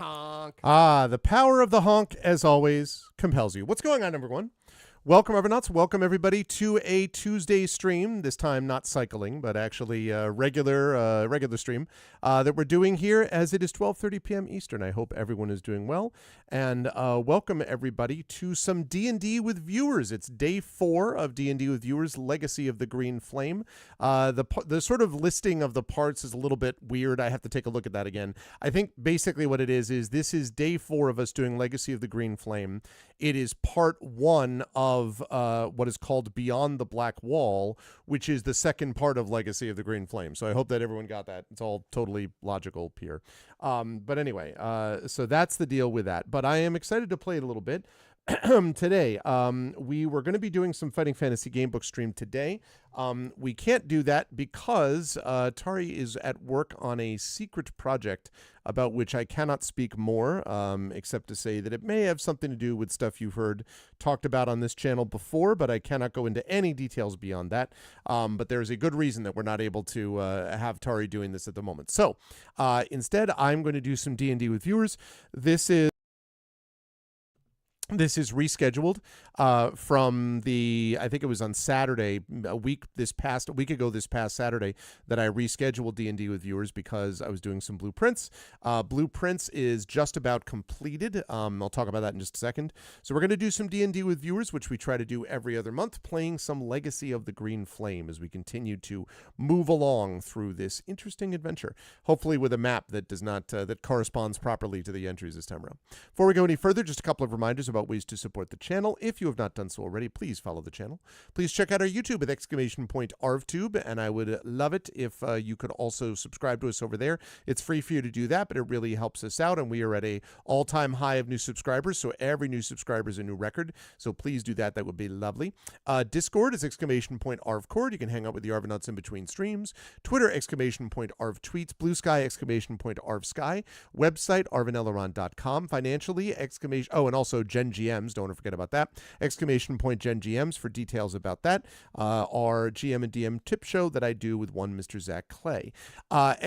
Honk. The power of the honk, as always, compels you. What's going on, number one? Welcome, Evernuts. Welcome, everybody, to a Tuesday stream. This time, not cycling, but actually regular stream that we're doing here as it is 12:30 p.m. Eastern. I hope everyone is doing well. And welcome, everybody, to some D&D with viewers. It's day 4 of D&D with viewers, Legacy of the Green Flame. The sort of listing of the parts is a little bit weird. I have to take a look at that again. I think basically what it is this is day 4 of us doing Legacy of the Green Flame. It is part 1 of what is called Beyond the Black Wall, which is the second part of Legacy of the Green Flame. So I hope that everyone got that. It's all totally logical here. But anyway, so that's the deal with that. But I am excited to play it a little bit. Today, we were going to be doing some Fighting Fantasy Gamebook stream today. We can't do that because Tari is at work on a secret project about which I cannot speak more, except to say that it may have something to do with stuff you've heard talked about on this channel before, but I cannot go into any details beyond that. But there's a good reason that we're not able to have Tari doing this at the moment. So instead, I'm going to do some D&D with viewers. This is rescheduled from I think it was on Saturday, a week ago this past Saturday, that I rescheduled D&D with viewers because I was doing some blueprints. Blueprints is just about completed. I'll talk about that in just a second. So we're going to do some D&D with viewers, which we try to do every other month, playing some Legacy of the Green Flame as we continue to move along through this interesting adventure, hopefully with a map that does not that corresponds properly to the entries this time around. Before we go any further, just a couple of reminders about ways to support the channel. If you have not done so already, please follow the channel. Please check out our YouTube with !ArvTube, and I would love it if you could also subscribe to us over there. It's free for you to do that, but it really helps us out, and we are at a all-time high of new subscribers, so every new subscriber is a new record, so please do that. That would be lovely. Discord is !ArvCord. You can hang out with the Arvanauts in between streams. Twitter, !ArvTweets. Blue Sky, !ArvSky. Website, arvanelleron.com. Financially, and also Gen GMs, don't forget about that. Gen GMs for details about that. Our GM and DM tip show that I do with one Mr. Zach Clay. Arv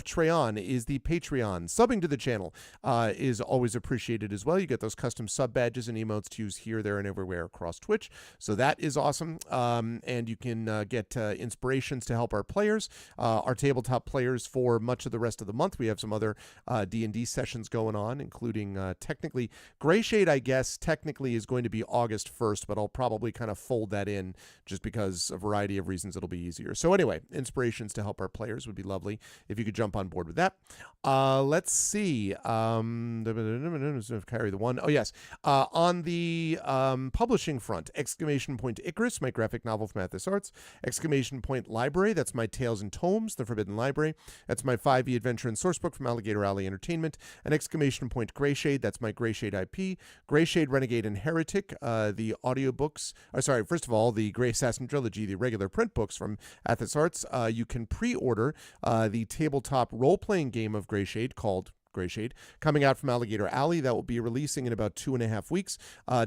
Treon is the Patreon. Subbing to the channel is always appreciated as well. You get those custom sub badges and emotes to use here, there, and everywhere across Twitch. So that is awesome. And you can get inspirations to help our players, our tabletop players, for much of the rest of the month. We have some other D&D sessions going on, including technically Greyshade, I guess, technically is going to be August 1st, but I'll probably kind of fold that in just because a variety of reasons it'll be easier. So anyway, inspirations to help our players would be lovely if you could jump on board with that. Let's see. Carry the one. Oh, yes. On the publishing front, Icarus, my graphic novel from Athos Arts. Library, that's my Tales and Tomes, The Forbidden Library. That's my 5e Adventure and Sourcebook from Alligator Alley Entertainment. And Greyshade, that's my Greyshade IP. Greyshade, Renegade, and Heretic, the audiobooks. First of all, the Grey Assassin Trilogy, the regular print books from Athos Arts. You can pre-order the tabletop role-playing game of Greyshade called Greyshade, coming out from Alligator Alley. That will be releasing in about 2.5 weeks,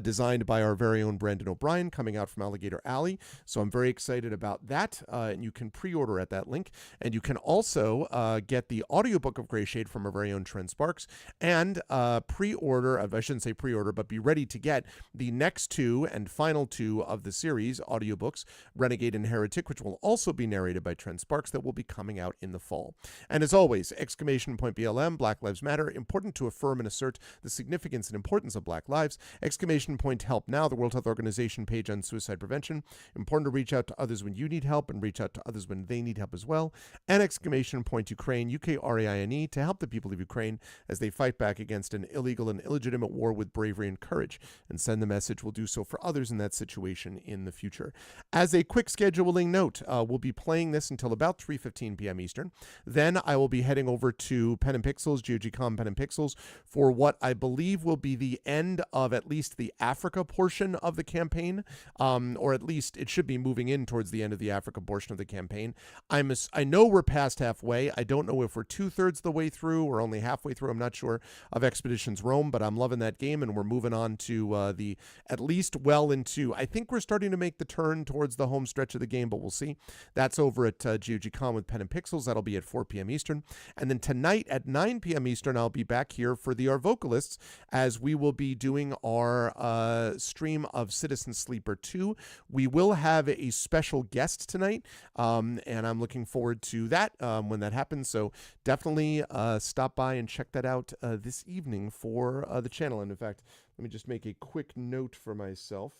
designed by our very own Brandon O'Brien, coming out from Alligator Alley. So I'm very excited about that, and you can pre-order at that link. And you can also get the audiobook of Greyshade from our very own Trent Sparks, and pre-order, I shouldn't say pre-order, but be ready to get the next 2 and final 2 of the series audiobooks, Renegade and Heretic, which will also be narrated by Trent Sparks, that will be coming out in the fall. And as always, BLM, Black Lives Lives Matter. Important to affirm and assert the significance and importance of Black lives. Exclamation point help now, the World Health Organization page on suicide prevention. Important to reach out to others when you need help and reach out to others when they need help as well. And exclamation point Ukraine, UKRAINE, to help the people of Ukraine as they fight back against an illegal and illegitimate war with bravery and courage. And send the message. We'll do so for others in that situation in the future. As a quick scheduling note, we'll be playing this until about 3:15 p.m. Eastern. Then I will be heading over to Pen and Pixels, GOG.com Pen and Pixels, for what I believe will be the end of at least the Africa portion of the campaign, or at least it should be moving in towards the end of the Africa portion of the campaign. I know we're past halfway. I don't know if we're 2/3 the way through or only halfway through. I'm not sure of Expeditions Rome, but I'm loving that game, and we're moving on to the at least well into, I think we're starting to make the turn towards the home stretch of the game, but we'll see. That's over at GOG.com with Pen and Pixels. That'll be at 4 p.m. Eastern. And then tonight at 9 p.m. Eastern, I'll be back here for the Our Vocalists as we will be doing our stream of Citizen Sleeper 2. We will have a special guest tonight, and I'm looking forward to that when that happens. So definitely stop by and check that out this evening for the channel. And in fact, let me just make a quick note for myself.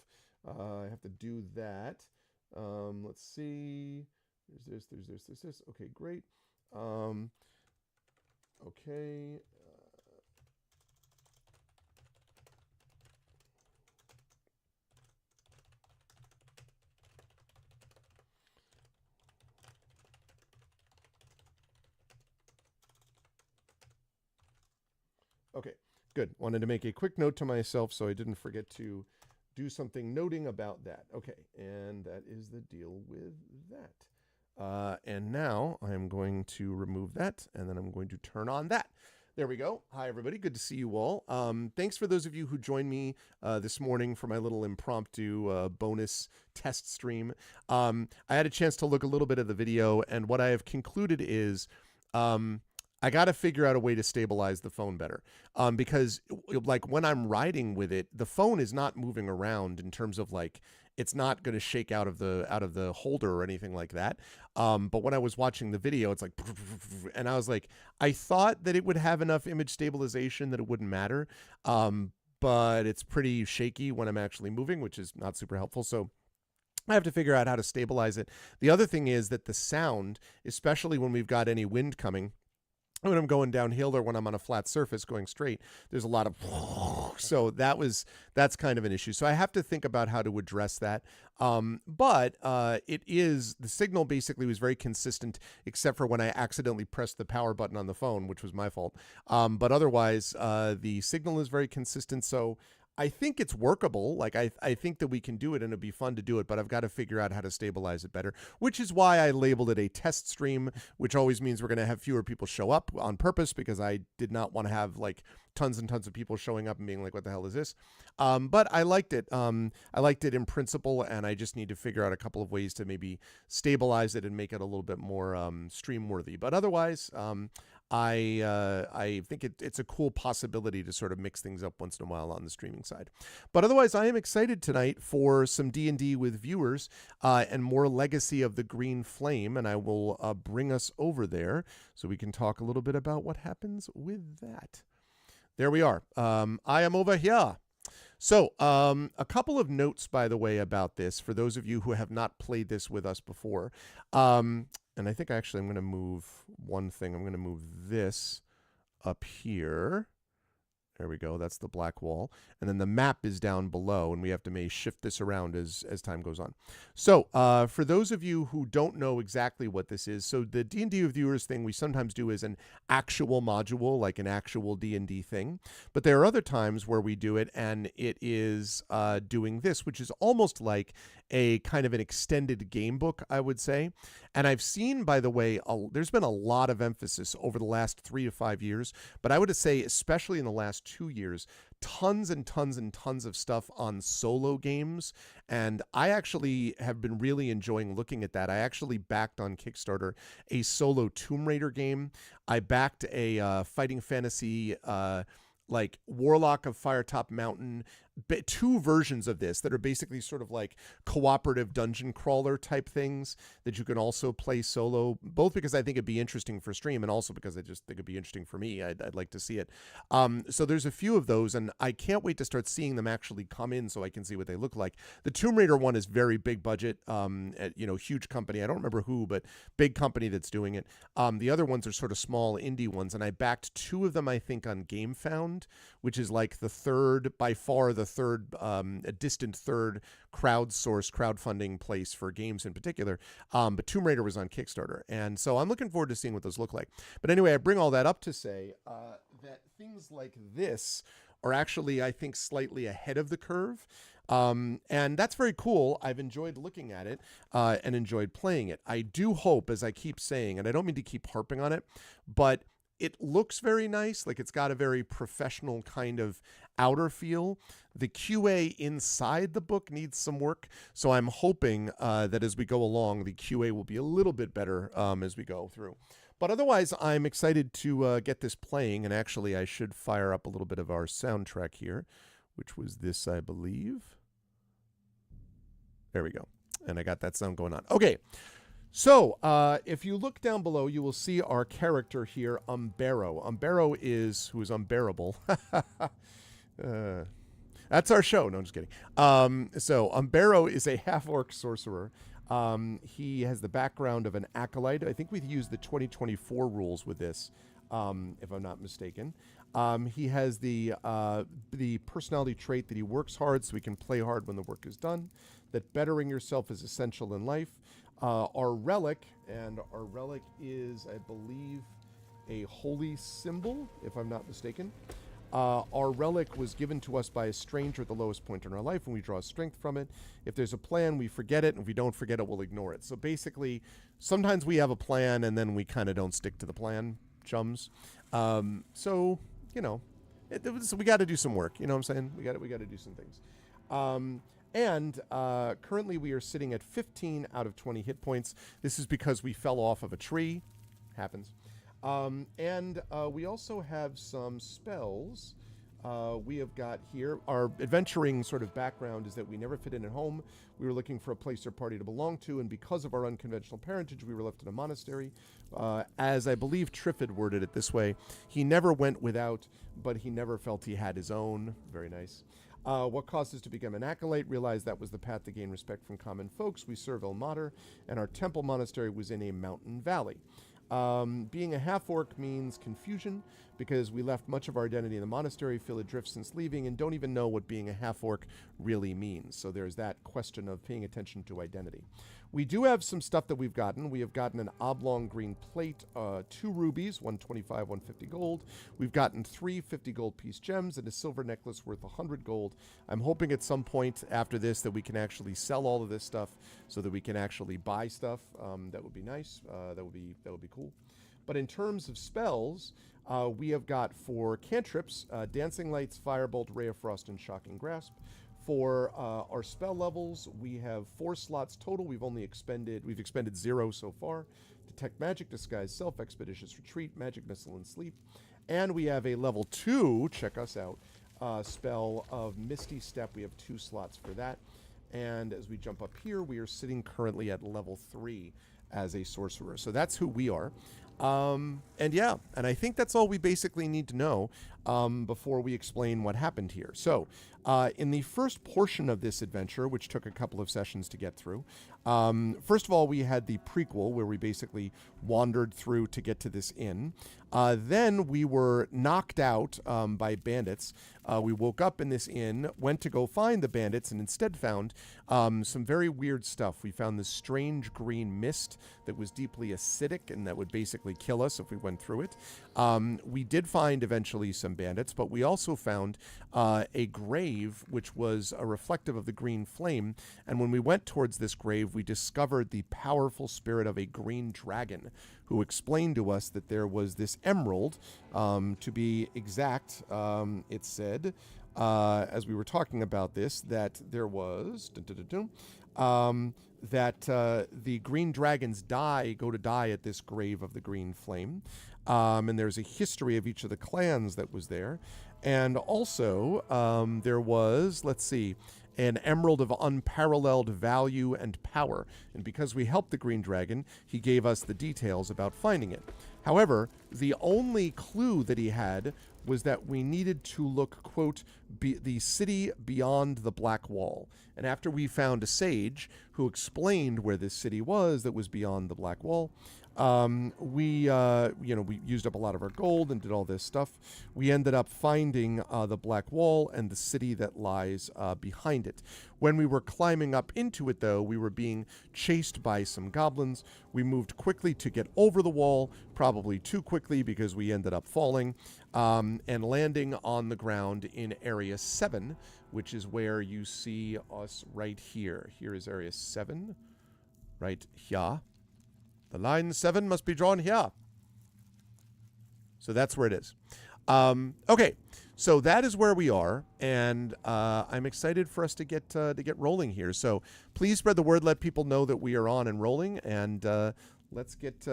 I have to do that. Let's see. There's this. Okay, great. Okay. Okay, good. Wanted to make a quick note to myself so I didn't forget to do something noting about that. Okay, and that is the deal with that. And now I'm going to remove that, and then I'm going to turn on that. There we go. Hi, everybody. Good to see you all. Thanks for those of you who joined me this morning for my little impromptu bonus test stream. I had a chance to look a little bit at the video, and what I have concluded is I got to figure out a way to stabilize the phone better, because like when I'm riding with it, the phone is not moving around in terms of like it's not going to shake out of the holder or anything like that. But when I was watching the video, it's like, and I was like, I thought that it would have enough image stabilization that it wouldn't matter, but it's pretty shaky when I'm actually moving, which is not super helpful. So I have to figure out how to stabilize it. The other thing is that the sound, especially when we've got any wind coming, when I'm going downhill or when I'm on a flat surface going straight, there's a lot of, so that's kind of an issue. So I have to think about how to address that. But it is, the signal basically was very consistent, except for when I accidentally pressed the power button on the phone, which was my fault. But otherwise, the signal is very consistent. So I think it's workable. Like I think that we can do it and it'd be fun to do it, but I've got to figure out how to stabilize it better, which is why I labeled it a test stream, which always means we're going to have fewer people show up on purpose because I did not want to have like tons and tons of people showing up and being like, what the hell is this? But I liked it. I liked it in principle, and I just need to figure out a couple of ways to maybe stabilize it and make it a little bit more stream worthy. But otherwise, I think it's a cool possibility to sort of mix things up once in a while on the streaming side. But otherwise, I am excited tonight for some D&D with viewers and more Legacy of the Green Flame, and I will bring us over there so we can talk a little bit about what happens with that. There we are. I am over here. So a couple of notes, by the way, about this for those of you who have not played this with us before. And I think actually I'm going to move one thing. I'm going to move this up here. There we go. That's the black wall. And then the map is down below, and we have to may shift this around as time goes on. So for those of you who don't know exactly what this is, so the D&D with viewers thing we sometimes do is an actual module, like an actual D&D thing. But there are other times where we do it, and it is doing this, which is almost like a kind of an extended game book, I would say. And I've seen, by the way, there's been a lot of emphasis over the last 3 to 5 years, but I would say especially in the last 2 years, tons and tons and tons of stuff on solo games. And I actually have been really enjoying looking at that. I actually backed on Kickstarter a solo Tomb Raider game. I backed a fighting fantasy like Warlock of Firetop Mountain two versions of this that are basically sort of like cooperative dungeon crawler type things that you can also play solo, both because I think it'd be interesting for stream and also because I just think it'd be interesting for me. I'd like to see it. So there's a few of those, and I can't wait to start seeing them actually come in so I can see what they look like. The Tomb Raider one is very big budget, huge company. I don't remember who, but big company that's doing it. The other ones are sort of small indie ones, and I backed two of them, I think, on GameFound, which is like the third, by far the third, a distant third crowdfunding place for games in particular. But Tomb Raider was on Kickstarter. And so I'm looking forward to seeing what those look like. But anyway, I bring all that up to say that things like this are actually, I think, slightly ahead of the curve. And that's very cool. I've enjoyed looking at it and enjoyed playing it. I do hope, as I keep saying, and I don't mean to keep harping on it, but it looks very nice. Like, it's got a very professional kind of outer feel. The QA inside the book needs some work. So I'm hoping that as we go along, the QA will be a little bit better as we go through. But otherwise, I'm excited to get this playing. And actually, I should fire up a little bit of our soundtrack here, which was this, I believe. There we go. And I got that sound going on. Okay. So, if you look down below, you will see our character here, Umbero. Umbero who is unbearable. That's our show. No, I'm just kidding. So, Umbero is a half-orc sorcerer. He has the background of an acolyte. I think we've used the 2024 rules with this, if I'm not mistaken. He has the personality trait that he works hard so he can play hard when the work is done, that bettering yourself is essential in life. Our relic is, I believe, a holy symbol, if I'm not mistaken. Our relic was given to us by a stranger at the lowest point in our life, and we draw strength from it. If there's a plan, we forget it, and if we don't forget it, we'll ignore it. So basically, sometimes we have a plan, and then we kind of don't stick to the plan, chums. So, we got to do some work. You know what I'm saying? We got to do some things. And currently we are sitting at 15 out of 20 hit points. This is because we fell off of a tree. Happens. And we also have some spells. We have got here, our adventuring sort of background is that we never fit in at home. We were looking for a place or party to belong to, and because of our unconventional parentage, we were left in a monastery. As I believe Triffid worded it this way, he never went without, but he never felt he had his own. Very nice. What caused us to become an acolyte? Realized that was the path to gain respect from common folks. We serve El Mater, and our temple monastery was in a mountain valley. Being a half-orc means confusion, because we left much of our identity in the monastery, feel adrift since leaving, and don't even know what being a half-orc really means. So there's that question of paying attention to identity. We do have some stuff that we've gotten. We have gotten an oblong green plate, 2 rubies, 125, 150 gold. We've gotten 3 50 gold piece gems and a silver necklace worth 100 gold. I'm hoping at some point after this that we can actually sell all of this stuff so that we can actually buy stuff. That would be nice. That would be cool. But in terms of spells, we have got for cantrips, Dancing Lights, Firebolt, Ray of Frost, and Shocking Grasp. For our spell levels, we have 4 slots total. We've expended 0 so far. Detect Magic, Disguise Self, Expeditious Retreat, Magic Missile, and Sleep. And we have a level 2, check us out, spell of Misty Step. We have 2 slots for that. And as we jump up here, we are sitting currently at level 3 as a sorcerer. So that's who we are. And I think that's all we basically need to know before we explain what happened here. So in the first portion of this adventure, which took a couple of sessions to get through, first of all, we had the prequel where we basically wandered through to get to this inn. Then we were knocked out by bandits. We woke up in this inn, went to go find the bandits, and instead found some very weird stuff. We found this strange green mist that was deeply acidic and that would basically kill us if we went through it. We did find eventually some bandits, but we also found a grave which was reflective of the green flame. And when we went towards this grave, we discovered the powerful spirit of a green dragon who explained to us that there was this emerald. To be exact, it said, as we were talking about this, that there was that the green dragons go to die at this grave of the green flame. And there's a history of each of the clans that was there. And also, there was, let's see, an emerald of unparalleled value and power. And because we helped the green dragon, he gave us the details about finding it. However, the only clue that he had was that we needed to look, quote, the city beyond the Black Wall. And after we found a sage who explained where this city was that was beyond the Black Wall, we used up a lot of our gold and did all this stuff. We ended up finding the Black Wall and the city that lies behind it. When we were climbing up into it, though, we were being chased by some goblins. We moved quickly to get over the wall, probably too quickly because we ended up falling, and landing on the ground in Area 7, which is where you see us right here. Here is Area 7, right here. The line 7 must be drawn here. So that's where it is. Okay, so that is where we are, and I'm excited for us to get rolling here. So please spread the word, let people know that we are on and rolling, and let's get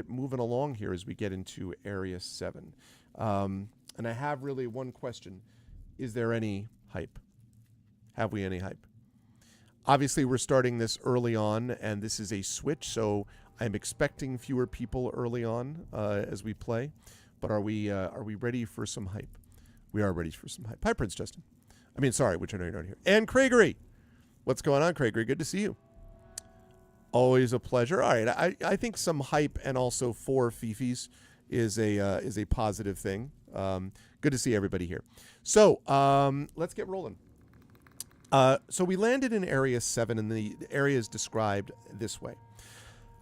moving along here as we get into Area 7. And I have really one question: is there any hype? Have we any hype? Obviously, we're starting this early on, and this is a switch, so I'm expecting fewer people early on as we play. But are we ready for some hype? We are ready for some hype. Hi, Prince Justin. I mean, sorry, which I know you're not here. And Craigery. What's going on, Craigery? Good to see you. Always a pleasure. All right, I think some hype and also 4 Fifis is a positive thing. Good to see everybody here. So let's get rolling. So we landed in Area 7, and the area is described this way.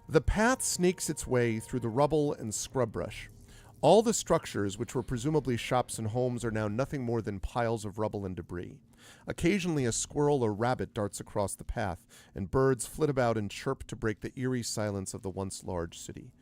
The path snakes its way through the rubble and scrub brush. All the structures, which were presumably shops and homes, are now nothing more than piles of rubble and debris. Occasionally a squirrel or rabbit darts across the path, and birds flit about and chirp to break the eerie silence of the once large city.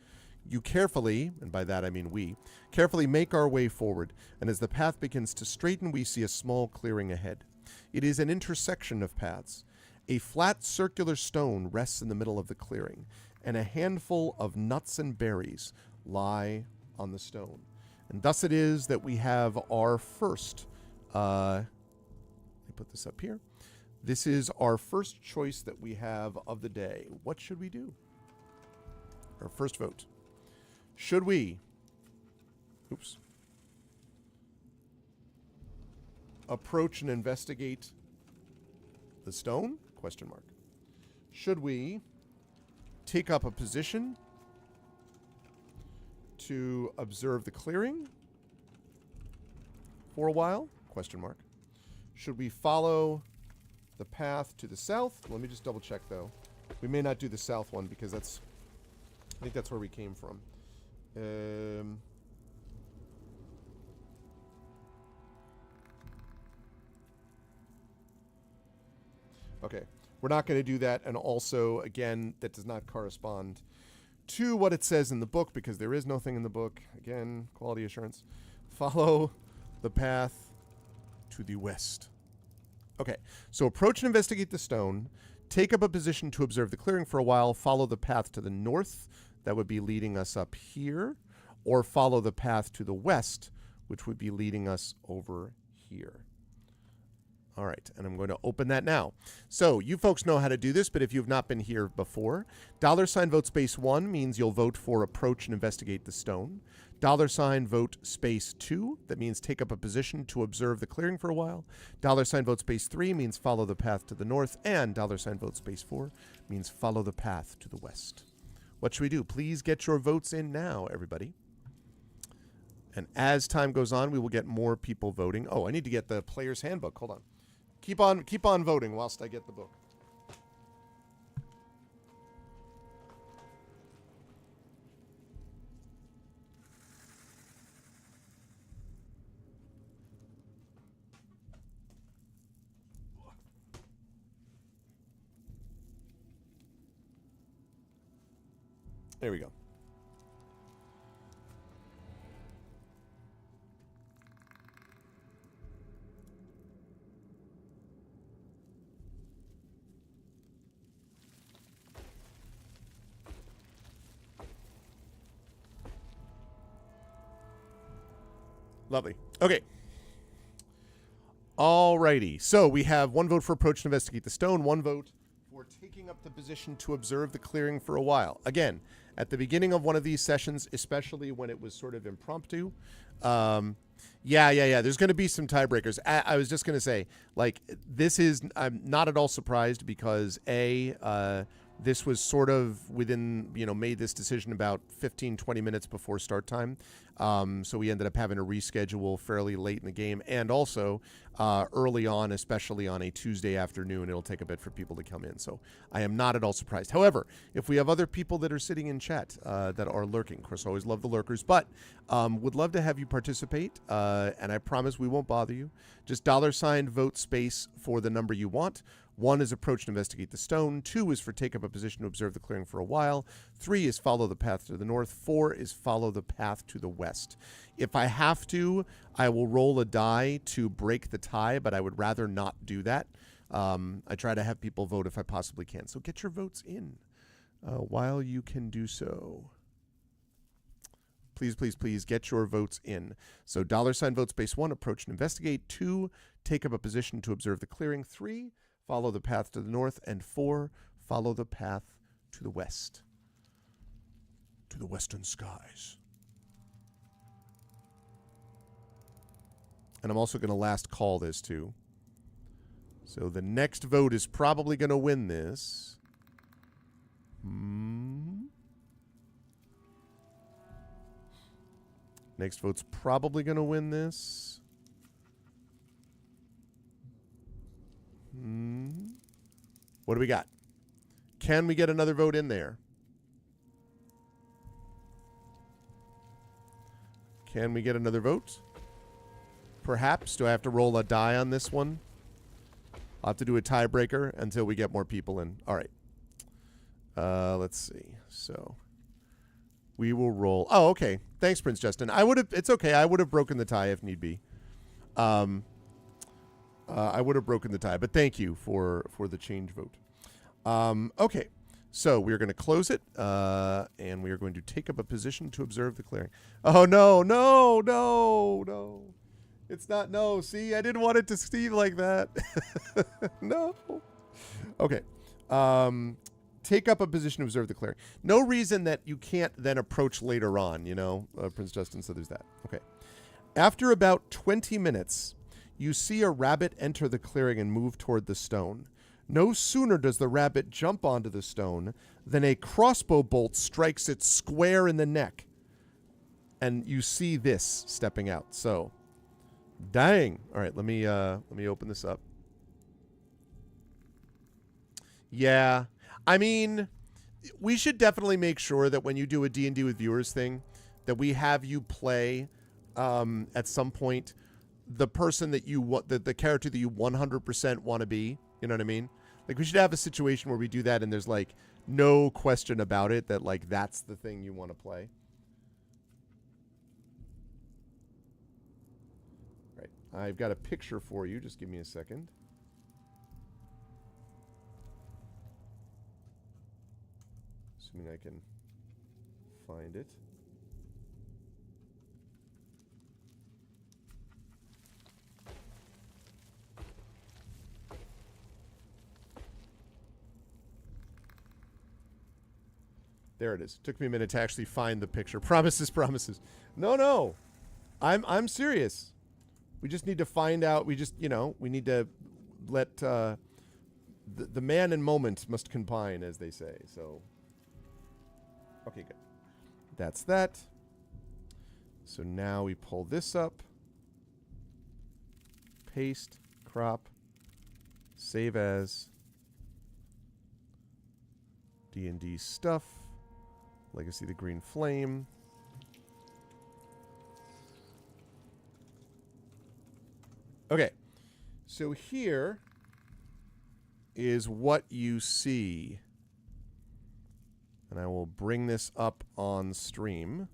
You carefully, and by that I mean we, carefully make our way forward, and as the path begins to straighten, we see a small clearing ahead. It is an intersection of paths. A flat circular stone rests in the middle of the clearing, and a handful of nuts and berries lie on the stone. And thus it is that we have our first, let me put this up here. This is our first choice that we have of the day. What should we do? Our first vote. Should we, approach and investigate the stone? Question mark. Should we take up a position to observe the clearing for a while? Question mark. Should we follow the path to the south? Let me just double check though. We may not do the south one because I think that's where we came from. Okay, we're not going to do that, and also, again, that does not correspond to what it says in the book, because there is nothing in the book. Again, quality assurance. Follow the path to the west. Okay, so approach and investigate the stone, take up a position to observe the clearing for a while, follow the path to the north, that would be leading us up here, or follow the path to the west, which would be leading us over here. All right, and I'm going to open that now. So you folks know how to do this, but if you've not been here before, $ vote space 1 means you'll vote for approach and investigate the stone. $ vote space 2, that means take up a position to observe the clearing for a while. $ vote space 3 means follow the path to the north, and $ vote space 4 means follow the path to the west. What should we do? Please get your votes in now, everybody. And as time goes on, we will get more people voting. Oh, I need to get the player's handbook. Hold on. Keep on voting whilst I get the book. There we go. Lovely. Okay. Alrighty. So we have 1 vote for approach to investigate the stone, 1 vote for taking up the position to observe the clearing for a while. Again, at the beginning of one of these sessions, especially when it was sort of impromptu, there's going to be some tiebreakers. I was just going to say, like, this is, I'm not at all surprised because this was sort of within, made this decision about 15, 20 minutes before start time. So we ended up having to reschedule fairly late in the game. And also early on, especially on a Tuesday afternoon, it'll take a bit for people to come in. So I am not at all surprised. However, if we have other people that are sitting in chat that are lurking, of course, I always love the lurkers, but would love to have you participate. And I promise we won't bother you. Just $ vote space for the number you want. 1 is approach to investigate the stone. 2 is for take up a position to observe the clearing for a while. 3 is follow the path to the north. 4 is follow the path to the west. If I have to, I will roll a die to break the tie, but I would rather not do that. I try to have people vote if I possibly can. So get your votes in while you can do so. Please, please, please get your votes in. So $ vote space 1, approach and investigate. 2, take up a position to observe the clearing. 3, follow the path to the north. And 4, follow the path to the west. To the western skies. And I'm also going to last call this too. So the next vote is probably going to win this. Next vote's probably going to win this. What do we got? Can we get another vote in there? Can we get another vote? Perhaps. Do I have to roll a die on this one? I'll have to do a tiebreaker until we get more people in. All right. Let's see. So we will roll. Oh, okay. Thanks, Prince Justin. It's okay. I would have broken the tie if need be. I would have broken the tie, but thank you for the change vote. Okay. So we're going to close it, and we are going to take up a position to observe the clearing. Oh, no, no, no, no. It's not no. See, I didn't want it to Steve like that. No. Okay. Take up a position to observe the clearing. No reason that you can't then approach later on, Prince Justin, so there's that. Okay. After about 20 minutes, you see a rabbit enter the clearing and move toward the stone. No sooner does the rabbit jump onto the stone than a crossbow bolt strikes it square in the neck. And you see this stepping out. So, dang. All right, let me open this up. Yeah. I mean, we should definitely make sure that when you do a D&D with viewers thing, that we have you play at some point the person that you want, the character that you 100% want to be. You know what I mean? Like, we should have a situation where we do that and there's, like, no question about it that, like, that's the thing you want to play. Right. I've got a picture for you. Just give me a second. Assuming I can find it. There it is. Took me a minute to actually find the picture. Promises, promises. No. I'm serious. We just need to find out. We just, we need to let the man and moment must combine, as they say. So, okay, good. That's that. So now we pull this up. Paste, crop, save as, D&D stuff. Legacy the Green Flame. Okay. So here is what you see. And I will bring this up on stream.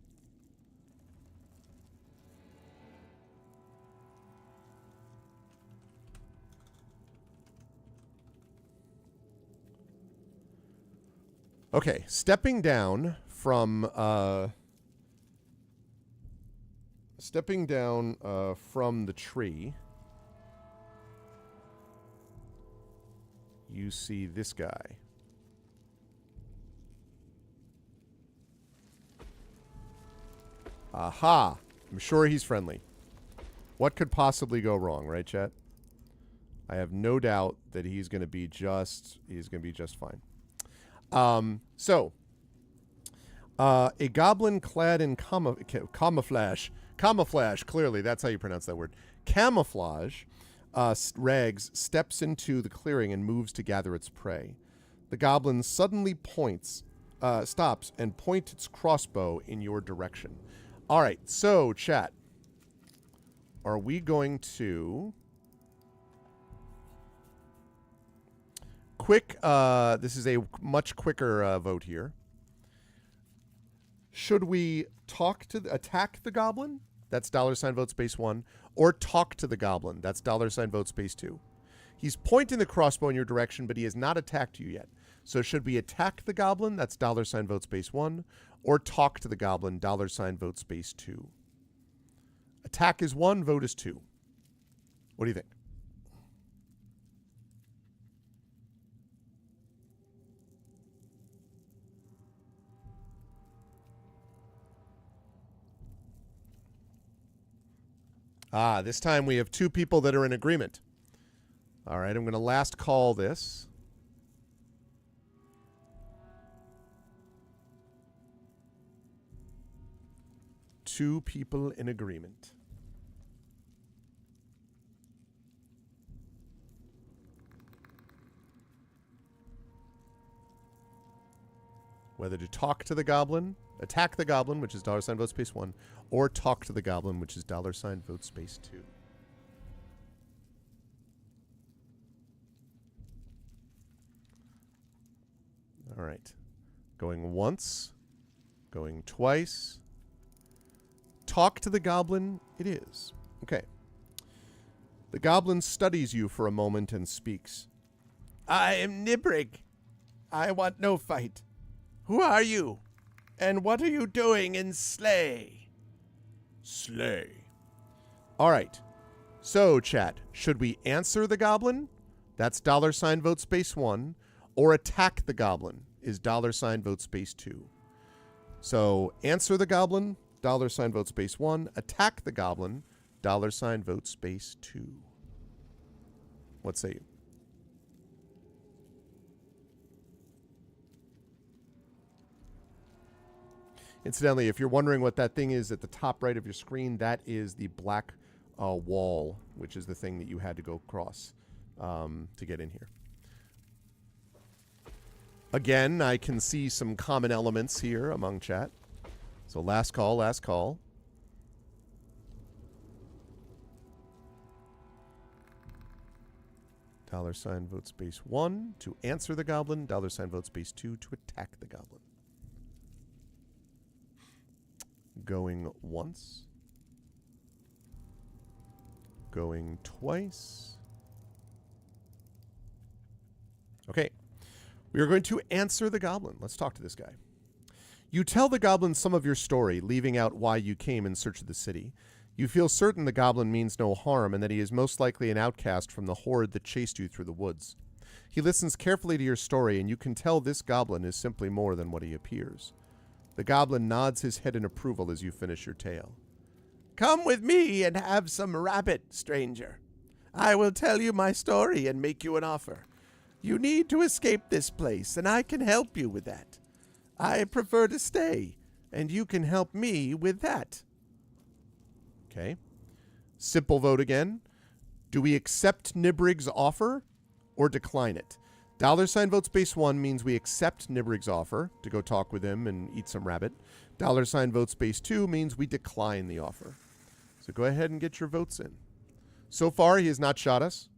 Okay, stepping down from stepping down from the tree, you see this guy. Aha! I'm sure he's friendly. What could possibly go wrong, right, chat? I have no doubt that he's going to be just fine. A goblin clad in camouflage, clearly, that's how you pronounce that word. Camouflage, rags, steps into the clearing and moves to gather its prey. The goblin suddenly stops and points its crossbow in your direction. All right, so, chat. Are we going to... this is a much quicker vote here. Should we attack the goblin? That's $vote space 1. Or talk to the goblin. That's $vote space 2. He's pointing the crossbow in your direction, but he has not attacked you yet. So should we attack the goblin? That's $vote space 1. Or talk to the goblin, $vote space 2. Attack is 1, vote is 2. What do you think? This time we have 2 people that are in agreement. All right, I'm going to last call this. Two people in agreement. Whether to talk to the goblin, attack the goblin, which is $vote space 1, or talk to the goblin, which is $vote space 2. All right. Going once. Going twice. Talk to the goblin it is. Okay. The goblin studies you for a moment and speaks. I am Nibrig. I want no fight. Who are you? And what are you doing in Slay? Slay. All right. So, chat, should we answer the goblin? That's $vote space 1. Or attack the goblin is $vote space 2. So, answer the goblin, $vote space 1. Attack the goblin, $vote space 2. What say you? Incidentally, if you're wondering what that thing is at the top right of your screen, that is the black wall, which is the thing that you had to go across to get in here. Again, I can see some common elements here among chat. So last call, last call. $vote space 1 to answer the goblin, $vote space 2 to attack the goblin. Going once. Going twice. Okay. We are going to answer the goblin. Let's talk to this guy. You tell the goblin some of your story, leaving out why you came in search of the city. You feel certain the goblin means no harm and that he is most likely an outcast from the horde that chased you through the woods. He listens carefully to your story, and you can tell this goblin is simply more than what he appears. The goblin nods his head in approval as you finish your tale. Come with me and have some rabbit, stranger. I will tell you my story and make you an offer. You need to escape this place, and I can help you with that. I prefer to stay, and you can help me with that. Okay. Simple vote again. Do we accept Nibrig's offer or decline it? $vote space 1 means we accept Nibrig's offer to go talk with him and eat some rabbit. $vote space 2 means we decline the offer. So go ahead and get your votes in. So far, he has not shot us.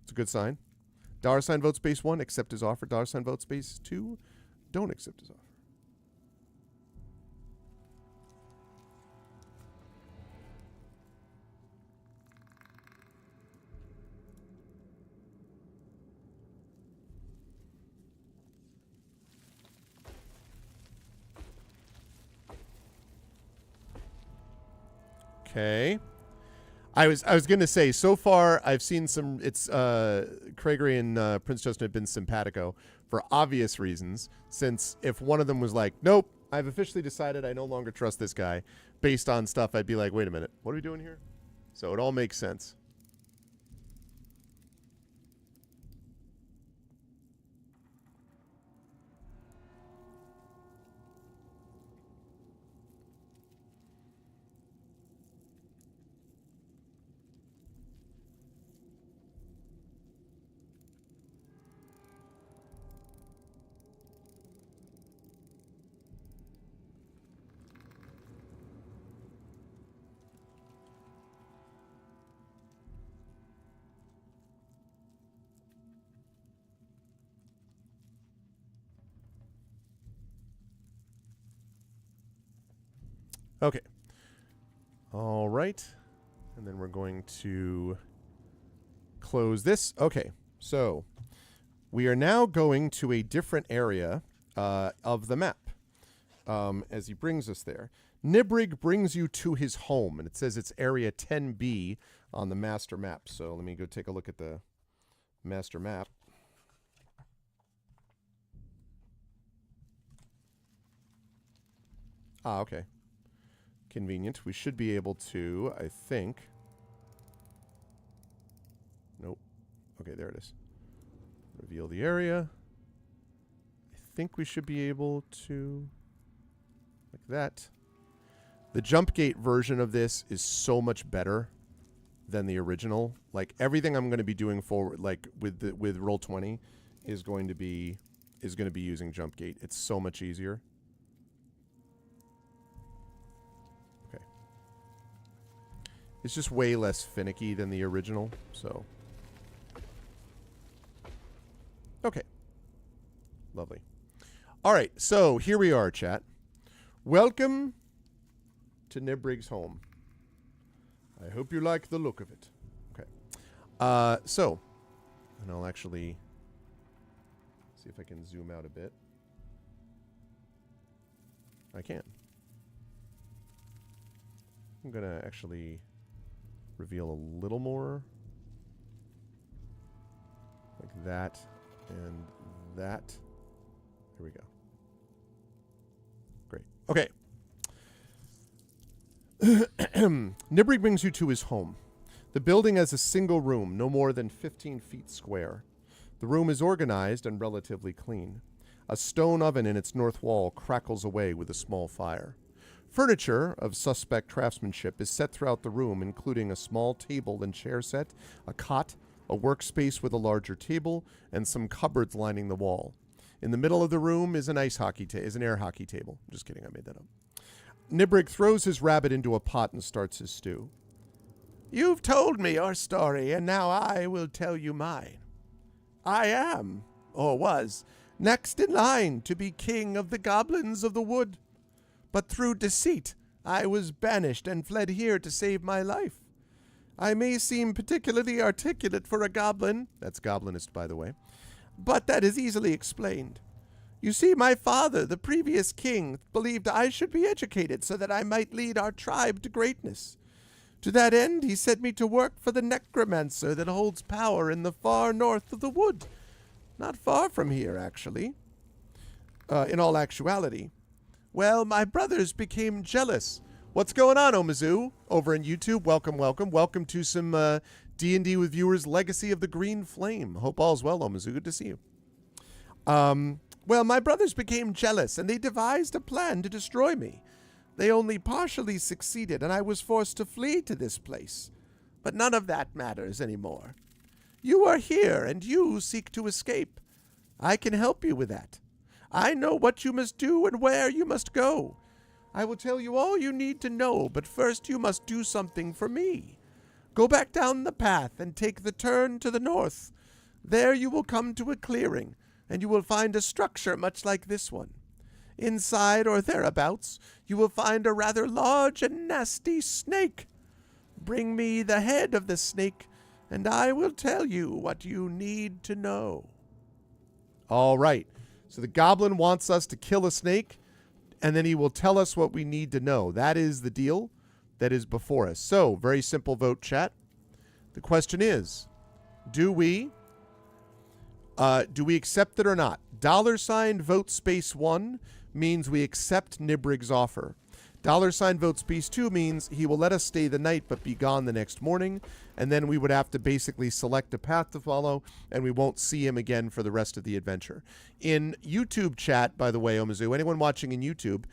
It's a good sign. $vote space 1, accept his offer. $vote space 2, don't accept his offer. Okay. I was gonna say, so far I've seen some. It's Craigery and Prince Justin have been simpatico for obvious reasons. Since if one of them was like, "Nope, I've officially decided I no longer trust this guy," based on stuff, I'd be like, "Wait a minute, what are we doing here?" So it all makes sense. Okay. All right. And then we're going to close this. Okay. So we are now going to a different area of the map as he brings us there. Nibrig brings you to his home, and it says it's area 10B on the master map. So let me go take a look at the master map. Ah, okay. Convenient. We should be able to, I think. Nope. Okay, there it is. Reveal the area. I think we should be able to, like that. The jump gate version of this is so much better than the original. Like everything I'm going to be doing forward, like with Roll20, is going to be using jump gate. It's so much easier. It's just way less finicky than the original, so. Okay. Lovely. All right, so here we are, chat. Welcome to Nibrig's home. I hope you like the look of it. Okay. So, and I'll actually see if I can zoom out a bit. I can. I'm going to actually reveal a little more, like that and that. Here we go. Great. Okay. Nibrig brings you to his home. The building has a single room, no more than 15 feet square. The room is organized and relatively clean. A stone oven in its north wall crackles away with a small fire. Furniture of suspect craftsmanship is set throughout the room, including a small table and chair set, a cot, a workspace with a larger table, and some cupboards lining the wall. In the middle of the room is an air hockey table. I'm just kidding, I made that up. Nibrig throws his rabbit into a pot and starts his stew. You've told me your story, and now I will tell you mine. I am, or was, next in line to be king of the goblins of the wood. But through deceit, I was banished and fled here to save my life. I may seem particularly articulate for a goblin, that's goblinist, by the way, but that is easily explained. You see, my father, the previous king, believed I should be educated so that I might lead our tribe to greatness. To that end, he set me to work for the necromancer that holds power in the far north of the wood. Not far from here, actually. In all actuality. Well, my brothers became jealous. What's going on, Omizu? Over in YouTube, welcome, welcome. Welcome to some D&D with viewers, Legacy of the Green Flame. Hope all's well, Omizu. Good to see you. Well, my brothers became jealous, and they devised a plan to destroy me. They only partially succeeded, and I was forced to flee to this place. But none of that matters anymore. You are here, and you seek to escape. I can help you with that. I know what you must do and where you must go. I will tell you all you need to know, but first you must do something for me. Go back down the path and take the turn to the north. There you will come to a clearing, and you will find a structure much like this one. Inside or thereabouts, you will find a rather large and nasty snake. Bring me the head of the snake, and I will tell you what you need to know. All right. So the goblin wants us to kill a snake, and then he will tell us what we need to know. That is the deal. that is before us. So, very simple vote, chat. The question is, do we accept it or not? $ vote space 1 means we accept Nibrig's offer. $ vote space 2 means he will let us stay the night but be gone the next morning, and then we would have to basically select a path to follow, and we won't see him again for the rest of the adventure. In YouTube chat, by the way, Omizu, anyone watching in YouTube,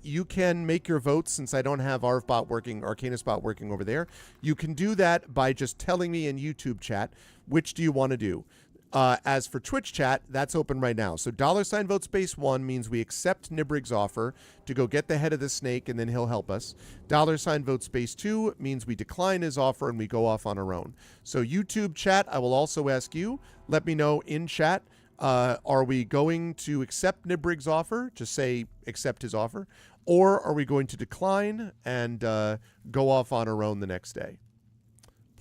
you can make your votes. Since I don't have ArvBot working, ArcanusBot working over there, you can do that by just telling me in YouTube chat, which do you want to do? As for Twitch chat, that's open right now. So $ vote space 1 means we accept Nibrig's offer to go get the head of the snake, and then he'll help us. $ vote space 2 means we decline his offer and we go off on our own. So YouTube chat, I will also ask you, let me know in chat, are we going to accept Nibrig's offer? Just say accept his offer. Or are we going to decline and go off on our own the next day?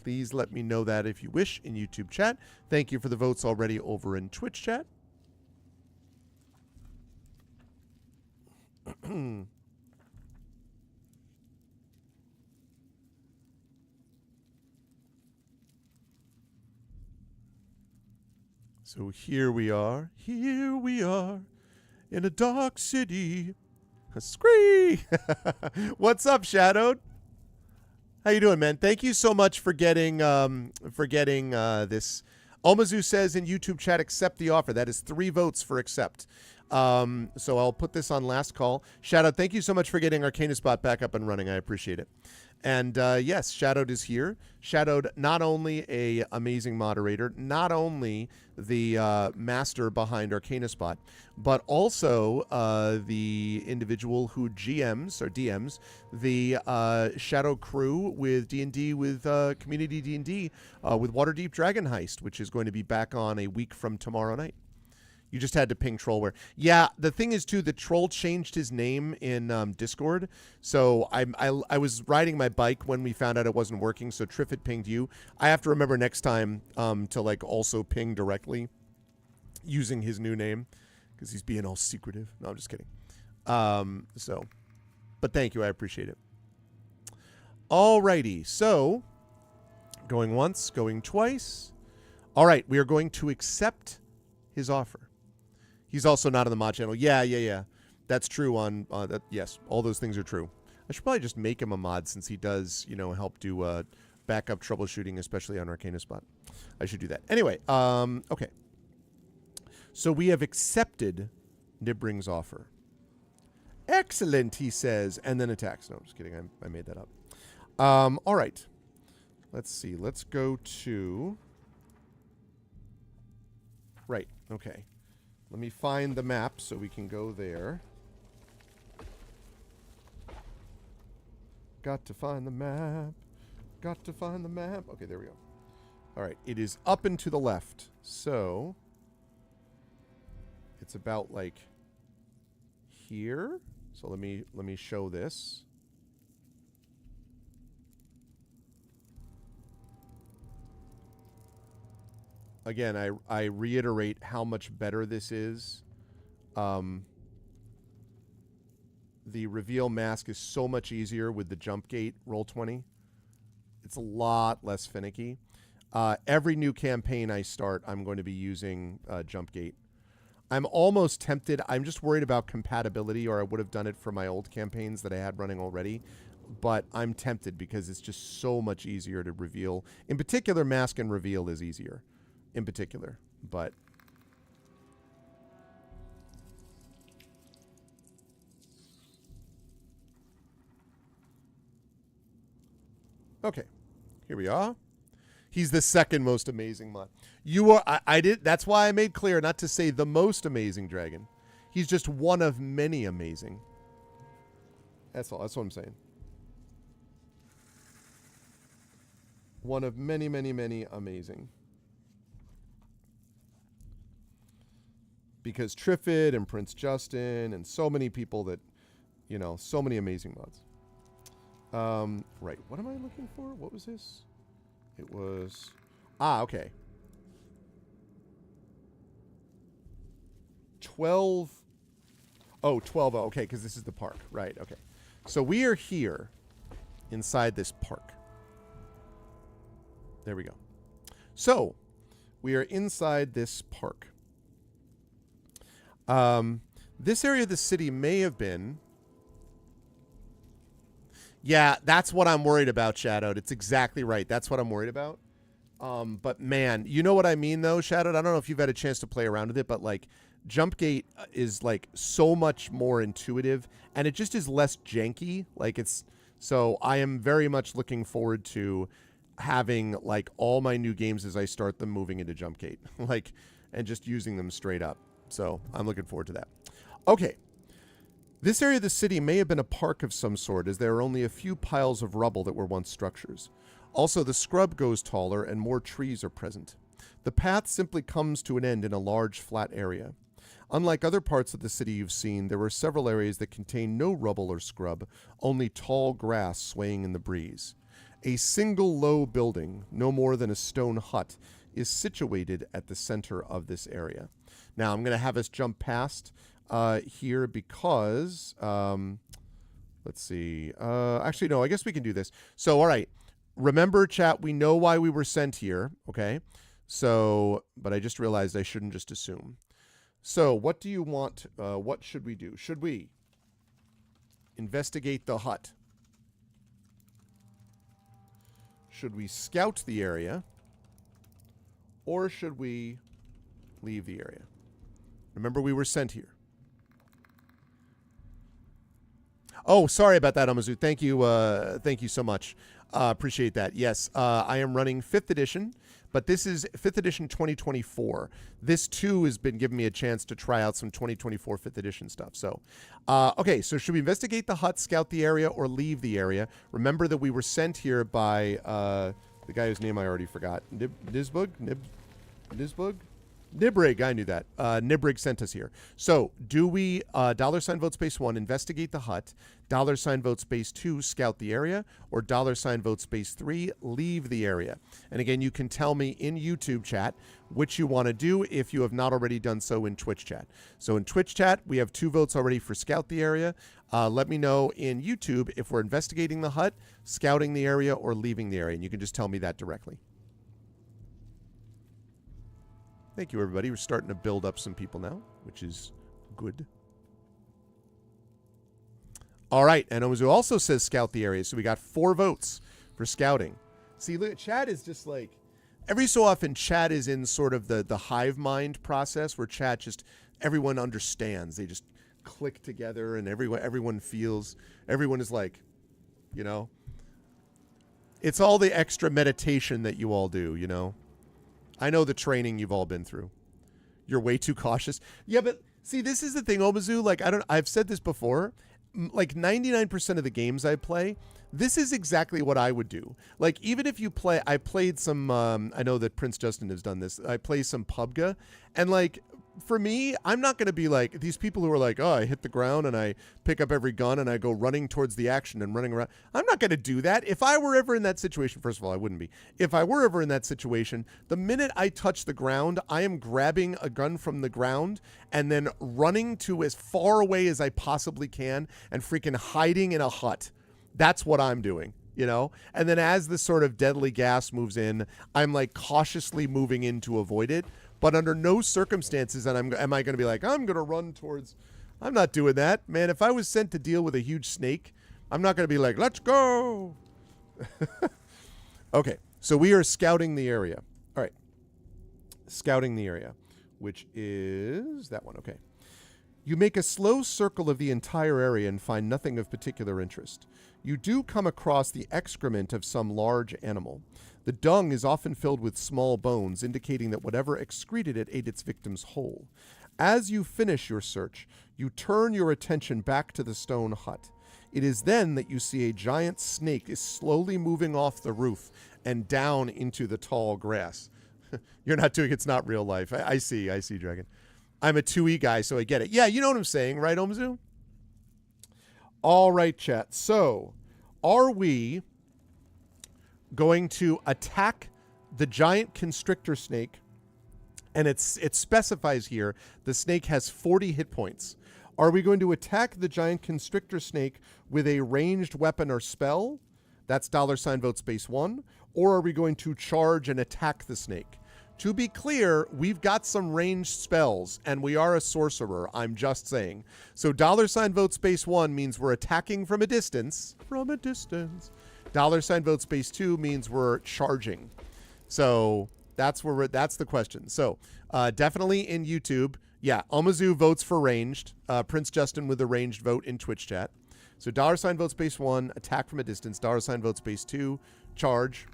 Please let me know that if you wish in YouTube chat. Thank you for the votes already over in Twitch chat. So here we are in a dark city. Scree! What's up, Shadowed? How you doing, man? Thank you so much for getting this. Omizu says in YouTube chat, accept the offer. That is 3 votes for accept. So I'll put this on last call. Shadowed, thank you so much for getting ArcanusBot back up and running. I appreciate it. And yes, Shadowed is here. Shadowed, not only a amazing moderator, not only the master behind ArcanusBot, but also the individual who GMs or DMs the Shadow Crew with D&D with Community D&D with Waterdeep Dragon Heist, which is going to be back on a week from tomorrow night. You just had to ping Trollware. Yeah, the thing is, too, the Troll changed his name in Discord. So I was riding my bike when we found out it wasn't working, so Triffid pinged you. I have to remember next time to, like, also ping directly using his new name because he's being all secretive. No, I'm just kidding. But thank you. I appreciate it. Alrighty. So, going once, going twice. All right, we are going to accept his offer. He's also not on the mod channel. Yeah. That's true on that. Yes, all those things are true. I should probably just make him a mod since he does, help do backup troubleshooting, especially on ArcanusBot. I should do that. Anyway, okay. So we have accepted Nibrig's offer. Excellent, he says, and then attacks. No, I'm just kidding. I made that up. All right. Let's see. Let's go to... Right. Okay. Let me find the map so we can go there. Got to find the map. Got to find the map. Okay, there we go. All right. It is up and to the left. So it's about like here. So let me show this. Again, I reiterate how much better this is. The reveal mask is so much easier with the jump gate Roll20. It's a lot less finicky. Every new campaign I start, I'm going to be using jump gate. I'm almost tempted. I'm just worried about compatibility, or I would have done it for my old campaigns that I had running already. But I'm tempted because it's just so much easier to reveal. In particular, mask and reveal is easier. In particular, but okay, here we are. He's the second most amazing mod. You are. I did. That's why I made clear not to say the most amazing dragon. He's just one of many amazing. That's all. That's what I'm saying. One of many, many, many amazing. Because Triffid and Prince Justin and so many people that, so many amazing mods. Right. What am I looking for? What was this? It was... okay. 12... Oh, 12. Okay, because this is the park. Right, okay. So we are here. inside this park. There we go. So, we are inside this park. This area of the city may have been... Yeah, that's what I'm worried about, Shadowed. It's exactly right. That's what I'm worried about. But man, you know what I mean though, Shadowed? I don't know if you've had a chance to play around with it, but like Jumpgate is like so much more intuitive and it just is less janky. Like so I am very much looking forward to having like all my new games as I start them moving into Jumpgate, like, and just using them straight up. So I'm looking forward to that. Okay. This area of the city may have been a park of some sort, as there are only a few piles of rubble that were once structures. Also, the scrub goes taller and more trees are present. The path simply comes to an end in a large flat area. Unlike other parts of the city you've seen, there were several areas that contain no rubble or scrub, only tall grass swaying in the breeze. A single low building, no more than a stone hut, is situated at the center of this area. Now, I'm going to have us jump past here because, let's see. Actually, no, I guess we can do this. So, all right. Remember, chat, we know why we were sent here, okay? So, but I just realized I shouldn't just assume. So, what do you want? What should we do? Should we investigate the hut? Should we scout the area? Or should we leave the area? Remember, we were sent here. Oh, sorry about that, Amazu. Thank you so much. Appreciate that. Yes, I am running 5th edition, but this is 5th edition 2024. This, too, has been giving me a chance to try out some 2024 5th edition stuff. So, okay, so should we investigate the hut, scout the area, or leave the area? Remember that we were sent here by the guy whose name I already forgot. Nibrig? Nibrig, I knew that. Nibrig sent us here. So, do we, $vote space 1, investigate the hut, $vote space 2, scout the area, or $vote space 3, leave the area? And again, you can tell me in YouTube chat which you want to do if you have not already done so in Twitch chat. So in Twitch chat, we have 2 votes already for scout the area. Let me know in YouTube if we're investigating the hut, scouting the area, or leaving the area. And you can just tell me that directly. Thank you, everybody. We're starting to build up some people now, which is good. All right. And Omizu also says scout the area. So we got 4 votes for scouting. See, look, chat is just like, every so often chat is in sort of the hive mind process where chat just, everyone understands. They just click together and everyone feels, everyone is like, you know, it's all the extra meditation that you all do, you know. I know the training you've all been through. You're way too cautious. Yeah, but see, this is the thing, Omizu. Like, I've said this before. Like 99% of the games I play, this is exactly what I would do. Like, even if you play, I played some, I know that Prince Justin has done this. I play some PUBG, and like, for me, I'm not going to be like these people who are like, oh, I hit the ground and I pick up every gun and I go running towards the action and running around. I'm not going to do that. If I were ever in that situation, first of all, I wouldn't be. If I were ever in that situation, the minute I touch the ground, I am grabbing a gun from the ground and then running to as far away as I possibly can and freaking hiding in a hut. That's what I'm doing, you know? And then as the sort of deadly gas moves in, I'm like cautiously moving in to avoid it. But under no circumstances am I going to be like, I'm going to run towards... I'm not doing that. Man, if I was sent to deal with a huge snake, I'm not going to be like, let's go. Okay, so we are scouting the area. All right. Scouting the area, which is that one. Okay. You make a slow circle of the entire area and find nothing of particular interest. You do come across the excrement of some large animal. The dung is often filled with small bones, indicating that whatever excreted it ate its victims whole. As you finish your search, you turn your attention back to the stone hut. It is then that you see a giant snake is slowly moving off the roof and down into the tall grass. You're not doing it's not real life. I see, Dragon. I'm a 2E guy, so I get it. Yeah, you know what I'm saying, right, Omzu? All right, chat. So, are we going to attack the giant constrictor snake? And it specifies here the snake has 40 hit points. Are we going to attack the giant constrictor snake with a ranged weapon or spell, That's $vote space 1. Or are we going to charge and attack the snake? To be clear, we've got some ranged spells, and we are a sorcerer, I'm just saying. So $vote space 1 means we're attacking from a distance. From a distance. $vote space 2 means we're charging. So that's the question. So definitely in YouTube, yeah, Omizu votes for ranged. Prince Justin with a ranged vote in Twitch chat. So $vote space 1, attack from a distance. $vote space 2, charge.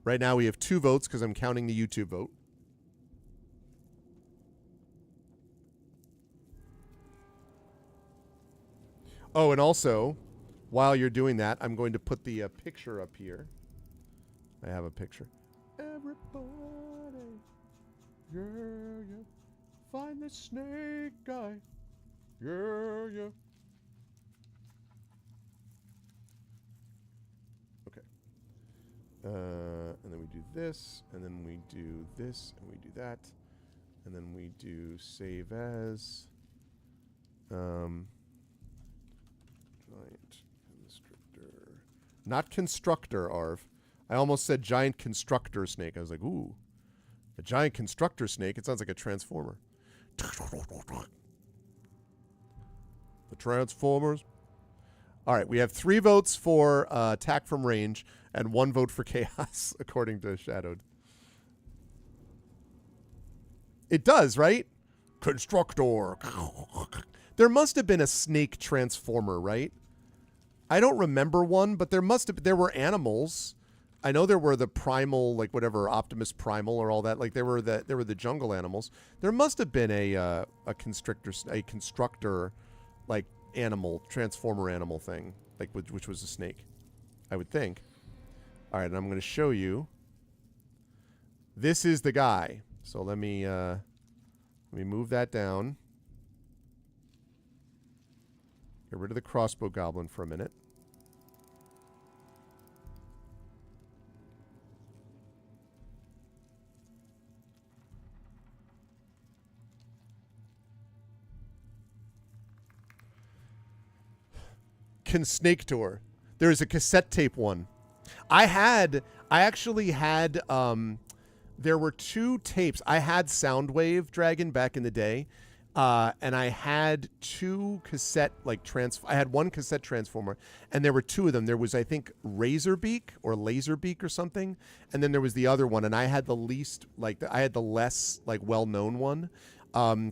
Right now we have 2 votes because I'm counting the YouTube vote. Oh, and also, while you're doing that, I'm going to put the picture up here. I have a picture. Everybody, yeah, yeah. Find the snake guy. Yeah, yeah. Okay. And then we do this, and then we do this, and we do that, and then we do save as giant constrictor. Not constructor, Arv. I almost said giant constructor snake. I was like, ooh. A giant constructor snake. It sounds like a transformer. The Transformers. All right, we have 3 votes for attack from range and 1 vote for chaos, according to Shadowed. It does, right? Constructor. There must have been a snake transformer, right? I don't remember one, but there were animals. I know there were the primal, like whatever, Optimus Primal or all that. Like there were the jungle animals. There must have been a constructor, like animal, transformer animal thing, like which was a snake, I would think. All right, and I'm going to show you. This is the guy. So let me move that down. Get rid of the crossbow goblin for a minute. Snake Tour. There's a cassette tape one. I actually had there were 2 tapes. I had Soundwave Dragon back in the day. And I had 2 cassette I had 1 cassette transformer, and there were 2 of them. There was, I think, Razorbeak or Laserbeak or something, and then there was the other one, and I had the least I had the less well-known one.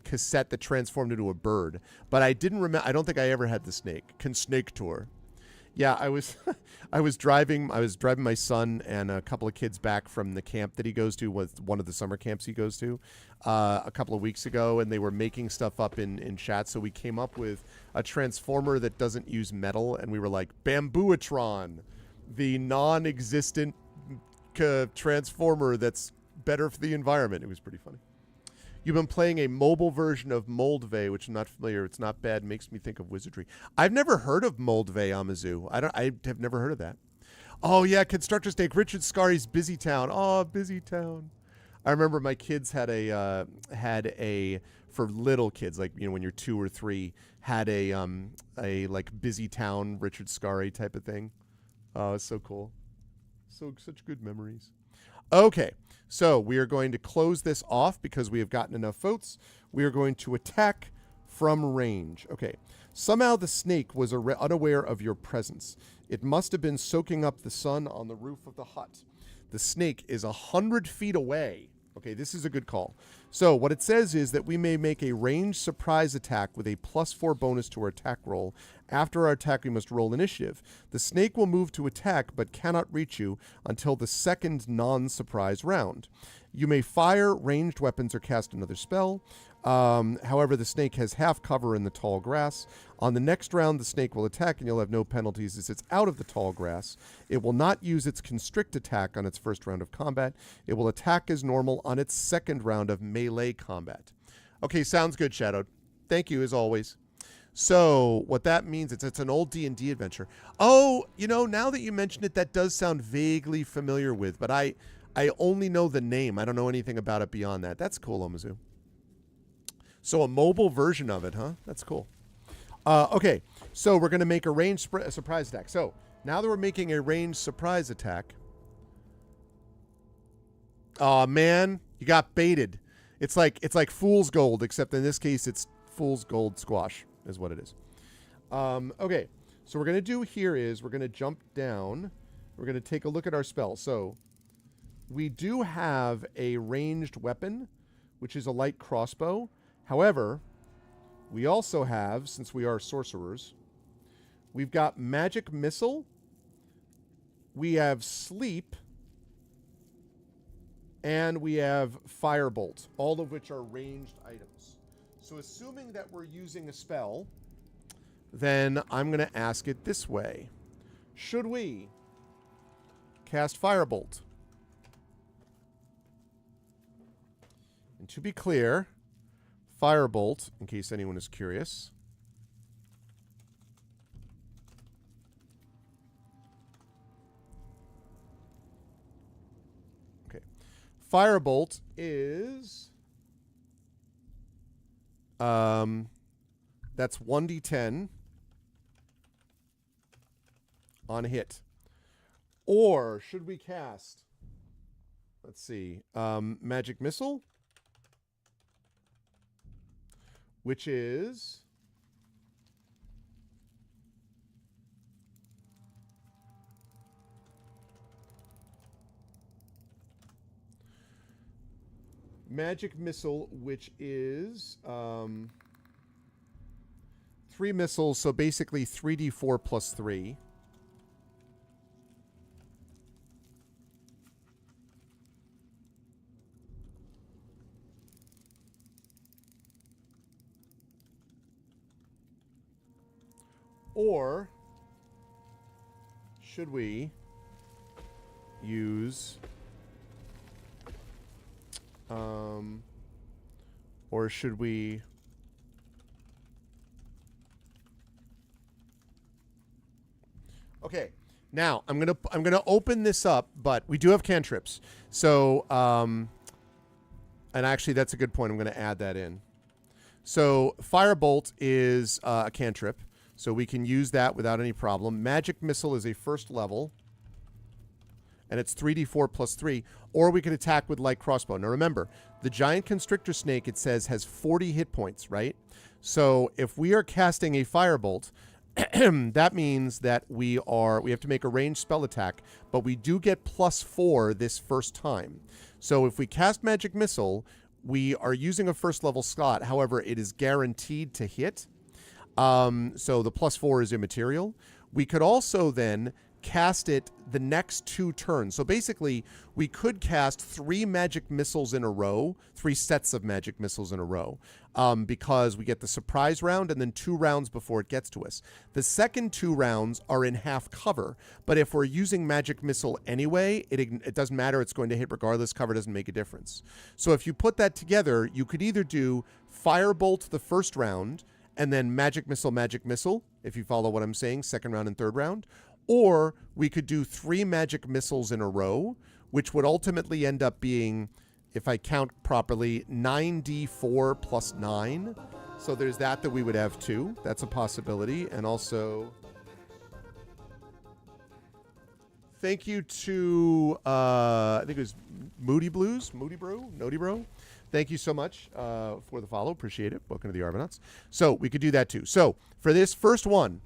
Cassette that transformed into a bird, but I didn't remember. I don't think I ever had the snake. Snake Tour. Yeah, I was driving my son and a couple of kids back from the camp that he goes to, with one of the summer camps he goes to, a couple of weeks ago, and they were making stuff up in chat. So we came up with a transformer that doesn't use metal, and we were like, Bambooatron, the non-existent transformer that's better for the environment. It was pretty funny. You've been playing a mobile version of Moldvay, which I'm not familiar. It's not bad. Makes me think of wizardry. I've never heard of Moldvay, Omizu. I have never heard of that. Oh, yeah, Constructor Snake. Richard Scarry's Busy Town. Oh, Busy Town. I remember my kids had a for little kids, like, when you're 2 or 3, had a Busy Town Richard Scarry type of thing. Oh, it's so cool. Such good memories. Okay, so we are going to close this off because we have gotten enough votes. We are going to attack from range. Okay, somehow the snake was unaware of your presence. It must have been soaking up the sun on the roof of the hut. The snake is 100 feet away. Okay, this is a good call. So what it says is that we may make a ranged surprise attack with a +4 bonus to our attack roll. After our attack, we must roll initiative. The snake will move to attack but cannot reach you until the second non-surprise round. You may fire ranged weapons or cast another spell. However, the snake has half cover in the tall grass. On the next round, the snake will attack, and you'll have no penalties as it's out of the tall grass. It will not use its constrict attack on its first round of combat. It will attack as normal on its second round of melee combat. Okay, sounds good, Shadowed. Thank you, as always. So what that means, it's an old D&D adventure. Oh, now that you mention it, that does sound vaguely familiar with, but I only know the name. I don't know anything about it beyond that. That's cool, Omizu. So a mobile version of it, huh? That's cool. Okay, So we're going to make a ranged surprise attack. So now that we're making a ranged surprise attack. Oh man, you got baited. It's like fool's gold, except in this case it's fool's gold squash is what it is. Okay, so what we're going to do here is we're going to jump down. We're going to take a look at our spell. So we do have a ranged weapon, which is a light crossbow. However, we also have, since we are sorcerers, we've got magic missile, we have sleep, and we have firebolt, all of which are ranged items. So assuming that we're using a spell, then I'm going to ask it this way. Should we cast firebolt? And to be clear, firebolt, in case anyone is curious, okay, firebolt is that's 1d10 on hit. Or should we cast, let's see, magic missile, which is magic missile, which is 3 missiles, so basically 3d4 plus 3. Or should we use or should we Okay. Now, I'm going to open this up, but we do have cantrips. So and actually that's a good point. I'm going to add that in. So firebolt is a cantrip. So we can use that without any problem. Magic missile is a first level. And it's 3d4 plus 3. Or we can attack with light crossbow. Now remember, the giant constrictor snake, it says, has 40 hit points, right? So if we are casting a firebolt, that means that we have to make a ranged spell attack, but we do get +4 this first time. So if we cast magic missile, we are using a first level slot. However, it is guaranteed to hit. So the +4 is immaterial. We could also then cast it the next 2 turns. So basically, we could cast 3 magic missiles in a row, 3 sets of magic missiles in a row, because we get the surprise round and then 2 rounds before it gets to us. The second 2 rounds are in half cover, but if we're using magic missile anyway, it doesn't matter. It's going to hit regardless. Cover doesn't make a difference. So if you put that together, you could either do firebolt the first round, and then magic missile, if you follow what I'm saying, second round and third round. Or we could do 3 magic missiles in a row, which would ultimately end up being, if I count properly, 9d4 plus 9. So there's that we would have too. That's a possibility. And also, thank you to, I think it was Moody Bro. Thank you so much for the follow. Appreciate it. Welcome to the Arbonauts. So we could do that too. So for this first one,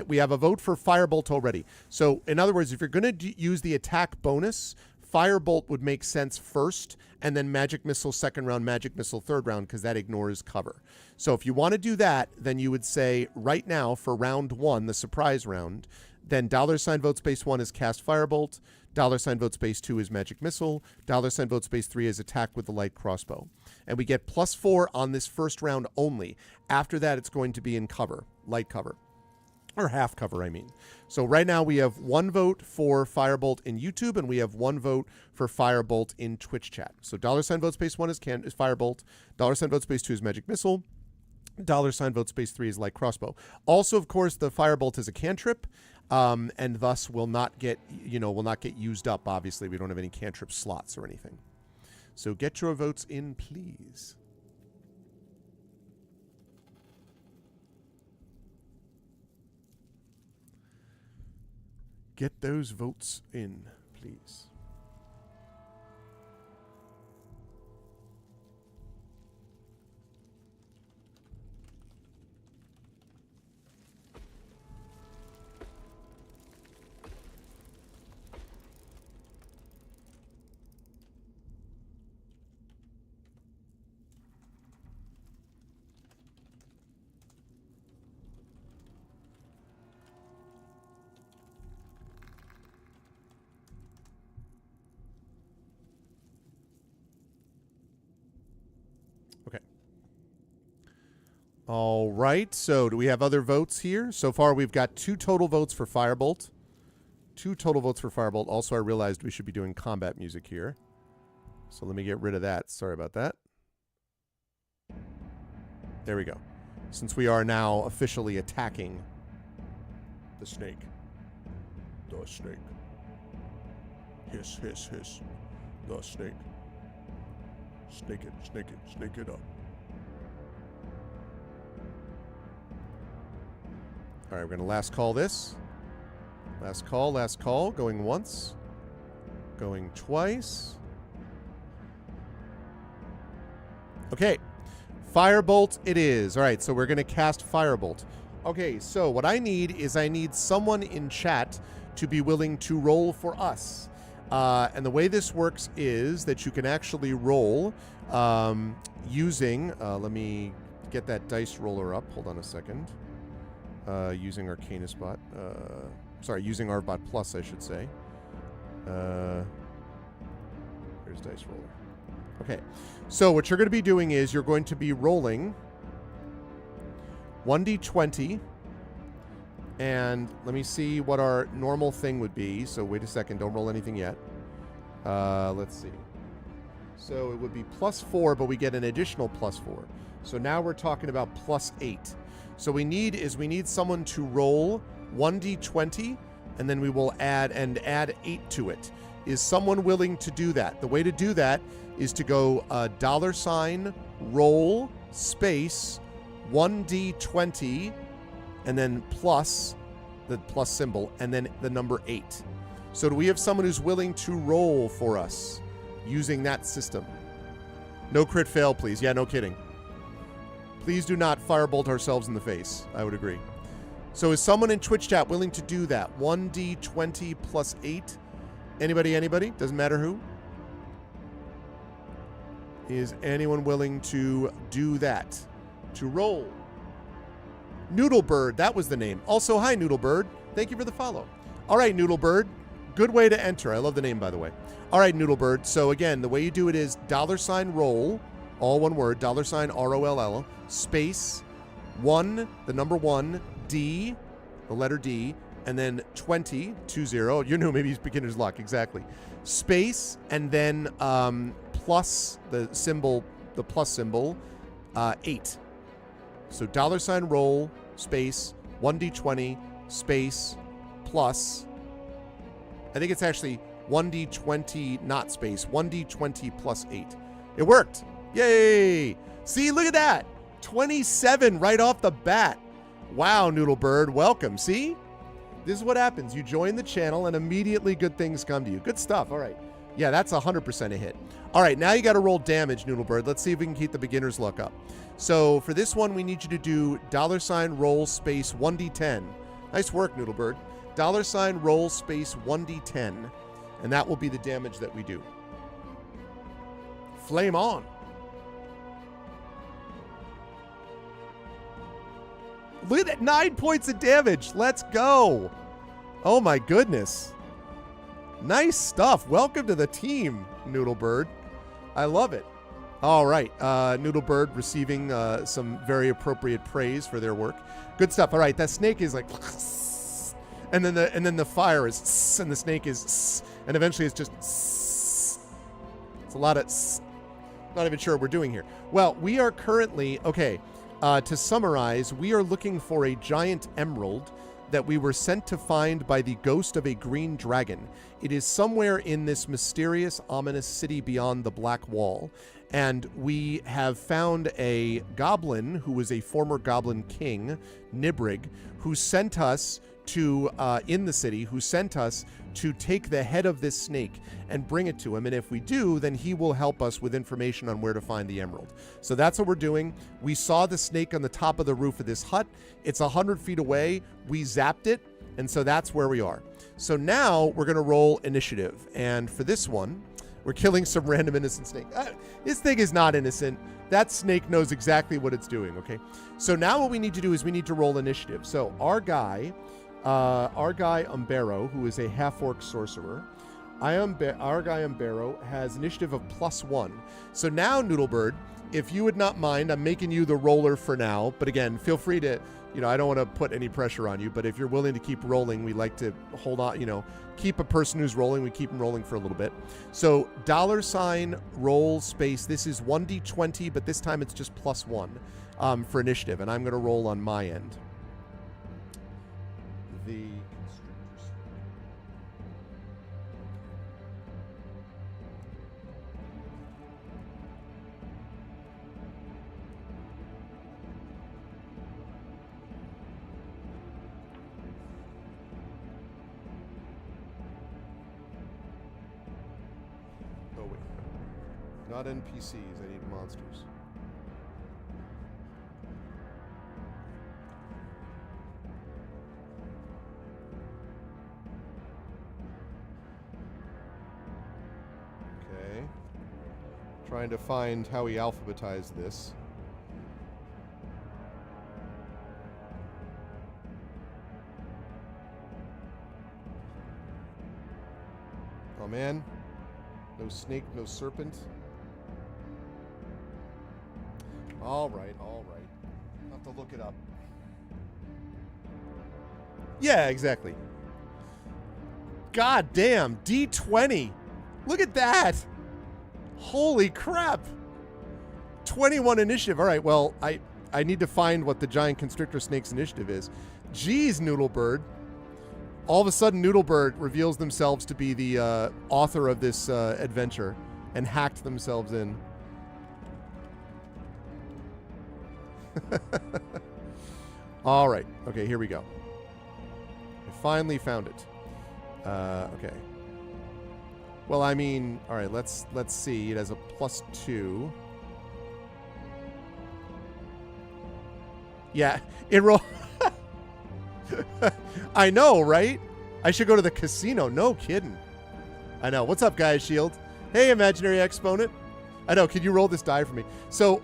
we have a vote for firebolt already. So in other words, if you're going to use the attack bonus, firebolt would make sense first, and then magic missile second round, magic missile third round, because that ignores cover. So if you want to do that, then you would say right now for round 1, the surprise round, then $ vote space 1 is cast firebolt, $ vote space 2 is magic missile, $ vote space 3 is attack with the light crossbow. And we get +4 on this first round only. After that, it's going to be in cover, light cover. Or half cover, I mean. So right now we have 1 vote for firebolt in YouTube, and we have 1 vote for firebolt in Twitch chat. So $ vote space 1 is firebolt, $ vote space 2 is magic missile, $ vote space 3 is light crossbow. Also, of course, the firebolt is a cantrip, and thus will not get used up. Obviously, we don't have any cantrip slots or anything. So get your votes in, please. Get those votes in, please. Okay. All right. So do we have other votes here? So far, we've got 2 total votes for Firebolt. 2 total votes for Firebolt. Also, I realized we should be doing combat music here. So let me get rid of that. Sorry about that. There we go. Since we are now officially attacking the snake. The snake. Hiss, hiss, hiss. The snake. Snake it, snake it, snake it up. All right, we're going to last call this. Last call. Going once. Going twice. Okay. Firebolt it is. All right, so we're going to cast Firebolt. Okay, so what I need is someone in chat to be willing to roll for us. And the way this works is that you can actually roll using, let me get that dice roller up. Hold on a second. Using Arcanusbot. Sorry, using Arbot Plus, I should say. Here's dice roller. Okay, so what you're going to be doing is you're going to be rolling 1d20. And let me see what our normal thing would be. So wait a second. Don't roll anything yet. Let's see. So it would be +4, but we get an additional +4. So now we're talking about +8. So we need someone to roll 1d20, and then we will add 8 to it. Is someone willing to do that? The way to do that is to go $roll space 1d20, and then plus the plus symbol, and then the number 8. So do we have someone who's willing to roll for us using that system? No crit fail, please. Yeah, no kidding. Please do not firebolt ourselves in the face. I would agree. So is someone in Twitch chat willing to do that? 1d20 plus 8? Anybody? Doesn't matter who. Is anyone willing to do that? To roll? Noodlebird, that was the name. Also, hi, Noodlebird. Thank you for the follow. All right, Noodlebird. Good way to enter. I love the name, by the way. All right, Noodlebird. So, again, the way you do it is $roll, all one word, $ROLL, space, 1, the number 1, D, the letter D, and then 20, 20. You know, maybe he's beginner's luck, exactly. Space, and then plus the symbol, the plus symbol, 8. So $roll, space, 1d20, space, plus. I think it's actually 1d20, not space, 1d20 plus 8. It worked. Yay! See, look at that. 27 right off the bat. Wow, Noodlebird, welcome. See? This is what happens. You join the channel and immediately good things come to you. Good stuff. All right. Yeah, that's 100% a hit. All right, now you got to roll damage, Noodlebird. Let's see if we can keep the beginner's luck up. So for this one, we need you to do $roll space 1d10. Nice work, Noodlebird. $roll space 1d10. And that will be the damage that we do. Flame on. Look at that, 9 points of damage. Let's go. Oh my goodness. Nice stuff. Welcome to the team, Noodlebird. I love it. All right, Noodlebird receiving some very appropriate praise for their work. Good stuff. All right, that snake is like, and then the fire is, and the snake is, and eventually it's just. It's a lot of. Not even sure what we're doing here. Well, we are currently okay. To summarize, we are looking for a giant emerald that we were sent to find by the ghost of a green dragon. It is somewhere in this mysterious, ominous city beyond the Black Wall. And we have found a goblin who was a former goblin king, Nibrig, who sent us to in the city who sent us to take the head of this snake and bring it to him. And if we do, then he will help us with information on where to find the emerald. So that's what we're doing. We saw the snake on the top of the roof of this hut. It's 100 feet away. We zapped it. And so that's where we are. So now we're going to roll initiative. And for this one, we're killing some random innocent snake. This thing is not innocent. That snake knows exactly what it's doing, okay? So now what we need to do is we need to roll initiative. So our guy Umbero, who is a half-orc sorcerer, our guy Umbero has initiative of +1. So now, Noodlebird, if you would not mind, I'm making you the roller for now. But again, feel free to, I don't want to put any pressure on you. But if you're willing to keep rolling, we like to hold on, keep a person who's rolling. We keep them rolling for a little bit. So $ roll space. This is 1d20, but this time it's just +1 for initiative. And I'm going to roll on my end. The oh wait, not NPCs. I need monsters. Trying to find how he alphabetized this. Oh man. No snake, no serpent. All right. I'll have to look it up. Yeah, exactly. God damn, D20. Look at that. Holy crap. 21 initiative. All right, well, I need to find what the giant constrictor snake's initiative is. Jeez, Noodlebird. All of a sudden, Noodlebird reveals themselves to be the author of this adventure and hacked themselves in. All right. Okay, here we go. I finally found it. Okay. Well, I mean, all right, let's see. It has a +2. Yeah, it roll. I know, right? I should go to the casino. No kidding. I know. What's up, guys? Shield. Hey, imaginary exponent. I know. Can you roll this die for me? So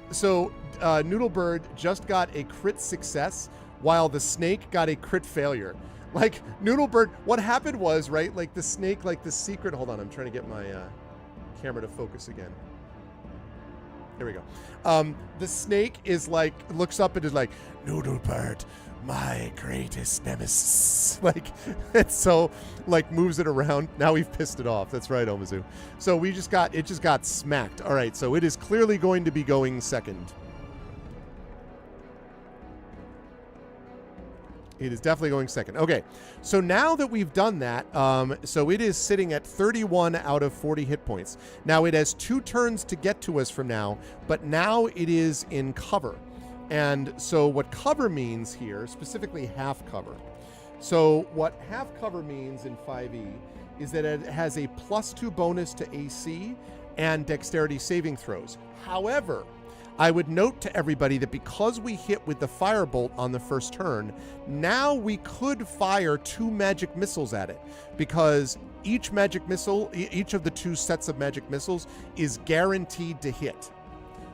Noodlebird just got a crit success, while the snake got a crit failure. Like, Noodlebird, what happened was, right, like the snake, like the secret... Hold on, I'm trying to get my camera to focus again. Here we go. The snake is like, looks up and is like, Noodlebird, my greatest nemesis. Like, it's so, like, moves it around. Now we've pissed it off. That's right, Omizu. So it just got smacked. All right, so it is clearly going to be going second. It is definitely going second. Okay, so now that we've done that, so it is sitting at 31 out of 40 hit points. Now, it has 2 turns to get to us from now, but now it is in cover. And so what cover means here, specifically half cover. So what half cover means in 5e is that it has a +2 bonus to AC and dexterity saving throws. However, I would note to everybody that because we hit with the firebolt on the first turn, now we could fire 2 magic missiles at it, because each magic missile, each of the 2 sets of magic missiles is guaranteed to hit.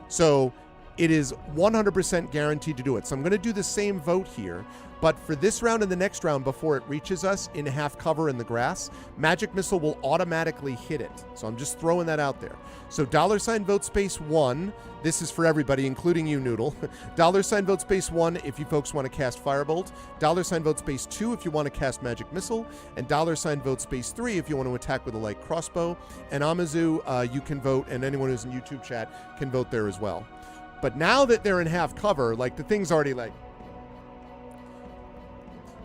So it is 100% guaranteed to do it. So I'm going to do the same vote here, but for this round and the next round, before it reaches us in half cover in the grass, magic missile will automatically hit it. So I'm just throwing that out there. So $vote space 1. This is for everybody, including you, Noodle. $vote space 1 if you folks want to cast Firebolt. $vote space 2 if you want to cast Magic Missile. And $vote space 3 if you want to attack with a light crossbow. And Amazu, you can vote, and anyone who's in YouTube chat can vote there as well. But now that they're in half cover, like, the thing's already like...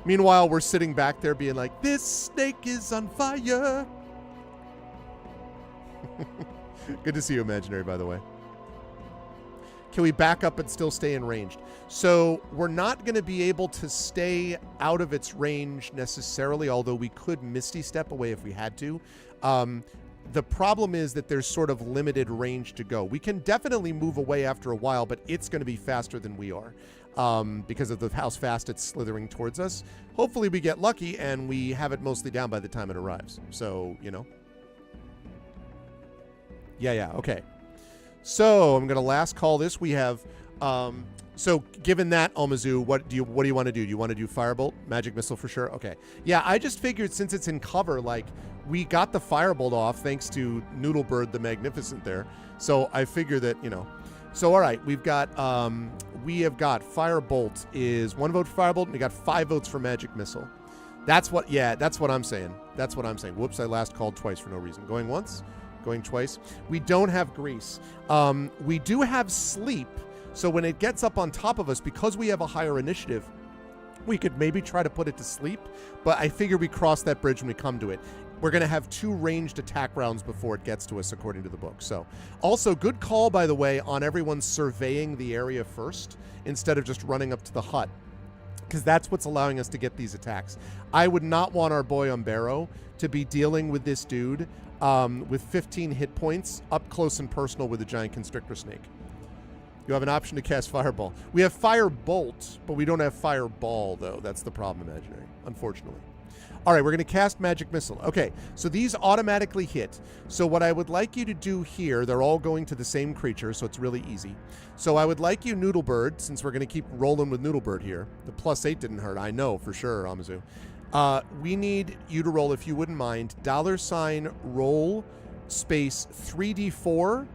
Meanwhile, we're sitting back there being like, this snake is on fire. Good to see you, Imaginary, by the way. Can we back up and still stay in range? So we're not going to be able to stay out of its range necessarily, although we could Misty Step away if we had to. The problem is that there's sort of limited range to go. We can definitely move away after a while, but it's going to be faster than we are because of how fast it's slithering towards us. Hopefully we get lucky and we have it mostly down by the time it arrives. So, you know. Yeah, okay. So I'm going to last call this. We have... so given that, Omizu, what do you want to do? Do you want to do Firebolt? Magic Missile for sure? Okay. Yeah, I just figured since it's in cover, like, we got the Firebolt off thanks to Noodlebird the Magnificent there. So I figure that, you know. So, all right, we have got Firebolt is 1 vote for Firebolt, and we got 5 votes for Magic Missile. That's what I'm saying. That's what I'm saying. Whoops, I last called twice for no reason. Going once, going twice. We don't have Grease. We do have Sleep. So when it gets up on top of us, because we have a higher initiative, we could maybe try to put it to sleep, but I figure we cross that bridge when we come to it. We're going to have 2 ranged attack rounds before it gets to us, according to the book. So, also, good call, by the way, on everyone surveying the area first instead of just running up to the hut, because that's what's allowing us to get these attacks. I would not want our boy Umbero to be dealing with this dude with 15 hit points up close and personal with a giant constrictor snake. You have an option to cast Fireball. We have Firebolt, but we don't have Fireball, though. That's the problem, Imaginary, unfortunately. All right, we're going to cast Magic Missile. Okay, so these automatically hit. So what I would like you to do here, they're all going to the same creature, so it's really easy. So I would like you, Noodlebird, since we're going to keep rolling with Noodlebird here. The +8 didn't hurt, I know for sure, Amazu. We need you to roll, if you wouldn't mind, $roll space 3d4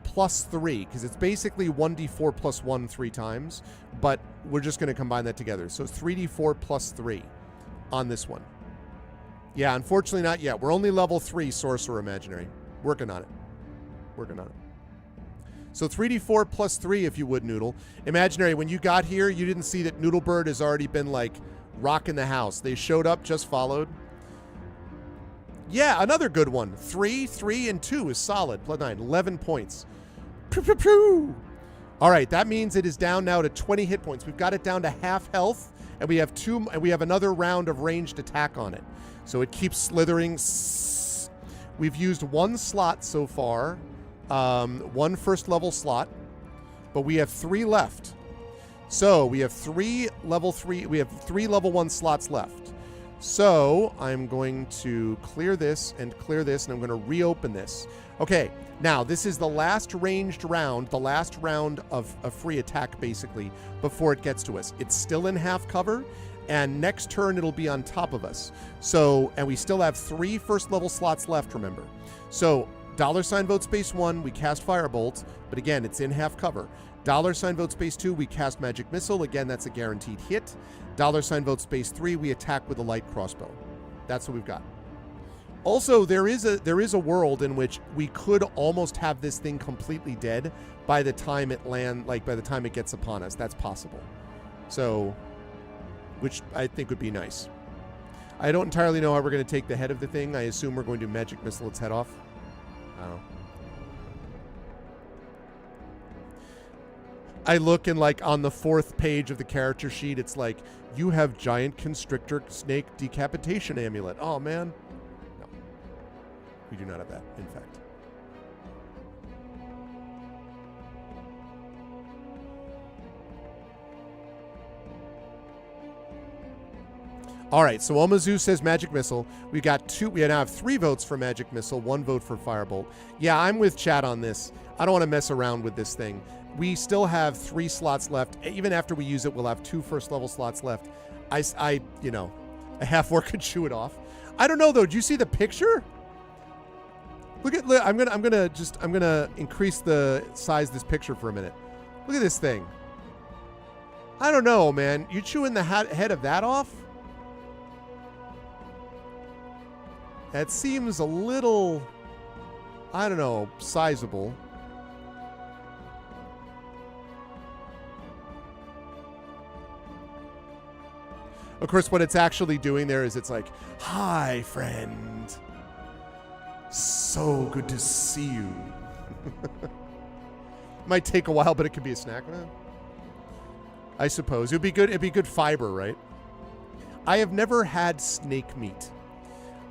plus 3, because it's basically 1d4 plus 1 3 times, but we're just going to combine that together. So 3d4 plus 3 on this one. Yeah, unfortunately not yet. We're only level 3 Sorcerer Imaginary. Working on it. So 3d4 plus 3, if you would, Noodle. Imaginary, when you got here, you didn't see that Noodlebird has already been, like, rocking the house. They showed up, just followed. Yeah, another good one. 3, 3, and 2 is solid. +9, 11 points. Pew, pew, pew. All right, that means it is down now to 20 hit points. We've got it down to half health, and we have another round of ranged attack on it. So it keeps slithering. We've used 1 slot so far, 1 first level slot, but we have 3 left. So we have 3 level 1 slots left. So I'm going to clear this, and I'm going to reopen this. Okay, now this is the last ranged round, the last round of a free attack, basically, before it gets to us. It's still in half cover, and next turn it'll be on top of us. So, and we still have 3 first level slots left, remember. So, $vote space 1, we cast Firebolt, but again, it's in half cover. $vote space 2, we cast Magic Missile. Again, that's a guaranteed hit. $vote space 3, we attack with a light crossbow. That's what we've got. Also, there is a world in which we could almost have this thing completely dead by the time it by the time it gets upon us. That's possible. So, which I think would be nice. I don't entirely know how we're going to take the head of the thing. I assume we're going to Magic Missile its head off. I don't know. I look and, like, on the 4th page of the character sheet, it's like, you have giant constrictor snake decapitation amulet. Oh, man. No. We do not have that, in fact. All right, so Omizu says Magic Missile. We now have 3 votes for Magic Missile, 1 vote for Firebolt. Yeah, I'm with Chad on this. I don't want to mess around with this thing. We still have 3 slots left. Even after we use it, we'll have 2 first level slots left. A half-orc could chew it off. I don't know though. Do you see the picture? Look at. I'm gonna increase the size of this picture for a minute. Look at this thing. I don't know, man. You chewing the head of that off? That seems a little, I don't know, sizable. Of course, what it's actually doing there is it's like, hi, friend. So good to see you. Might take a while, but it could be a snack. I suppose it'd be good. It'd be good fiber, right? I have never had snake meat.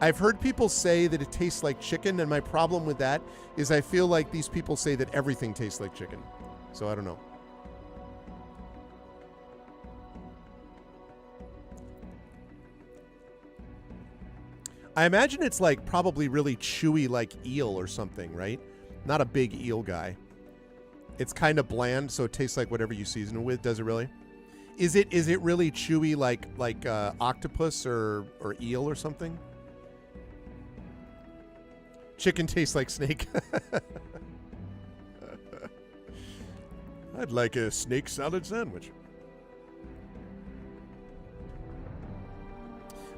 I've heard people say that it tastes like chicken, and my problem with that is I feel like these people say that everything tastes like chicken. So I don't know. I imagine it's like probably really chewy like eel or something, right? Not a big eel guy. It's kind of bland, so it tastes like whatever you season it with. Does it really? Is it really chewy like octopus or eel or something? Chicken tastes like snake. I'd like a snake salad sandwich.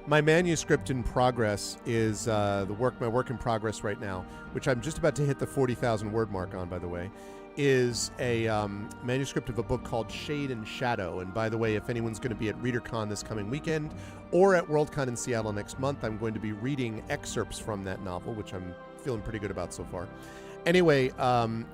My manuscript in progress is my work in progress right now, which I'm just about to hit the 40,000 word mark on, by the way, is a manuscript of a book called Shade and Shadow. And by the way, if anyone's going to be at ReaderCon this coming weekend or at Worldcon in Seattle next month, I'm going to be reading excerpts from that novel, which I'm feeling pretty good about so far. Anyway,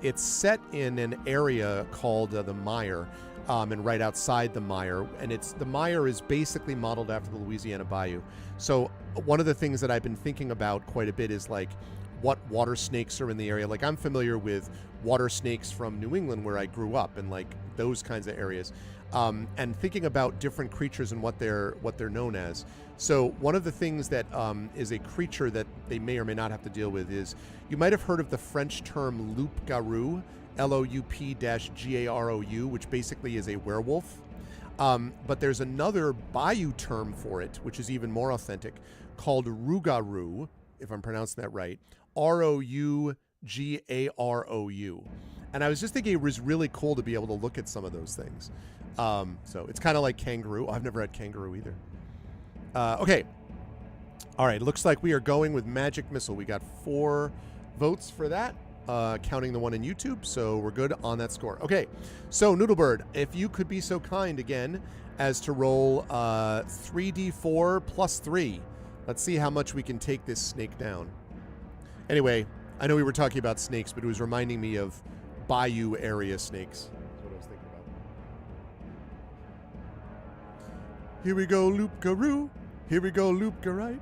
it's set in an area called the Mire, and right outside the Mire. And the Mire is basically modeled after the Louisiana Bayou. So one of the things that I've been thinking about quite a bit is like what water snakes are in the area. Like I'm familiar with water snakes from New England where I grew up and like those kinds of areas. And thinking about different creatures and what they're known as. So one of the things that is a creature that they may or may not have to deal with is, you might have heard of the French term loup-garou, Loup-Garou, which basically is a werewolf. But there's another Bayou term for it, which is even more authentic, called rougarou, if I'm pronouncing that right, Rougarou. And I was just thinking it was really cool to be able to look at some of those things. So it's kind of like kangaroo. I've never had kangaroo either. Okay. All right. Looks like we are going with Magic Missile. We got 4 votes for that, counting the one in YouTube. So we're good on that score. Okay. So Noodlebird, if you could be so kind again as to roll 3d4 plus 3. Let's see how much we can take this snake down. Anyway, I know we were talking about snakes, but it was reminding me of bayou area snakes. That's what I was thinking about. Here we go, loup-garou. Here we go, loup-garou.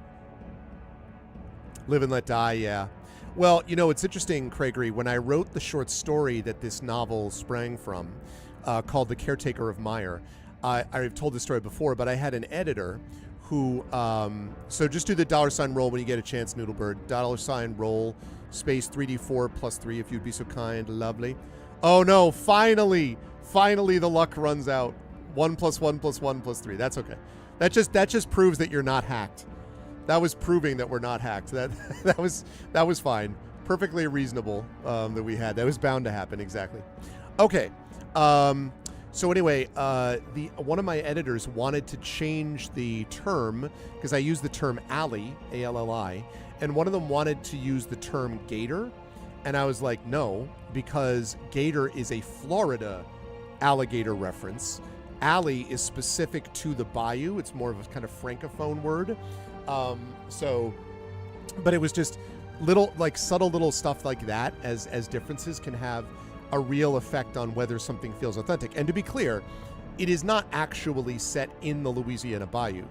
Live and let die, yeah. Well, you know, it's interesting, Craigery, when I wrote the short story that this novel sprang from, called The Caretaker of Mire, I've told this story before, but I had an editor who, so just do the $ roll when you get a chance, Noodlebird. $ roll, space 3d4 plus 3, if you'd be so kind. Lovely. Oh no, finally the luck runs out. 1 plus 1 plus 1 plus 3. That's okay. That just proves that you're not hacked. That was proving that we're not hacked. That was fine. Perfectly reasonable that we had. That was bound to happen, exactly. Okay. So anyway, one of my editors wanted to change the term, because I use the term alley, A-L-L-I, and one of them wanted to use the term gator, and I was like, no, because gator is a Florida alligator reference. Alley is specific to the bayou. It's more of a kind of francophone word. But it was just little, like subtle little stuff like that as differences can have a real effect on whether something feels authentic. And to be clear, it is not actually set in the Louisiana Bayou.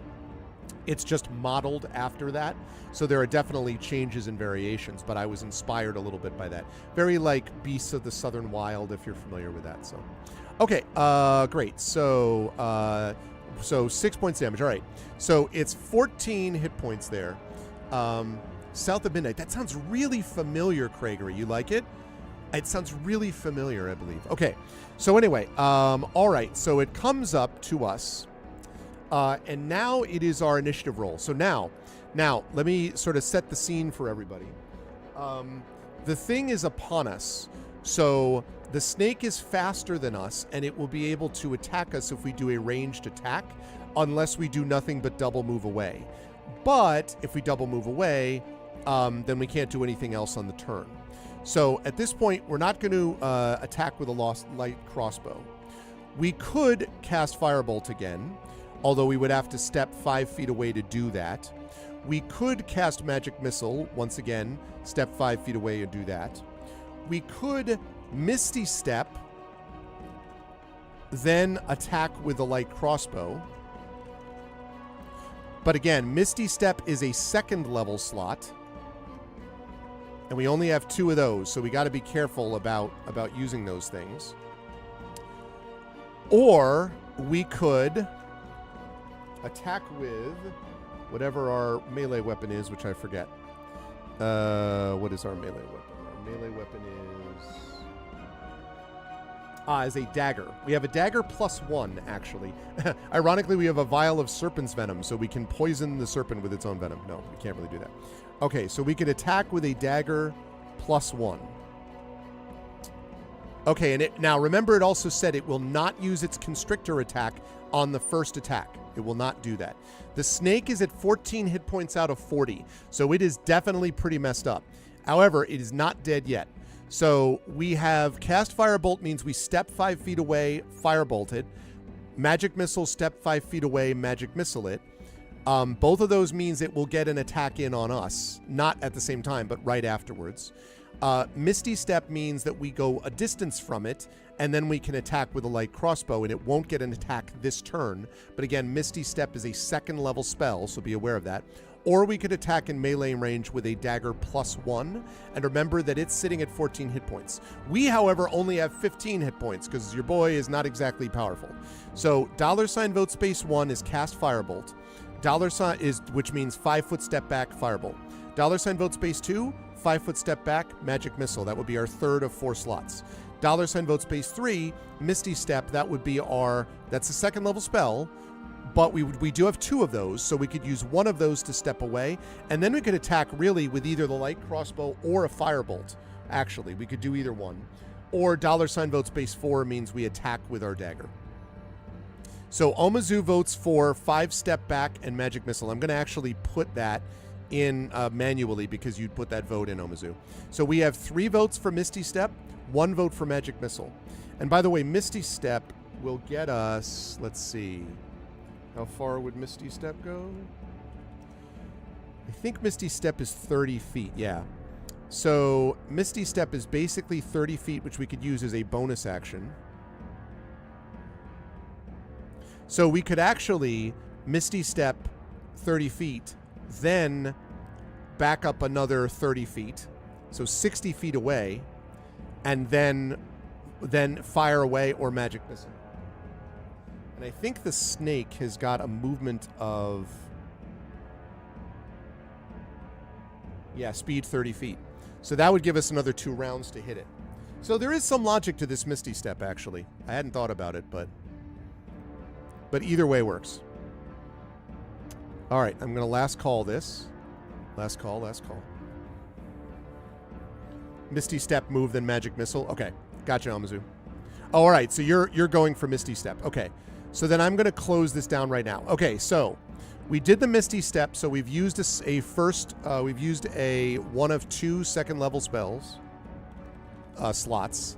It's just modeled after that. So there are definitely changes and variations, but I was inspired a little bit by that. Very like Beasts of the Southern Wild, if you're familiar with that. So, okay, great. So 6 points damage. All right. So it's 14 hit points there. South of Midnight. That sounds really familiar, Craigery. You like it? It sounds really familiar, I believe. Okay. So anyway, all right. So it comes up to us. And now it is our initiative roll. So now let me sort of set the scene for everybody. The thing is upon us. So the snake is faster than us, and it will be able to attack us if we do a ranged attack, unless we do nothing but double move away. But if we double move away, then we can't do anything else on the turn. So at this point, we're not going to attack with a light crossbow. We could cast Firebolt again, although we would have to step 5 feet away to do that. We could cast Magic Missile, once again, step 5 feet away and do that. We could Misty Step, then attack with the light crossbow. But again, Misty Step is a second level slot. And we only have 2 of those, so we got to be careful about using those things. Or we could attack with whatever our melee weapon is, which I forget. What is our melee weapon? Our melee weapon is a dagger. We have a dagger +1, actually. Ironically, we have a vial of serpent's venom, so we can poison the serpent with its own venom. No, we can't really do that. Okay, so we could attack with a dagger +1. Okay, and now remember it also said it will not use its constrictor attack on the first attack. It will not do that. The snake is at 14 hit points out of 40, so it is definitely pretty messed up. However, it is not dead yet. So we have cast Firebolt means we step 5 feet away, Firebolt it. Magic Missile, step 5 feet away, Magic Missile it. Both of those means it will get an attack in on us. Not at the same time, but right afterwards. Misty Step means that we go a distance from it, and then we can attack with a light crossbow, and it won't get an attack this turn. But again, Misty Step is a second level spell, so be aware of that. Or we could attack in melee range with a dagger +1, and remember that it's sitting at 14 hit points. We, however, only have 15 hit points, because your boy is not exactly powerful. So $ vote space 1 is cast Firebolt. $ is, which means 5 foot step back, Firebolt. $ vote space 2, 5 foot step back, Magic Missile. That would be our third of 4 slots. $ vote space 3, Misty Step. That would be that's a second level spell, but we do have 2 of those, so we could use one of those to step away, and then we could attack really with either the light crossbow or a Firebolt. Actually, we could do either one. Or $ vote space 4 means we attack with our dagger. So Omizu votes for 5 step back and Magic Missile. I'm going to actually put that in manually because you'd put that vote in, Omizu. So we have 3 votes for Misty Step, 1 vote for Magic Missile. And by the way, Misty Step will get us, let's see, how far would Misty Step go? I think Misty Step is 30 feet, yeah. So Misty Step is basically 30 feet, which we could use as a bonus action. So we could actually Misty Step 30 feet, then back up another 30 feet, so 60 feet away, and then fire away or Magic Missile. And I think the snake has got a movement of, yeah, speed 30 feet. So that would give us another 2 rounds to hit it. So there is some logic to this Misty Step, actually. I hadn't thought about it, but either way works. All right, I'm going to last call this. Last call. Misty Step move, then Magic Missile. Okay, gotcha, Omizu. Oh, all right, so you're going for Misty Step. Okay, so then I'm going to close this down right now. Okay, so we did the Misty Step, so we've used we've used a 1 of 2 second level spells, slots.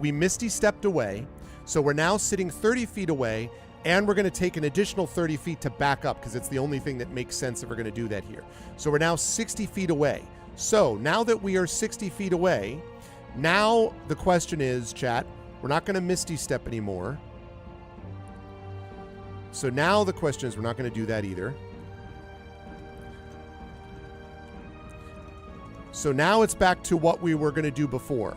We Misty Stepped away, so we're now sitting 30 feet away, and we're going to take an additional 30 feet to back up because it's the only thing that makes sense if we're going to do that here. So we're now 60 feet away. So now that we are 60 feet away, now the question is, chat, we're not going to Misty Step anymore. So now the question is, we're not going to do that either. So now it's back to what we were going to do before.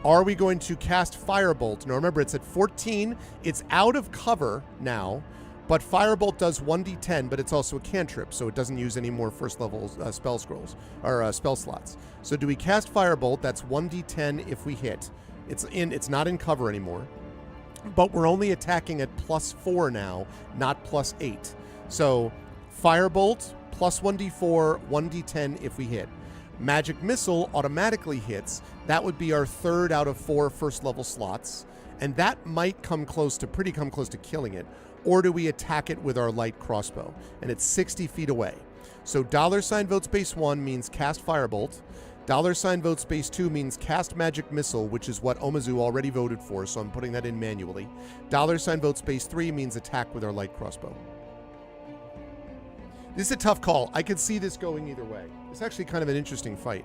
Are we going to cast Firebolt? Now remember, it's at 14. It's out of cover now, but Firebolt does 1d10, but it's also a cantrip, so it doesn't use any more first level spell scrolls or spell slots. So do we cast Firebolt? That's 1d10 if we hit. It's not in cover anymore, but we're only attacking at +4 now, not +8. So Firebolt plus 1d4, 1d10 if we hit. Magic Missile automatically hits. That would be our 3rd out of 4 first level slots, and that might come close to killing it. Or do we attack it with our light crossbow? And it's 60 feet away. So $ vote space 1 means cast Firebolt. $ vote space 2 means cast Magic Missile, which is what Omizu already voted for, so I'm putting that in manually. $ vote space 3 means attack with our light crossbow. This is a tough call. I could see this going either way. It's actually kind of an interesting fight.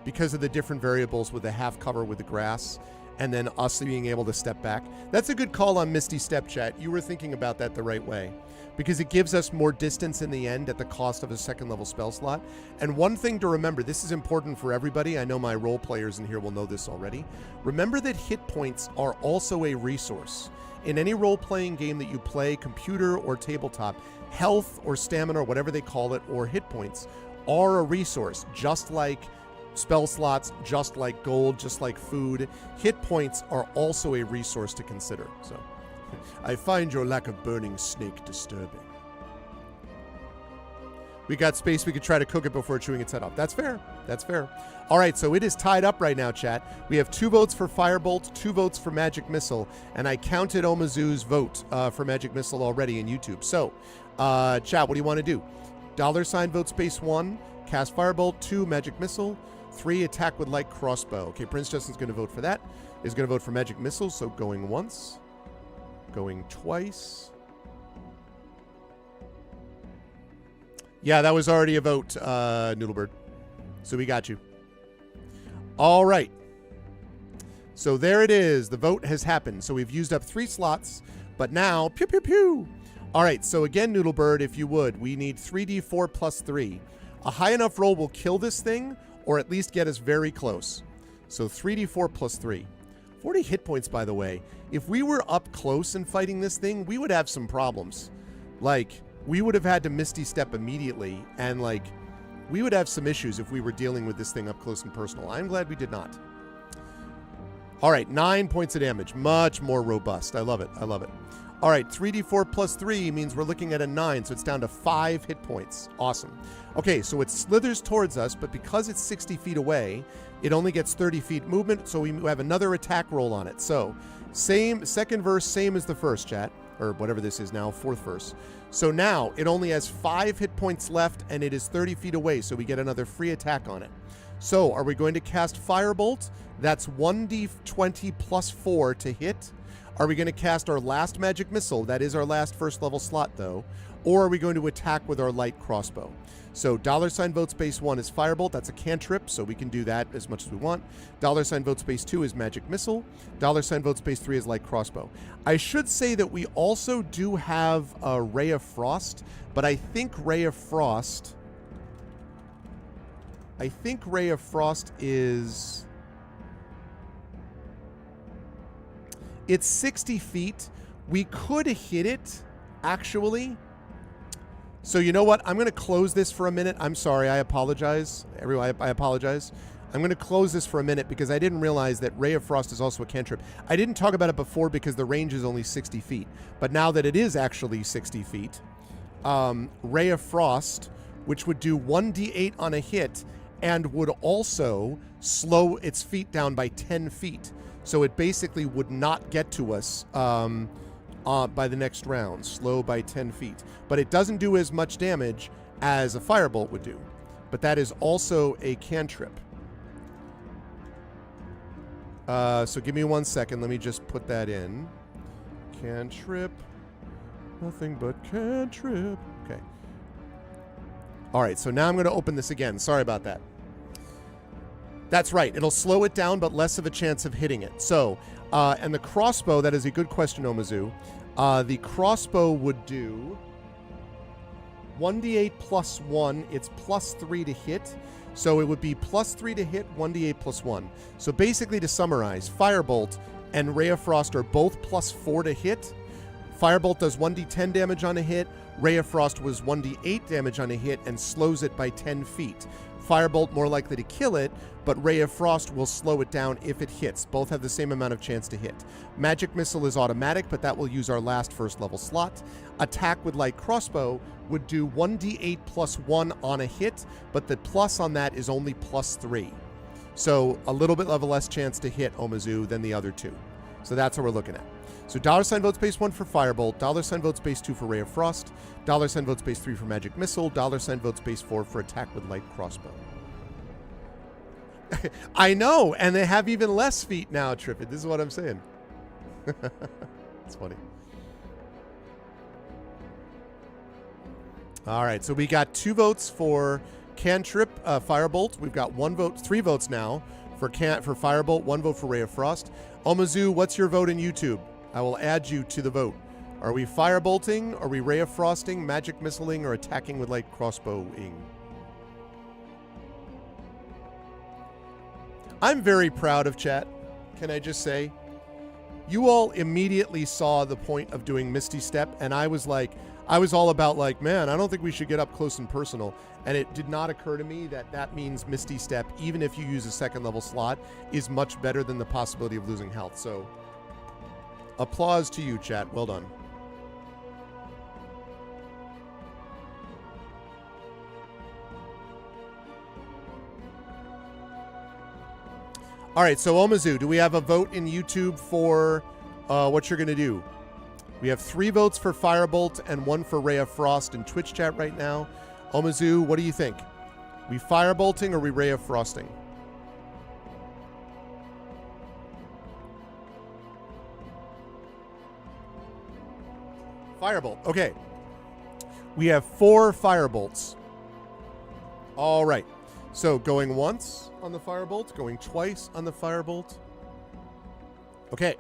because of the different variables with the half cover with the grass, and then us being able to step back. That's a good call on Misty Step, chat. You were thinking about that the right way, because it gives us more distance in the end at the cost of a second level spell slot. And one thing to remember, this is important for everybody. I know my role players in here will know this already. Remember that hit points are also a resource. In any role-playing game that you play, computer or tabletop, health or stamina or whatever they call it, or hit points, are a resource, just like spell slots, just like gold, just like food. Hit points are also a resource to consider. So I find your lack of burning snake disturbing. We got space. We could try to cook it before chewing its head off. That's fair. That's fair. All right, so it is tied up right now, chat. We have 2 votes for Firebolt, 2 votes for Magic Missile, and I counted Omizu's vote for Magic Missile already in YouTube. So, chat, what do you want to do? $ vote space 1, cast Firebolt, 2, Magic Missile, 3, attack with light crossbow. Okay, Prince Justin's going to vote for that. Is going to vote for Magic Missile, so going once, going twice. Yeah, that was already a vote, Noodlebird. So we got you. All right. So there it is. The vote has happened. So we've used up 3 slots, but now, pew, pew, pew. All right, so again, Noodlebird, if you would, we need 3d4 plus 3. A high enough roll will kill this thing, or at least get us very close. So 3d4 plus 3. 40 hit points, by the way. If we were up close and fighting this thing, we would have some problems. Like, we would have had to Misty Step immediately, and, like, we would have some issues if we were dealing with this thing up close and personal. I'm glad we did not. All right, 9 points of damage. Much more robust. I love it. I love it. All right, 3d4 plus 3 means we're looking at a 9, so it's down to 5 hit points. Awesome. Okay, so it slithers towards us, but because it's 60 feet away, it only gets 30 feet movement, so we have another attack roll on it. So, second verse, same as the first, chat, or whatever this is now, 4th verse. So now, it only has 5 hit points left, and it is 30 feet away, so we get another free attack on it. So, are we going to cast Firebolt? That's 1d20 plus 4 to hit. Are we going to cast our last Magic Missile? That is our last first level slot, though. Or are we going to attack with our light crossbow? So, $ vote space 1 is Firebolt. That's a cantrip, so we can do that as much as we want. $ vote space 2 is Magic Missile. $ vote space 3 is light crossbow. I should say that we also do have a Ray of Frost, but I think Ray of Frost is... It's 60 feet. We could hit it, actually. So you know what? I'm going to close this for a minute. I'm sorry. I apologize. Everyone, I apologize. I'm going to close this for a minute because I didn't realize that Ray of Frost is also a cantrip. I didn't talk about it before because the range is only 60 feet. But now that it is actually 60 feet, Ray of Frost, which would do 1d8 on a hit and would also slow its feet down by 10 feet. So it basically would not get to us by the next round, slow by 10 feet. But it doesn't do as much damage as a Firebolt would do. But that is also a cantrip. So give me 1 second. Let me just put that in. Cantrip. Nothing but cantrip. Okay. All right, so now I'm going to open this again. Sorry about that. That's right. It'll slow it down, but less of a chance of hitting it. So, and the crossbow, that is a good question, Omizu. The crossbow would do 1d8 plus 1. It's plus 3 to hit. So it would be plus 3 to hit, 1d8 plus 1. So basically, to summarize, Firebolt and Ray of Frost are both plus 4 to hit. Firebolt does 1d10 damage on a hit. Ray of Frost was 1d8 damage on a hit and slows it by 10 feet. Firebolt more likely to kill it, but Ray of Frost will slow it down if it hits. Both have the same amount of chance to hit. Magic Missile is automatic, but that will use our last first level slot. Attack with Light Crossbow would do 1d8 plus 1 on a hit, but the plus on that is only plus 3. So a little bit of a less chance to hit Omizu than the other two. So that's what we're looking at. So $ vote space 1 for Firebolt, $ vote space 2 for Ray of Frost, $ vote space 3 for Magic Missile, $ vote space 4 for Attack with Light Crossbow. I know, and they have even less feet now, Trippid. This is what I'm saying. It's funny. All right, so we got 2 votes for Cantrip, Firebolt. We've got 1 vote, 3 votes now for Firebolt, 1 vote for Ray of Frost. Omizu, what's your vote in YouTube? I will add you to the vote. Are we Firebolting? Are we Ray of Frosting, Magic Missiling, or attacking with light crossbowing? I'm very proud of chat. Can I just say? You all immediately saw the point of doing Misty Step, and I was all about like, man, I don't think we should get up close and personal. And it did not occur to me that that means Misty Step, even if you use a 2nd level slot, is much better than the possibility of losing health. So, applause to you, chat. Well done. All right, so Omizu, do we have a vote in YouTube for what you're going to do? We have 3 votes for Firebolt and 1 for Ray of Frost in Twitch chat right now. Omizu, what do you think? We Firebolting or we Ray of Frosting? Firebolt. Okay. We have 4 Firebolts. All right. So going once on the Firebolt, going twice on the Firebolt. Okay.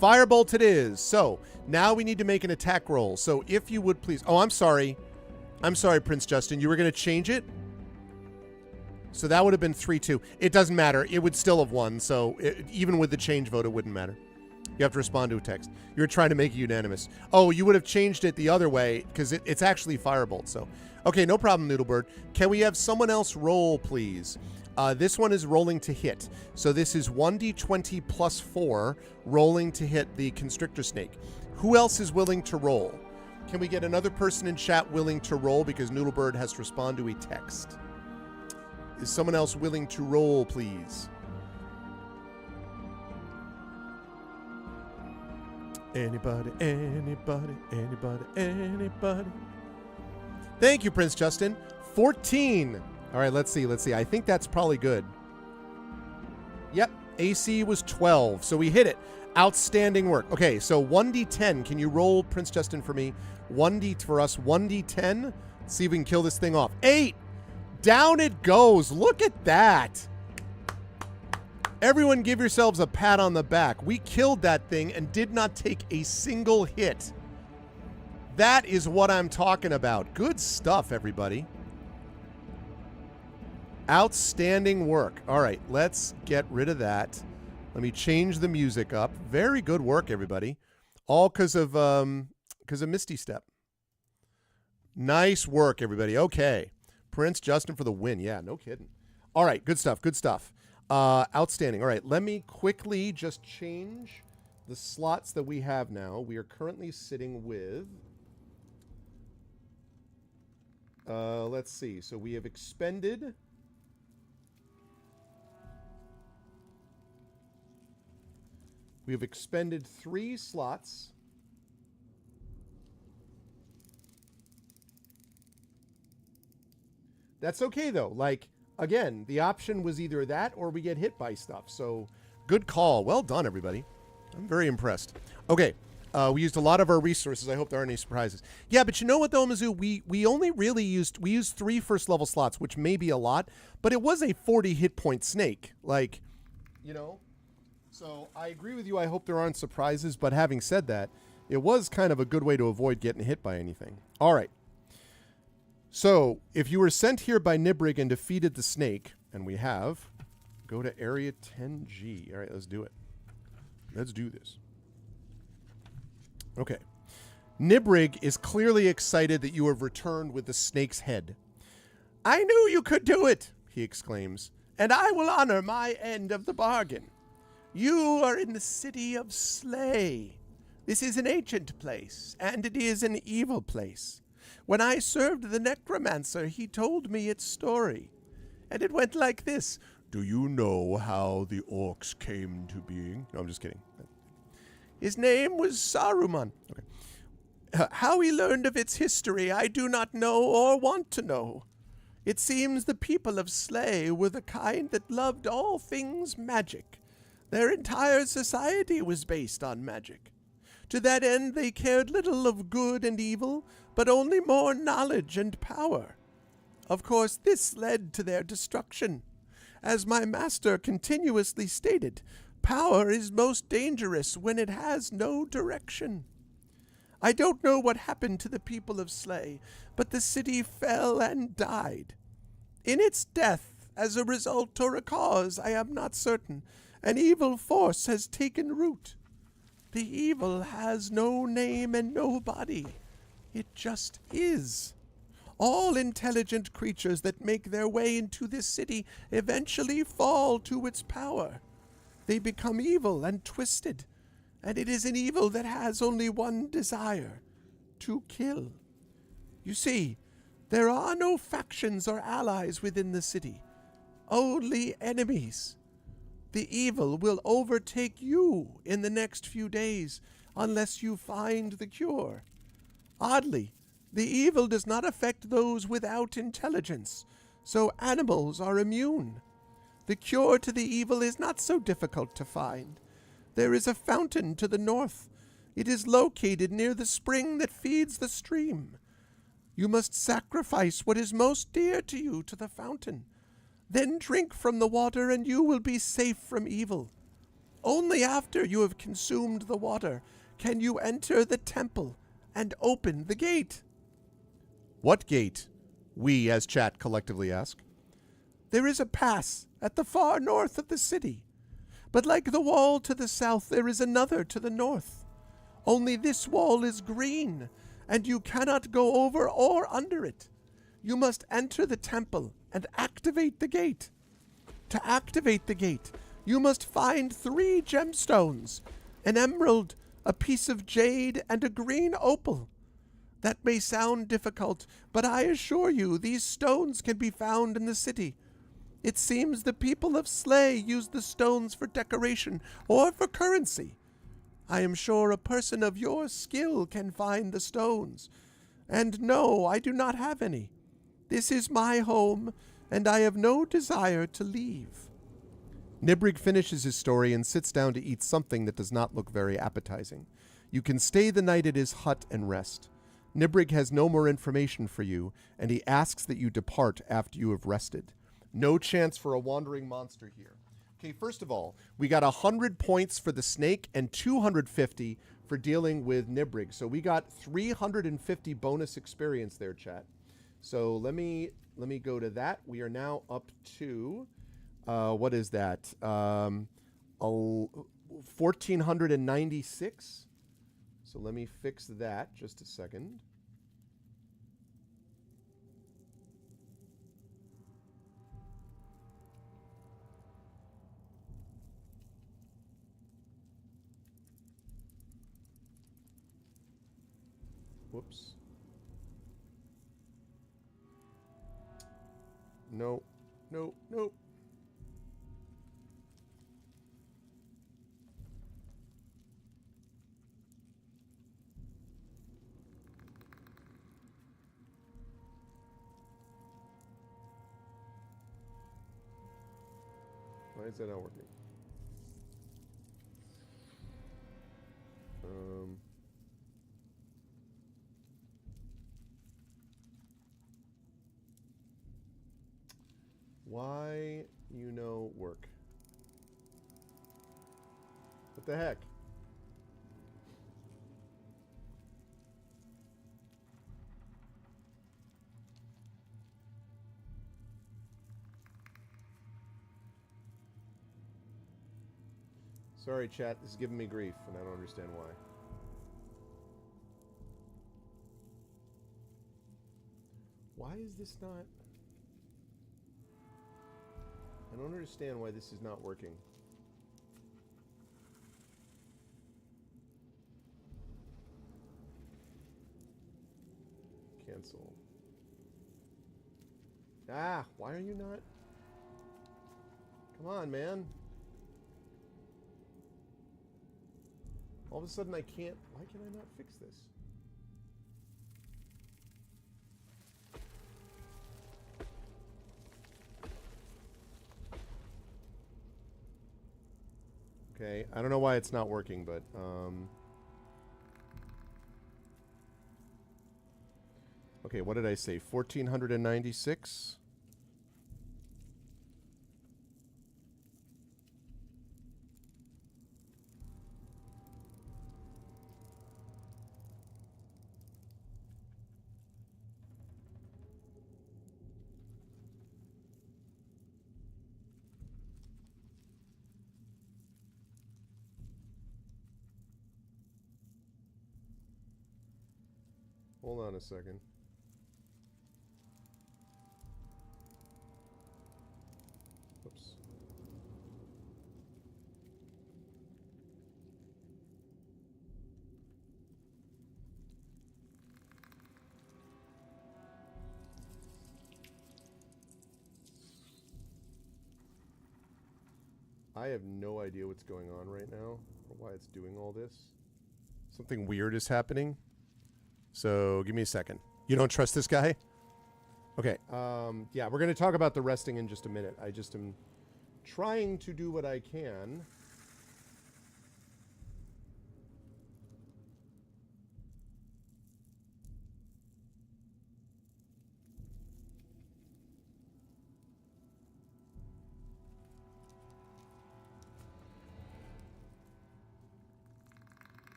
Firebolt it is. So now we need to make an attack roll. So if you would please. Oh, I'm sorry. I'm sorry, Prince Justin. You were going to change it? So that would have been 3-2. It doesn't matter. It would still have won. So even with the change vote, it wouldn't matter. You have to respond to a text. You were trying to make it unanimous. Oh, you would have changed it the other way because it's actually Firebolt. So, okay, no problem, Noodlebird. Can we have someone else roll, please? This one is rolling to hit. So this is 1d20 plus 4 rolling to hit the Constrictor Snake. Who else is willing to roll? Can we get another person in chat willing to roll because Noodlebird has to respond to a text? Is someone else willing to roll, please? Anybody, anybody, anybody, anybody. Thank you, Prince Justin. 14. All right, let's see. I think that's probably good. Yep, AC was 12, so we hit it. Outstanding work. Okay, so 1d10. Can you roll, Prince Justin, for me? 1d for us, 1d10. Let's see if we can kill this thing off. 8. Down it goes. Look at that. Everyone give yourselves a pat on the back. We killed that thing and did not take a single hit. That is what I'm talking about. Good stuff, everybody. Outstanding work. All right, let's get rid of that. Let me change the music up. Very good work, everybody. All because of Misty Step. Nice work, everybody. Okay. Prince Justin for the win. Yeah, no kidding. All right, good stuff, good stuff. Outstanding. All right, let me quickly just change the slots that we have now. We are currently sitting with... let's see. So we have expended... We have expended 3 slots. That's okay, though. Like, again, the option was either that or we get hit by stuff. So, good call. Well done, everybody. I'm very impressed. Okay, we used a lot of our resources. I hope there aren't any surprises. Yeah, but you know what, though, Mizzou? We only really used 3 first-level slots, which may be a lot, but it was a 40-hit-point snake. Like, you know... So I agree with you. I hope there aren't surprises. But having said that, it was kind of a good way to avoid getting hit by anything. All right. So if you were sent here by Nibrig and defeated the snake, and we have, go to area 10G. All right, let's do it. Let's do this. Okay. Nibrig is clearly excited that you have returned with the snake's head. I knew you could do it, he exclaims, and I will honor my end of the bargain. You are in the city of Slay. This is an ancient place, and it is an evil place. When I served the necromancer, he told me its story. And it went like this. Do you know how the orcs came to being? No, I'm just kidding. His name was Saruman. Okay. How he learned of its history, I do not know or want to know. It seems the people of Slay were the kind that loved all things magic. Their entire society was based on magic. To that end, they cared little of good and evil, but only more knowledge and power. Of course, this led to their destruction. As my master continuously stated, power is most dangerous when it has no direction. I don't know what happened to the people of Slay, but the city fell and died. In its death, as a result or a cause, I am not certain, an evil force has taken root. The evil has no name and no body. It just is. All intelligent creatures that make their way into this city eventually fall to its power. They become evil and twisted, and it is an evil that has only one desire: to kill. You see, there are no factions or allies within the city, only enemies. The evil will overtake you in the next few days unless you find the cure. Oddly, the evil does not affect those without intelligence, so animals are immune. The cure to the evil is not so difficult to find. There is a fountain to the north. It is located near the spring that feeds the stream. You must sacrifice what is most dear to you to the fountain. Then drink from the water and you will be safe from evil. Only after you have consumed the water can you enter the temple and open the gate. What gate? We, as chat, collectively ask. There is a pass at the far north of the city. But like the wall to the south, there is another to the north. Only this wall is green, and you cannot go over or under it. You must enter the temple and activate the gate. To activate the gate, you must find 3 gemstones, an emerald, a piece of jade, and a green opal. That may sound difficult, but I assure you these stones can be found in the city. It seems the people of Slay use the stones for decoration or for currency. I am sure a person of your skill can find the stones. And no, I do not have any. This is my home, and I have no desire to leave. Nibrig finishes his story and sits down to eat something that does not look very appetizing. You can stay the night at his hut and rest. Nibrig has no more information for you, and he asks that you depart after you have rested. No chance for a wandering monster here. Okay, first of all, we got 100 points for the snake and 250 for dealing with Nibrig. So we got 350 bonus experience there, chat. So let me go to that. We are now up to what is that? 1496. So let me fix that just a second. Whoops. No, no, no. Why is that not working? Why work? What the heck? Sorry, chat. This is giving me grief, and I don't understand why. Why is this not... I don't understand why this is not working. Cancel. Ah, why are you not... Come on, man. All of a sudden I can't... Why can I not fix this? Okay, I don't know why it's not working, but Okay, what did I say? 1496? Hold on a second. Oops. I have no idea what's going on right now or why it's doing all this. Something weird is happening. So give me a second. You don't trust this guy? Okay. Yeah, we're going to talk about the resting in just a minute. I just am trying to do what I can.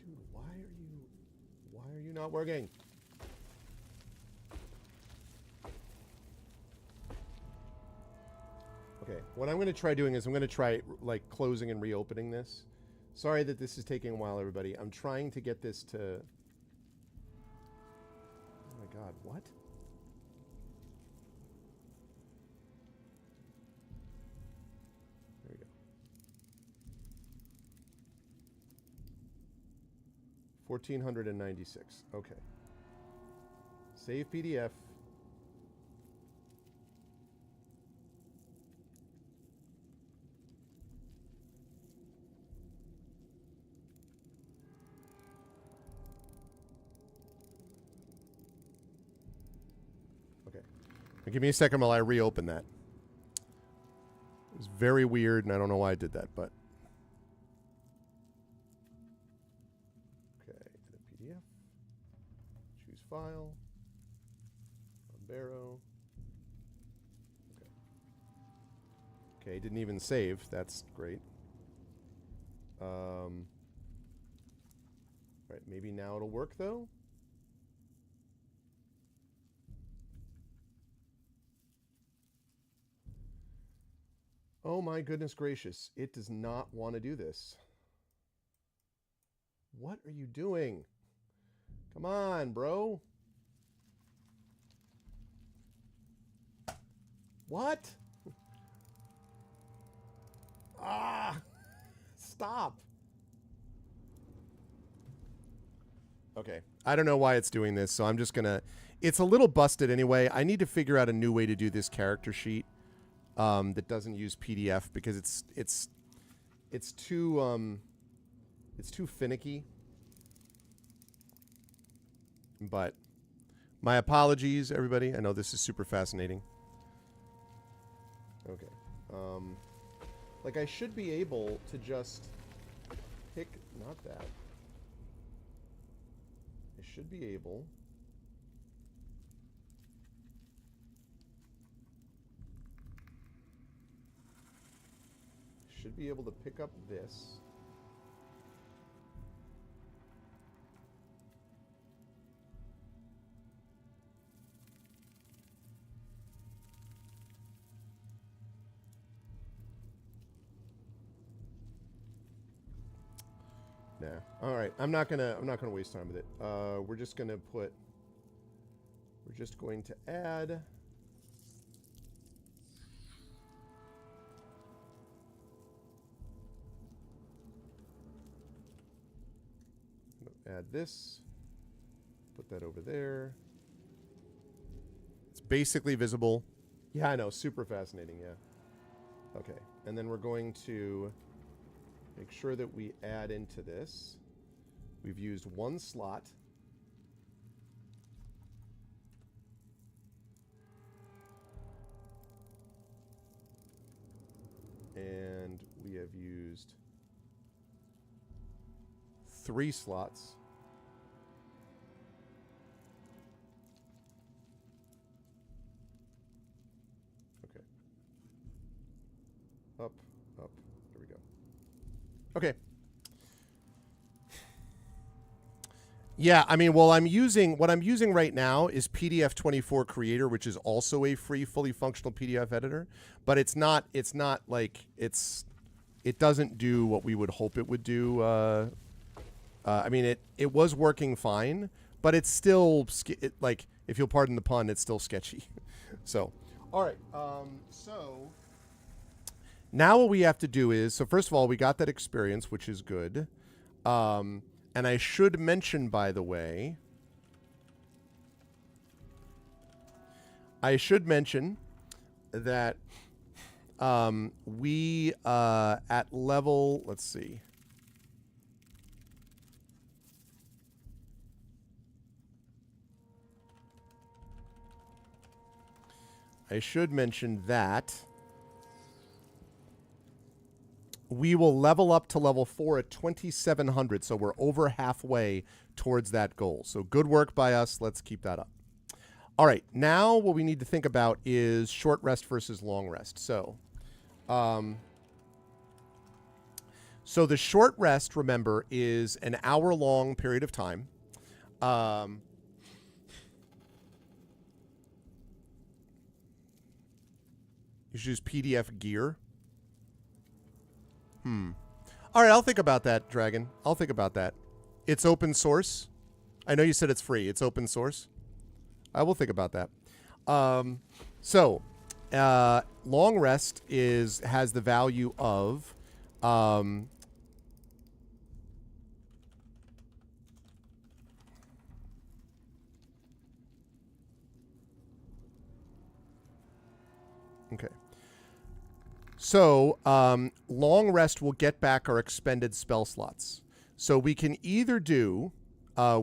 Dude, why are you not working? Okay, what I'm going to try doing is I'm going to try like closing and reopening this. Sorry that this is taking a while, everybody. I'm trying to get this to... Oh my god, what? There we go. 1496. Okay. Save PDF. Okay. Now give me a second while I reopen that. It was very weird, and I don't know why I did that, but... Okay, edit PDF. Choose file. Barrow. Okay. Okay, didn't even save. That's great. Right, maybe now it'll work though. Oh my goodness gracious. It does not want to do this. What are you doing? Come on, bro. What? Ah! Stop. Okay. I don't know why it's doing this, so I'm just gonna... It's a little busted anyway. I need to figure out a new way to do this character sheet that doesn't use PDF because it's too finicky. But my apologies, everybody. I know this is super fascinating. Okay. Like I should be able to just pick, not that. I should be able to pick up this. Nah. All right. I'm not gonna waste time with it. We're just going to add this. Put that over there. It's basically visible. Yeah, I know. Super fascinating. Yeah. Okay. And then we're going to make sure that we add into this. We've used one slot. And we have used 3 slots. up, up. There we go. Okay. Yeah, I mean, well, what I'm using right now is PDF24 Creator, which is also a free, fully functional PDF editor, but it doesn't do what we would hope it would do. I mean, it was working fine, but it's still like, if you'll pardon the pun, it's still sketchy. So, all right. So now what we have to do is, so first of all, we got that experience, which is good. And I should mention, by the way, that we at level, let's see. I should mention that we will level up to level 4 at 2,700, so we're over halfway towards that goal. So good work by us. Let's keep that up. All right, now what we need to think about is short rest versus long rest. So the short rest, remember, is an hour-long period of time. You should use PDF gear. All right, I'll think about that, Dragon. I'll think about that. It's open source. I know you said it's free. It's open source. I will think about that. Long rest has the value of okay. So, long rest will get back our expended spell slots. So we can either do a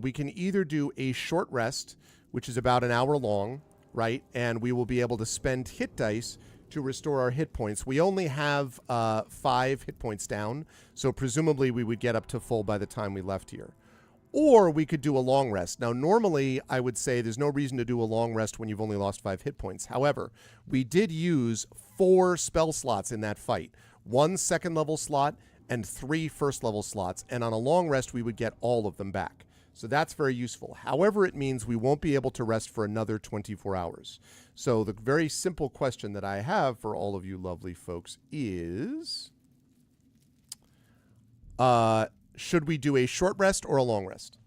short rest, which is about an hour long, right? And we will be able to spend hit dice to restore our hit points. We only have 5 hit points down, so presumably we would get up to full by the time we left here. Or we could do a long rest. Now, normally, I would say there's no reason to do a long rest when you've only lost 5 hit points. However, we did use 4 spell slots in that fight. 1 second-level slot and 3 first-level slots. And on a long rest, we would get all of them back. So that's very useful. However, it means we won't be able to rest for another 24 hours. So the very simple question that I have for all of you lovely folks is, should we do a short rest or a long rest?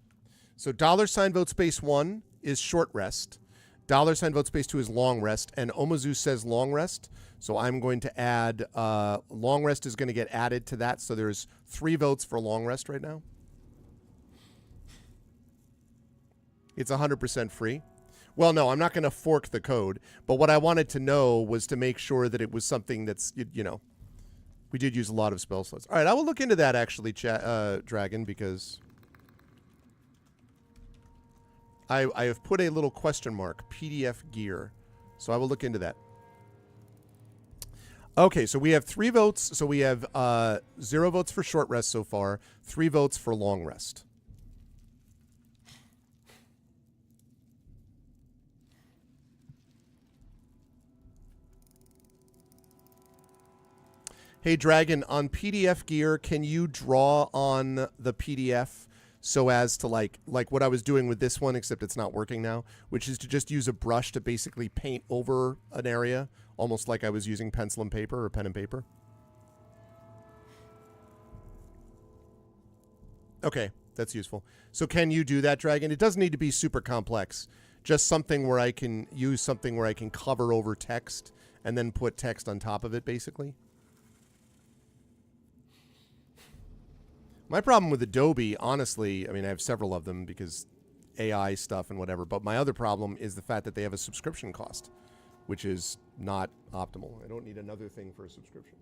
So $ vote space 1 is short rest. $ vote space 2 is long rest. And Omazu says long rest. So I'm going to add, long rest is going to get added to that. So there's 3 votes for long rest right now. It's 100% free. Well, no, I'm not going to fork the code. But what I wanted to know was to make sure that it was something that's, you know, we did use a lot of spell slots. All right, I will look into that, actually, Dragon, because I have put a little question mark, PDF gear. So I will look into that. Okay, so we have 3 votes. So we have 0 votes for short rest so far, 3 votes for long rest. Hey, Dragon, on PDF gear, can you draw on the PDF so as to like what I was doing with this one, except it's not working now, which is to just use a brush to basically paint over an area, almost like I was using pencil and paper or pen and paper? Okay, that's useful. So can you do that, Dragon? It doesn't need to be super complex. Just something where I can use something where I can cover over text and then put text on top of it, basically. My problem with Adobe, honestly, I mean, I have several of them because AI stuff and whatever, but my other problem is the fact that they have a subscription cost, which is not optimal. I don't need another thing for a subscription.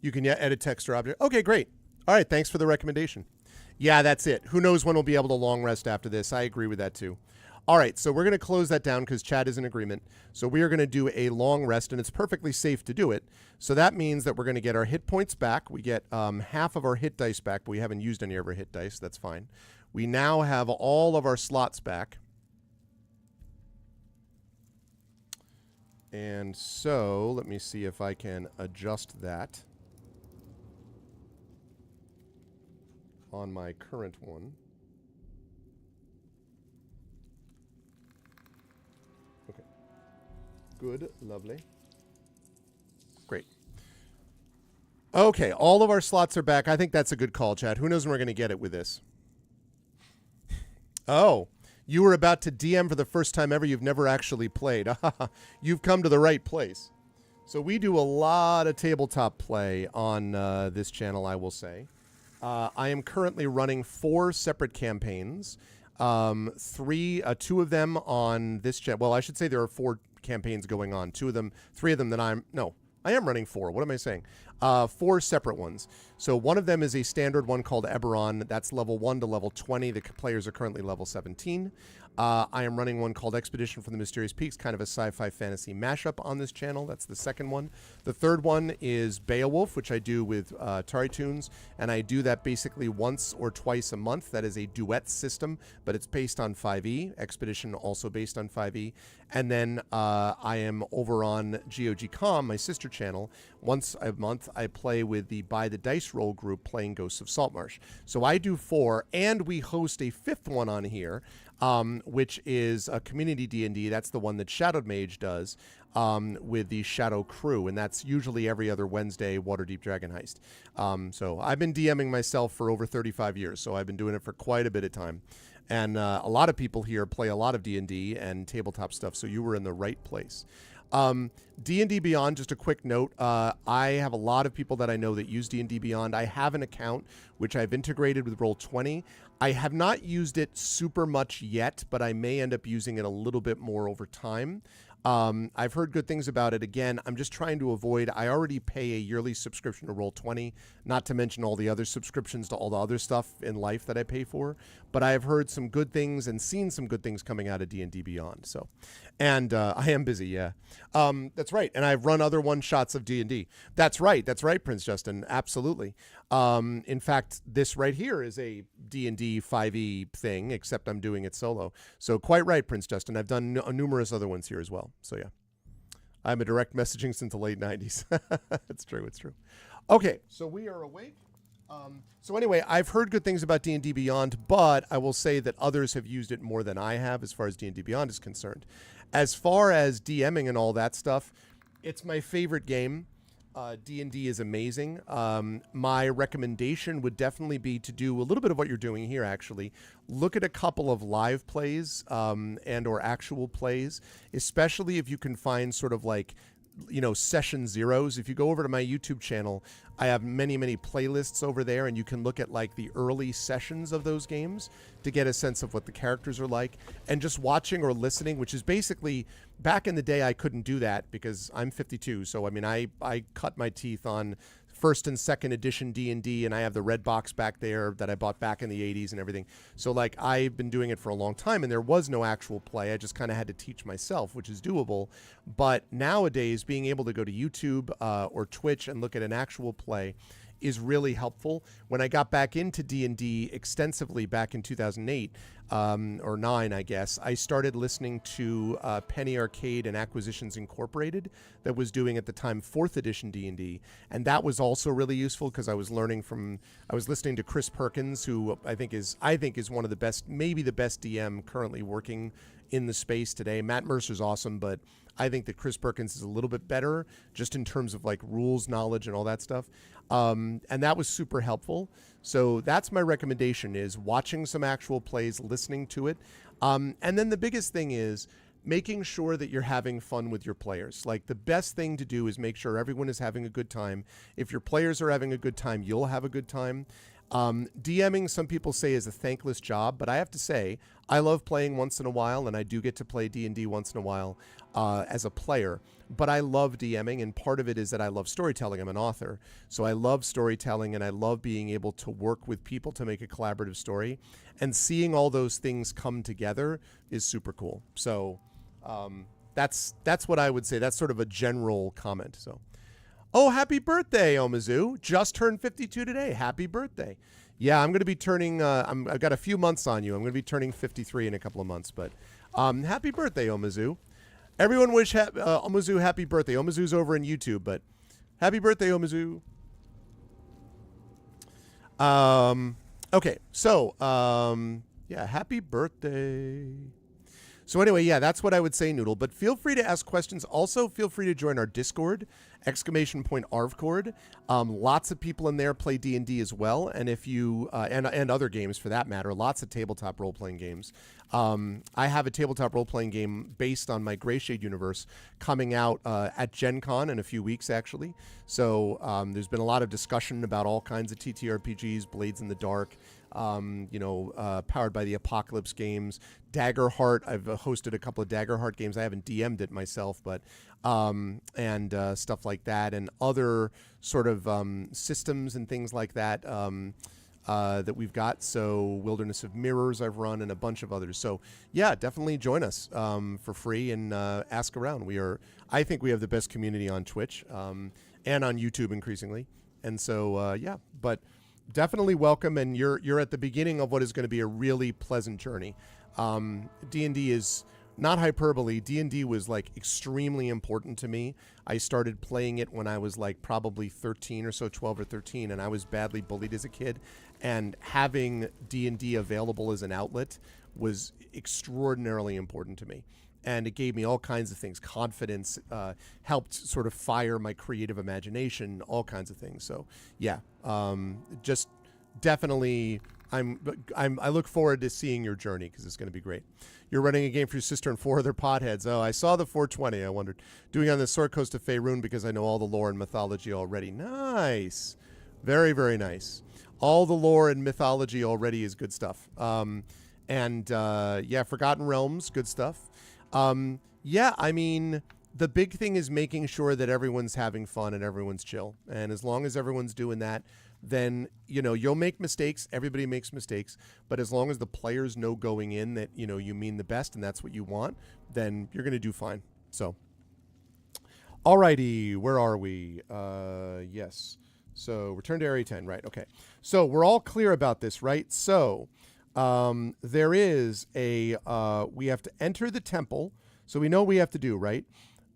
You can edit text or object. Okay, great. All right, thanks for the recommendation. Yeah, that's it. Who knows when we'll be able to long rest after this. I agree with that too. All right, so we're going to close that down because Chad is in agreement. So we are going to do a long rest, and it's perfectly safe to do it. So that means that we're going to get our hit points back. We get half of our hit dice back, but we haven't used any of our hit dice. That's fine. We now have all of our slots back. And so let me see if I can adjust that on my current one. Okay. Good. Lovely. Great. Okay, all of our slots are back. I think that's a good call, Chad. Who knows when we're going to get it with this? Oh, you were about to DM for the first time ever. You've never actually played. You've come to the right place. So we do a lot of tabletop play on this channel, I will say. I am currently running 4 separate campaigns. 2 of them on this channel. Well, I should say there are 4 campaigns going on. 3 of them that I am running 4. What am I saying? 4 separate ones. So one of them is a standard one called Eberron. That's level 1 to level 20. The players are currently level 17. I am running one called Expedition from the Mysterious Peaks, kind of a sci-fi fantasy mashup on this channel. That's the second one. The third one is Beowulf, which I do with Tari Tunes, and I do that basically once or twice a month. That is a duet system, but it's based on 5e. Expedition also based on 5e. And then I am over on GOG.com, my sister channel. Once a month, I play with the By the Dice Roll group playing Ghosts of Saltmarsh. So I do 4, and we host a 5th one on here, which is a community D&D. That's the one that Shadowed Mage does with the Shadow Crew, and that's usually every other Wednesday, Waterdeep Dragon Heist. So I've been DMing myself for over 35 years, so I've been doing it for quite a bit of time. And a lot of people here play a lot of D&D and tabletop stuff, so you were in the right place. D&D Beyond, just a quick note, I have a lot of people that I know that use D&D Beyond. I have an account which I've integrated with Roll20. I have not used it super much yet, but I may end up using it a little bit more over time. I've heard good things about it. Again, I'm just trying to avoid, I already pay a yearly subscription to Roll20, not to mention all the other subscriptions to all the other stuff in life that I pay for. But I have heard some good things and seen some good things coming out of D&D Beyond. So, and I am busy, yeah. That's right. And I've run other one-shots of D&D. That's right, Prince Justin. Absolutely. In fact, this right here is a D&D 5e thing, except I'm doing it solo. So quite right, Prince Justin. I've done numerous other ones here as well. So yeah, I'm a direct messaging since the late 90s. It's true. It's true. Okay, so we are awake. So anyway, I've heard good things about D&D Beyond, but I will say that others have used it more than I have as far as D&D Beyond is concerned. As far as DMing and all that stuff, it's my favorite game. D&D is amazing. My recommendation would definitely be to do a little bit of what you're doing here, actually. Look at a couple of live plays and or actual plays, especially if you can find sort of like, you know, session zeros. If you go over to my YouTube channel, I have many playlists over there, and you can look at like the early sessions of those games to get a sense of what the characters are like. And just watching or listening, which is basically, back in the day I couldn't do that because I'm 52, so I mean I cut my teeth on first and second edition D&D, and I have the red box back there that I bought back in the 80s and everything. So like I've been doing it for a long time, and there was no actual play. I just kind of had to teach myself, which is doable. But nowadays, being able to go to YouTube or Twitch and look at an actual play is really helpful. When I got back into D&D extensively back in 2008 or 9, I guess, I started listening to Penny Arcade and Acquisitions Incorporated that was doing at the time 4th edition D&D, and that was also really useful because I was listening to Chris Perkins, who I think is one of the best, maybe the best DM currently working in the space today. Matt Mercer's awesome, but I think that Chris Perkins is a little bit better just in terms of like rules knowledge and all that stuff. And that was super helpful. So that's my recommendation, is watching some actual plays, listening to it. And then the biggest thing is making sure that you're having fun with your players. Like, the best thing to do is make sure everyone is having a good time. If your players are having a good time, you'll have a good time. DMing, some people say, is a thankless job, but I have to say, I love playing once in a while, and I do get to play D&D once in a while as a player. But I love DMing, and part of it is that I love storytelling. I'm an author, so I love storytelling, and I love being able to work with people to make a collaborative story. And seeing all those things come together is super cool. So that's what I would say. That's sort of a general comment. So, oh, happy birthday, Omizu! Just turned 52 today. Happy birthday! Yeah, I'm going to be turning. I've got a few months on you. I'm going to be turning 53 in a couple of months. But happy birthday, Omizu! Everyone wish Omizu happy birthday. Omizu's over in YouTube, but happy birthday, Omizu. Okay, so yeah, happy birthday. So anyway, yeah, that's what I would say, Noodle. But feel free to ask questions. Also, feel free to join our Discord, !ArvCord. Lots of people in there play D&D as well, and if you and other games for that matter, lots of tabletop role-playing games. I have a tabletop role-playing game based on my Greyshade universe coming out at Gen Con in a few weeks, actually. So there's been a lot of discussion about all kinds of TTRPGs, Blades in the Dark, powered by the Apocalypse games. Daggerheart, I've hosted a couple of Daggerheart games. I haven't DM'd it myself, but and stuff like that, and other sort of systems and things like that that we've got. So Wilderness of Mirrors I've run, and a bunch of others. So yeah, definitely join us for free and ask around. I think we have the best community on Twitch and on YouTube increasingly. And so yeah, but definitely welcome. And you're at the beginning of what is going to be a really pleasant journey. D&D is not hyperbole. D&D was like extremely important to me. I started playing it when I was like probably 13 or so, 12 or 13, and I was badly bullied as a kid. And having D&D available as an outlet was extraordinarily important to me. And it gave me all kinds of things. Confidence, helped sort of fire my creative imagination, all kinds of things. So yeah, just definitely I look forward to seeing your journey, because it's going to be great. You're running a game for your sister and 4 other potheads. Oh, I saw the 420. I wondered. Doing on the Sword Coast of Faerun because I know all the lore and mythology already. Nice. Very, very nice. All the lore and mythology already is good stuff. Yeah, Forgotten Realms, good stuff. Yeah, I mean, the big thing is making sure that everyone's having fun and everyone's chill. And as long as everyone's doing that, then, you'll make mistakes. Everybody makes mistakes. But as long as the players know going in that, you mean the best and that's what you want, then you're going to do fine. So, alrighty, where are we? Yes. So, return to Area 10, right? Okay. So, we're all clear about this, right? So, there is we have to enter the temple. So, we know what we have to do, right?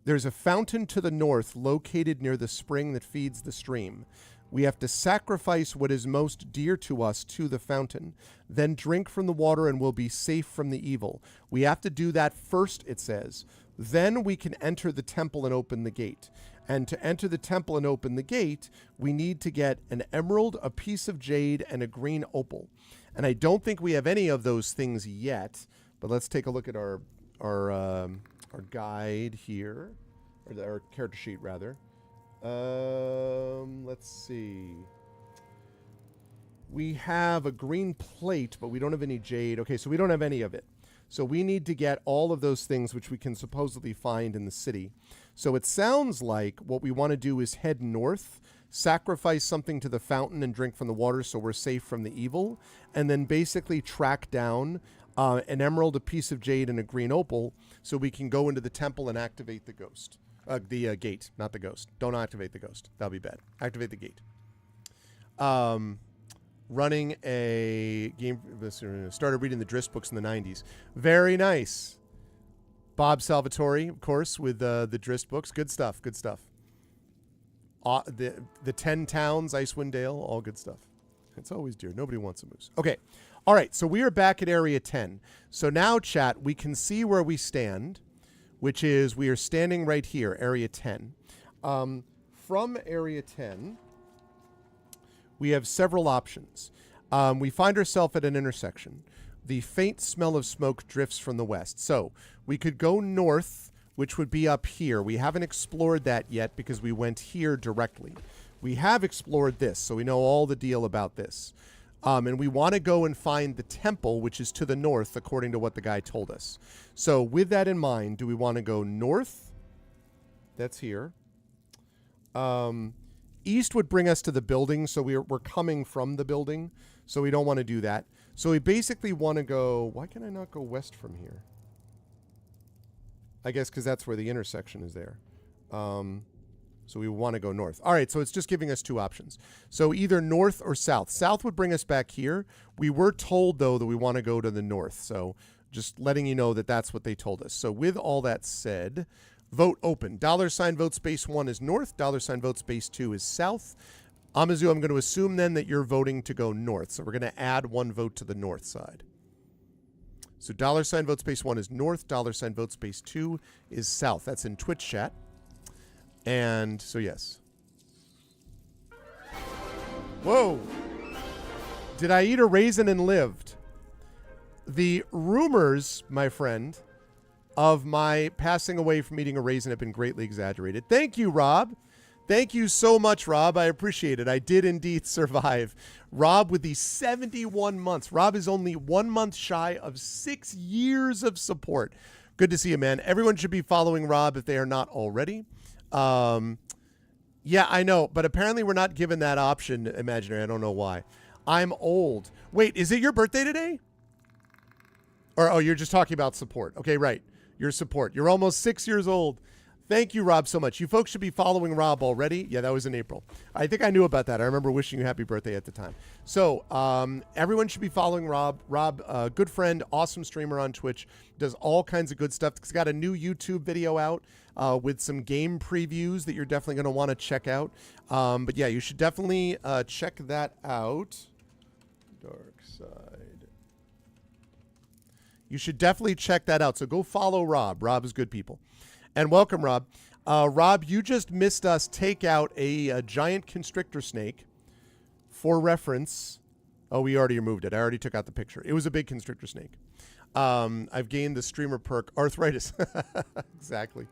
There's a fountain to the north located near the spring that feeds the stream. We have to sacrifice what is most dear to us to the fountain, then drink from the water and we'll be safe from the evil. We have to do that first, it says. Then we can enter the temple and open the gate. And to enter the temple and open the gate, we need to get an emerald, a piece of jade, and a green opal. And I don't think we have any of those things yet, but let's take a look at our guide here, or our character sheet rather. Let's see. We have a green plate, but we don't have any jade. Okay, so we don't have any of it. So we need to get all of those things which we can supposedly find in the city. So it sounds like what we want to do is head north, sacrifice something to the fountain and drink from the water so we're safe from the evil, and then basically track down an emerald, a piece of jade, and a green opal so we can go into the temple and activate the ghost. The gate, not the ghost. Don't activate the ghost. That'll be bad. Activate the gate. Running a game. Started reading the Drizzt books in the 90s. Very nice. Bob Salvatore, of course, with the Drizzt books. Good stuff. Good stuff. The 10 Towns, Icewind Dale, all good stuff. It's always dear. Nobody wants a moose. Okay. All right. So we are back at Area 10. So now, chat, we can see where we stand, which is we are standing right here, Area 10. From Area 10, we have several options. We find ourselves at an intersection. The faint smell of smoke drifts from the west. So we could go north, which would be up here. We haven't explored that yet because we went here directly. We have explored this, so we know all the deal about this. And we want to go and find the temple, which is to the north, according to what the guy told us. So with that in mind, do we want to go north? That's here. East would bring us to the building, so we're coming from the building, so we don't want to do that. So we basically want to go... Why can I not go west from here? I guess because that's where the intersection is there. So we want to go north. All right, so it's just giving us two options. So either north or south. South would bring us back here. We were told, though, that we want to go to the north. So just letting you know that that's what they told us. So with all that said, vote open. $ vote space 1 is north. $ vote space 2 is south. Amazu, I'm going to assume then that you're voting to go north. So we're going to add 1 vote to the north side. So $ vote space 1 is north. $ vote space 2 is south. That's in Twitch chat. And so, yes. Whoa. Did I eat a raisin and lived? The rumors, my friend, of my passing away from eating a raisin have been greatly exaggerated. Thank you, Rob. Thank you so much, Rob. I appreciate it. I did indeed survive. Rob with the 71 months. Rob is only 1 month shy of 6 years of support. Good to see you, man. Everyone should be following Rob if they are not already. Yeah, I know, but apparently we're not given that option, Imaginary. I don't know why. I'm old. Wait, is it your birthday today? Or, oh, you're just talking about support. Okay, right. Your support. You're almost 6 years old. Thank you, Rob, so much. You folks should be following Rob already. Yeah, that was in April. I think I knew about that. I remember wishing you happy birthday at the time. So everyone should be following Rob. Rob, good friend, awesome streamer on Twitch, does all kinds of good stuff. He's got a new YouTube video out with some game previews that you're definitely going to want to check out. But yeah, you should definitely check that out. Dark side. You should definitely check that out. So go follow Rob. Rob is good people. And welcome, Rob. Rob, you just missed us take out a giant constrictor snake. For reference, oh, we already removed it. I already took out the picture. It was a big constrictor snake. I've gained the streamer perk, arthritis. Exactly.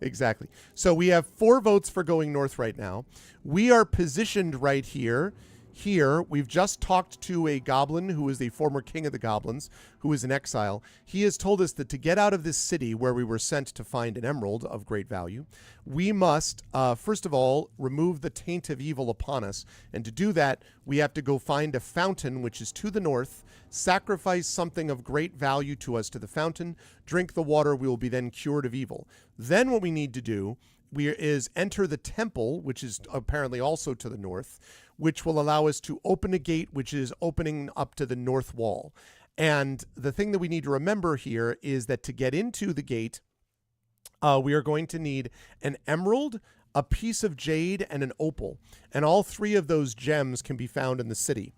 Exactly. So we have 4 votes for going north right now. We are positioned right here. Here, we've just talked to a goblin who is the former king of the goblins, who is in exile. He has told us that to get out of this city where we were sent to find an emerald of great value, we must, first of all, remove the taint of evil upon us. And to do that, we have to go find a fountain, which is to the north, sacrifice something of great value to us to the fountain, drink the water, we will be then cured of evil. Then what we need to do is enter the temple, which is apparently also to the north, which will allow us to open a gate, which is opening up to the north wall. And the thing that we need to remember here is that to get into the gate, we are going to need an emerald, a piece of jade, and an opal. And all 3 of those gems can be found in the city.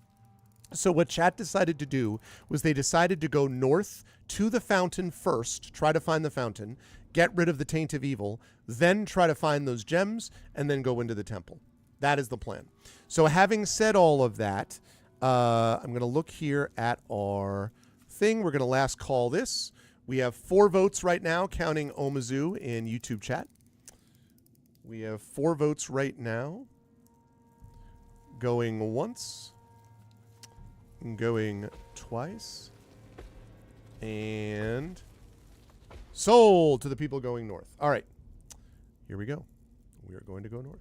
So what chat decided to do was they decided to go north to the fountain first, try to find the fountain, get rid of the taint of evil, then try to find those gems, and then go into the temple. That is the plan. So having said all of that, I'm going to look here at our thing. We're going to last call this. We have 4 votes right now, counting Omazu in YouTube chat. We have 4 votes right now. Going once. Going twice. And sold to the people going north. All right. Here we go. We are going to go north.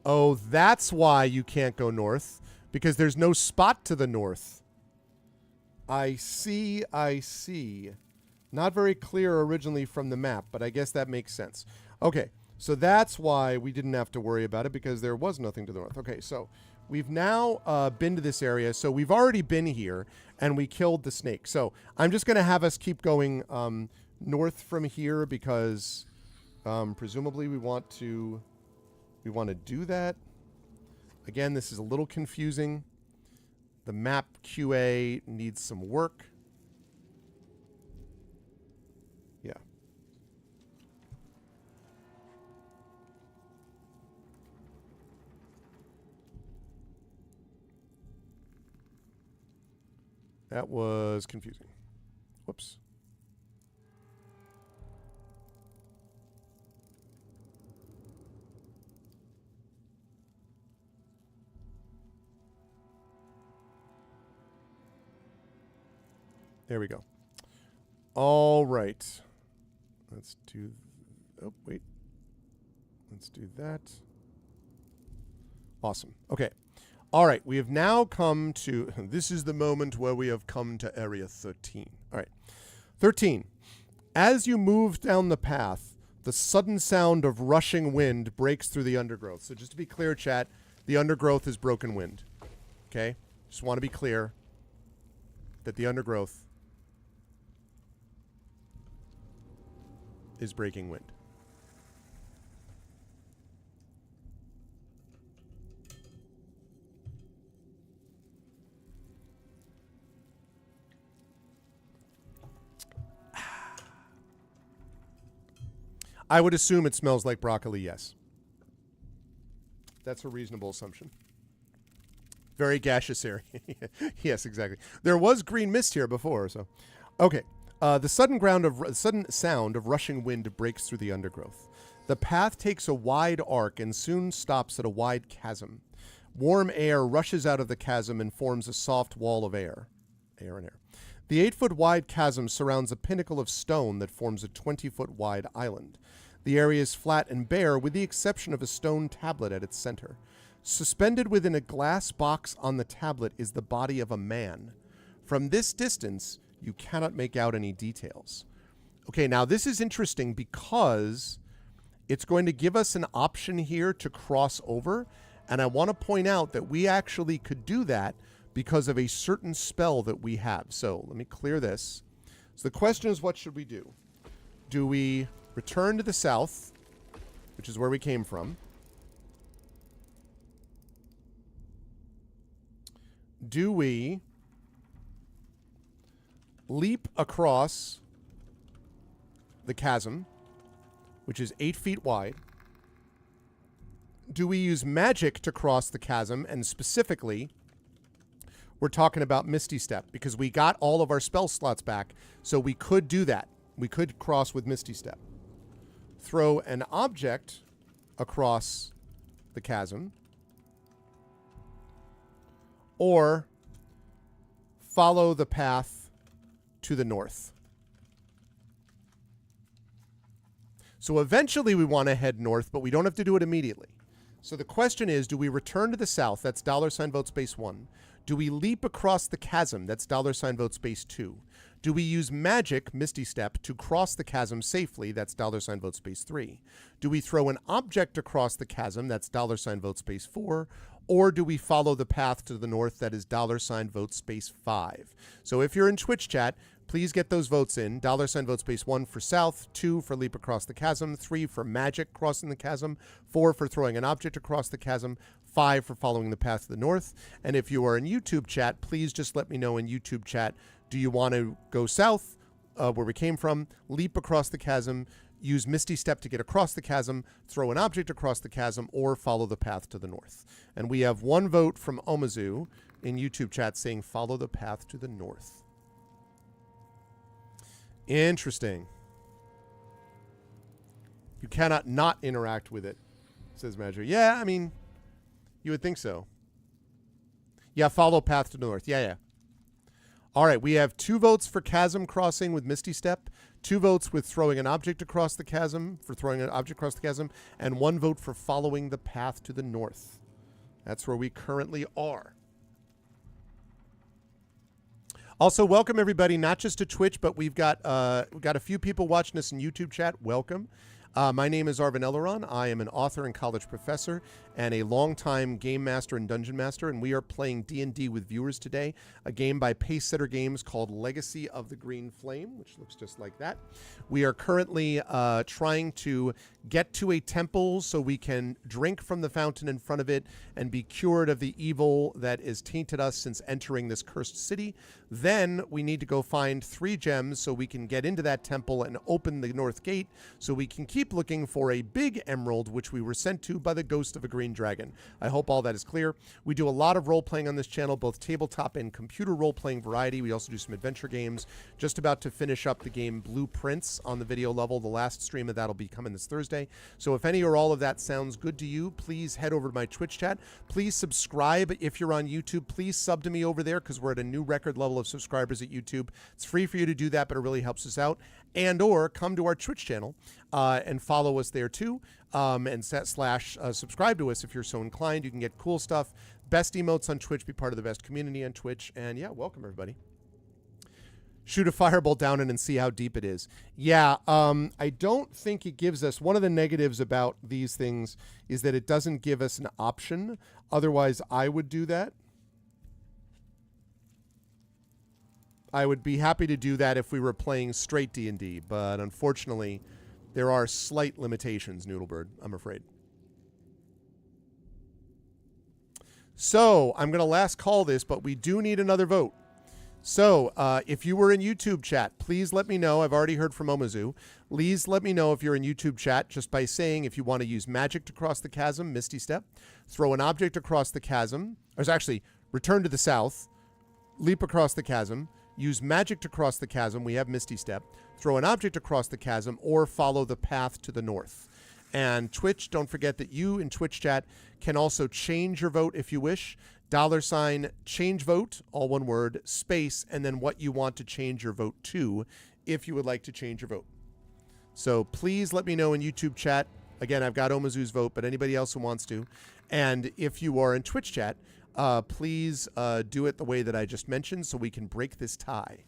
Oh, that's why you can't go north, because there's no spot to the north. I see, I see. Not very clear originally from the map, but I guess that makes sense. Okay, so that's why we didn't have to worry about it, because there was nothing to the north. Okay, so we've now been to this area. So we've already been here, and we killed the snake. So I'm just going to have us keep going north from here, because presumably we want to do that. Again, this is a little confusing. The map QA needs some work. Yeah. That was confusing. Whoops. There we go. All right. Let's do... Oh, wait. Let's do that. Awesome. Okay. All right. We have now come to... This is the moment where we have come to Area 13. All right. 13. As you move down the path, the sudden sound of rushing wind breaks through the undergrowth. So just to be clear, chat, the undergrowth is broken wind. Okay? Just want to be clear that the undergrowth is breaking wind. I would assume it smells like broccoli, yes. That's a reasonable assumption. Very gaseous area. Yes, exactly. There was green mist here before, so. Okay. The sudden sound of rushing wind breaks through the undergrowth. The path takes a wide arc and soon stops at a wide chasm. Warm air rushes out of the chasm and forms a soft wall of air. Air and air. The 8-foot wide chasm surrounds a pinnacle of stone that forms a 20-foot wide island. The area is flat and bare, with the exception of a stone tablet at its center. Suspended within a glass box on the tablet is the body of a man. From this distance, you cannot make out any details. Okay, now this is interesting because it's going to give us an option here to cross over, and I want to point out that we actually could do that because of a certain spell that we have. So let me clear this. So the question is, what should we do? Do we return to the south, which is where we came from? Do we leap across the chasm, which is 8 feet wide? Do we use magic to cross the chasm? And specifically, we're talking about Misty Step, because we got all of our spell slots back, so we could do that. We could cross with Misty Step. Throw an object across the chasm, or follow the path to the north. So eventually we want to head north, but we don't have to do it immediately. So the question is, do we return to the south? That's $vote space 1. Do we leap across the chasm? That's $vote space 2. Do we use magic, Misty Step, to cross the chasm safely? That's $vote space 3. Do we throw an object across the chasm? That's $vote space 4. Or do we follow the path to the north? That is $vote space 5. So if you're in Twitch chat, please get those votes in. $vote space 1 for south, 2 for leap across the chasm, 3 for magic crossing the chasm, 4 for throwing an object across the chasm, 5 for following the path to the north. And if you are in YouTube chat, please just let me know in YouTube chat, do you want to go south, where we came from, leap across the chasm, use Misty Step to get across the chasm, throw an object across the chasm, or follow the path to the north? And we have 1 vote from Omazu in YouTube chat saying follow the path to the north. Interesting. You cannot not interact with it, says Major. Yeah, I mean, you would think so. Yeah, follow path to the north. Yeah. All right, we have 2 votes for chasm crossing with Misty Step, 2 votes with throwing an object across the chasm, and 1 vote for following the path to the north. That's where we currently are. Also, welcome everybody, not just to Twitch, but we've got a few people watching us in YouTube chat. Welcome. My name is Arvin Eleron. I am an author and college professor and a longtime game master and dungeon master, and we are playing D&D with viewers today, a game by Pacesetter Games called Legacy of the Green Flame, which looks just like that. We are currently trying to get to a temple so we can drink from the fountain in front of it and be cured of the evil that has tainted us since entering this cursed city. Then we need to go find 3 gems so we can get into that temple and open the north gate so we can keep keep looking for a big emerald, which we were sent to by the ghost of a green dragon. I hope all that is clear. We do a lot of role-playing on this channel, both tabletop and computer role-playing variety. We also do some adventure games. Just about to finish up the game Blueprints on the video level. The last stream of that will be coming this Thursday. So if any or all of that sounds good to you, please head over to my Twitch chat. Please subscribe if you're on YouTube. Please sub to me over there because we're at a new record level of subscribers at YouTube. It's free for you to do that, but it really helps us out. And or come to our Twitch channel and follow us there too, and subscribe to us if you're so inclined. You can get cool stuff, best emotes on Twitch, be part of the best community on Twitch, and yeah, welcome everybody. Shoot a fireball down in and see how deep it is. Yeah, I don't think it gives us, one of the negatives about these things is that it doesn't give us an option. Otherwise, I would do that. I would be happy to do that if we were playing straight D&D, but unfortunately, there are slight limitations, Noodlebird, I'm afraid. So, I'm going to last call this, but we do need another vote. So, if you were in YouTube chat, please let me know. I've already heard from Omazu. Please let me know if you're in YouTube chat just by saying if you want to use magic to cross the chasm, Misty Step, throw an object across the chasm, or actually, return to the south, leap across the chasm, use magic to cross the chasm, we have Misty Step, throw an object across the chasm, or follow the path to the north. And Twitch, don't forget that you in Twitch chat can also change your vote if you wish. $ change vote, all one word, space, and then what you want to change your vote to if you would like to change your vote. So please let me know in YouTube chat. Again, I've got Omazu's vote, but anybody else who wants to. And if you are in Twitch chat, please do it the way that I just mentioned so we can break this tie.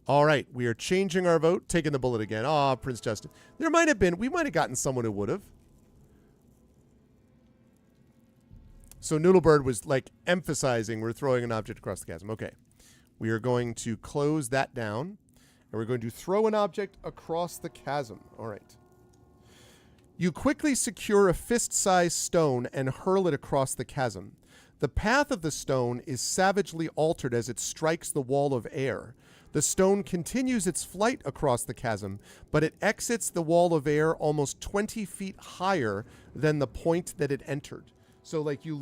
All right, we are changing our vote, taking the bullet again. Oh, Prince Justin. We might have gotten someone who would have. So Noodlebird was like emphasizing we're throwing an object across the chasm. Okay. We are going to close that down, and we're going to throw an object across the chasm. All right. You quickly secure a fist-sized stone and hurl it across the chasm. The path of the stone is savagely altered as it strikes the wall of air. The stone continues its flight across the chasm, but it exits the wall of air almost 20 feet higher than the point that it entered. So, like, you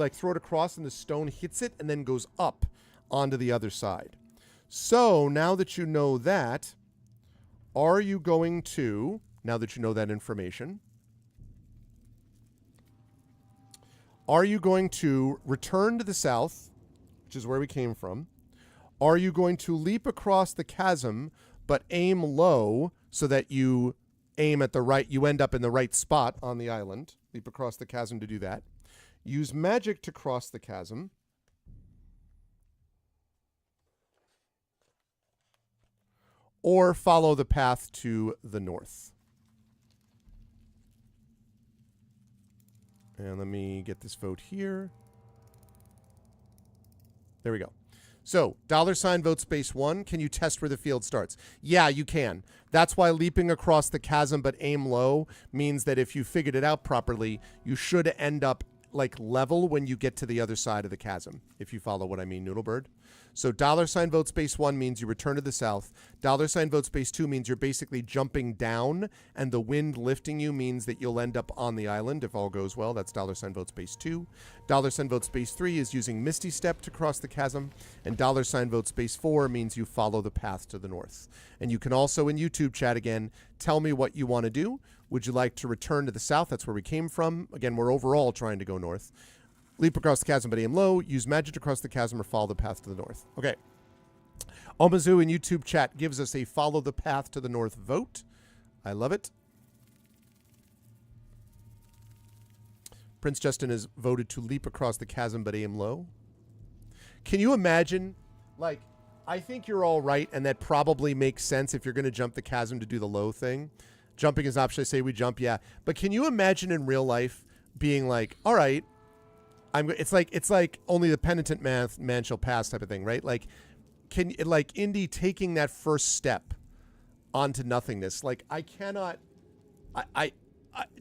throw it across, and the stone hits it and then goes up onto the other side. So now that you know that, are you going to, now that you know that information, are you going to return to the south, which is where we came from? Are you going to leap across the chasm but aim low so that you aim at the right, you end up in the right spot on the island? Leap across the chasm to do that. Use magic to cross the chasm. Or follow the path to the north. And let me get this vote here. There we go. So, $ vote space 1. Can you test where the field starts? Yeah, you can. That's why leaping across the chasm but aim low means that if you figured it out properly, you should end up like level when you get to the other side of the chasm, if you follow what I mean, Noodlebird. So $ vote space 1 means you return to the south. $ vote space 2 means you're basically jumping down, and the wind lifting you means that you'll end up on the island if all goes well. That's $ vote space 2. $ vote space 3 is using Misty Step to cross the chasm, and $ vote space 4 means you follow the path to the north. And you can also, in YouTube chat again, tell me what you want to do. Would you like to return to the south? That's where we came from. Again, we're overall trying to go north. Leap across the chasm but aim low. Use magic to cross the chasm or follow the path to the north. Okay. Omazu in YouTube chat gives us a follow the path to the north vote. I love it. Prince Justin has voted to leap across the chasm but aim low. Can you imagine, like, I think you're all right, and that probably makes sense if you're going to jump the chasm to do the low thing. Jumping is optional. I say we jump, yeah. But can you imagine in real life being like, all right, it's like only the penitent man shall pass type of thing, right? Like, Indy taking that first step onto nothingness. Like, I cannot,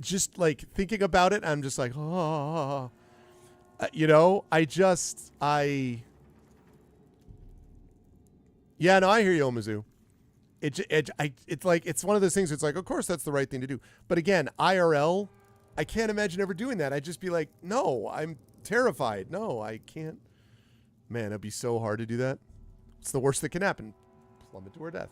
just like thinking about it, I'm just like, oh, you know, yeah, no, I hear you, Omizu. It's like, it's one of those things. It's like, of course, that's the right thing to do. But again, IRL, I can't imagine ever doing that. I'd just be like, no, I'm terrified. No, I can't. Man, it'd be so hard to do that. It's the worst that can happen. Plummet to our death.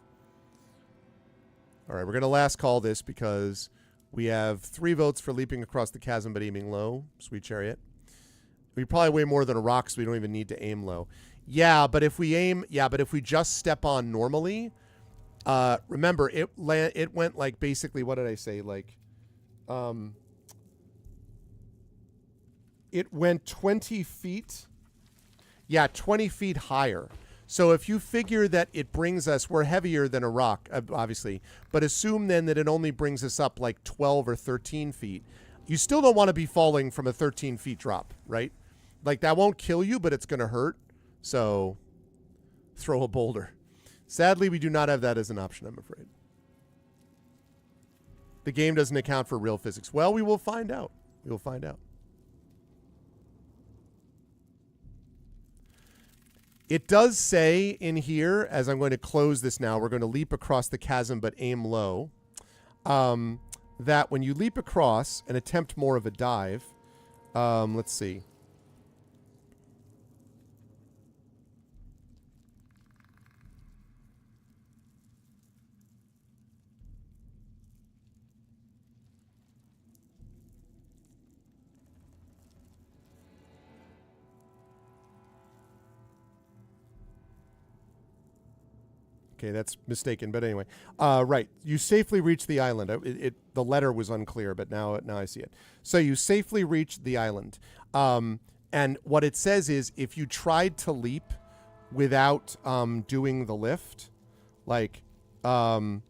All right, we're going to last call this because we have 3 votes for leaping across the chasm but aiming low. Sweet Chariot. We probably weigh more than a rock, so we don't even need to aim low. Yeah, but if we just step on normally, remember, it went like basically, what did I say? Like, it went 20 feet. Yeah, 20 feet higher. So if you figure that it brings us, we're heavier than a rock, obviously, but assume then that it only brings us up like 12 or 13 feet. You still don't want to be falling from a 13 feet drop, right? Like, that won't kill you, but it's going to hurt. So throw a boulder. Sadly, we do not have that as an option, I'm afraid. The game doesn't account for real physics. Well, we will find out. We will find out. It does say in here, as I'm going to close this now, we're going to leap across the chasm but aim low, that when you leap across and attempt more of a dive, let's see. Okay, that's mistaken, but anyway. Right, you safely reach the island. The letter was unclear, but now I see it. So you safely reach the island. And what it says is if you tried to leap without doing the lift, oh,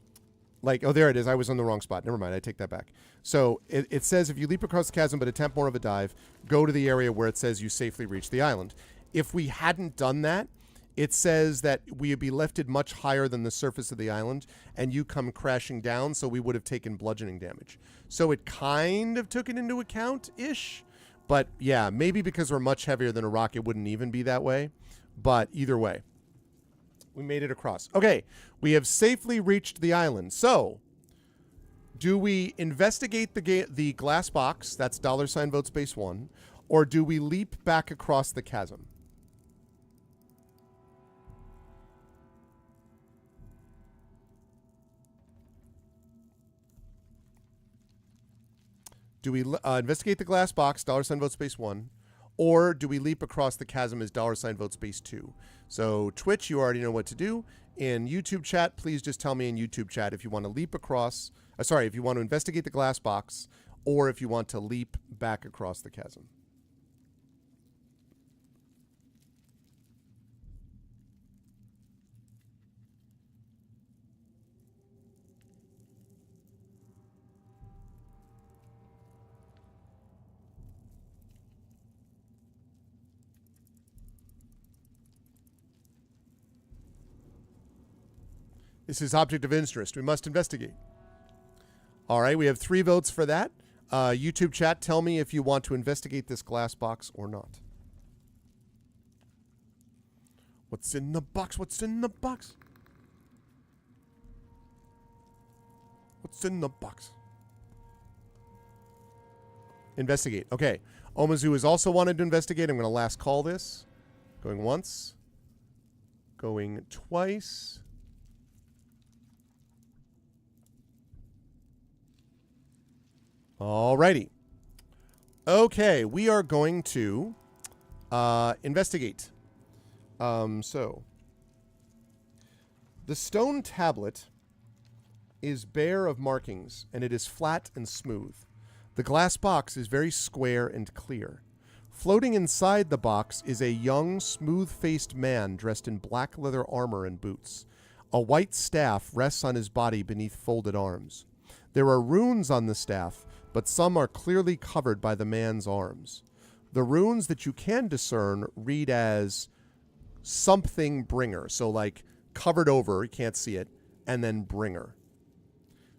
there it is. I was on the wrong spot. Never mind, I take that back. So it says if you leap across the chasm but attempt more of a dive, go to the area where it says you safely reach the island. If we hadn't done that, it says that we would be lifted much higher than the surface of the island, and you come crashing down, so we would have taken bludgeoning damage. So it kind of took it into account-ish. But, yeah, maybe because we're much heavier than a rock, it wouldn't even be that way. But either way, we made it across. Okay, we have safely reached the island. So, do we investigate the glass box, that's $vote space 1, or do we leap back across the chasm? Do we investigate the glass box, $vote space 1, or do we leap across the chasm as $vote space 2? So Twitch, you already know what to do. In YouTube chat, please just tell me in YouTube chat if you want to leap across, if you want to investigate the glass box, or if you want to leap back across the chasm. This is object of interest. We must investigate. All right, we have 3 votes for that. YouTube chat, tell me if you want to investigate this glass box or not. What's in the box? What's in the box? What's in the box? Investigate. Okay. Omizu has also wanted to investigate. I'm going to last call this. Going once. Going twice. Alrighty. Okay, we are going to investigate. So, the stone tablet is bare of markings, and it is flat and smooth. The glass box is very square and clear. Floating inside the box is a young, smooth-faced man dressed in black leather armor and boots. A white staff rests on his body beneath folded arms. There are runes on the staff, but some are clearly covered by the man's arms. The runes that you can discern read as something bringer. So like covered over, you can't see it, and then bringer.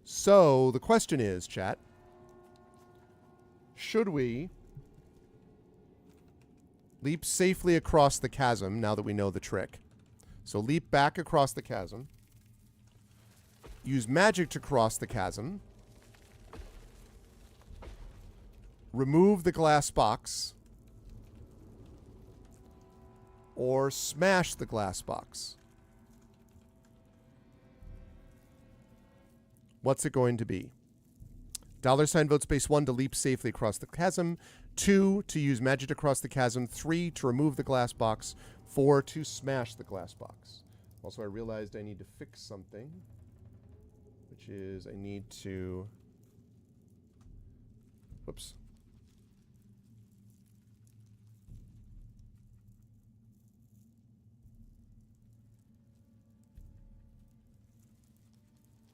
So the question is, chat, should we leap safely across the chasm now that we know the trick? So leap back across the chasm. Use magic to cross the chasm. Remove the glass box. Or smash the glass box. What's it going to be? $ vote space 1 to leap safely across the chasm. 2 to use magic to cross the chasm. 3 to remove the glass box. 4 to smash the glass box. Also, I realized I need to fix something, which is I need to... Whoops.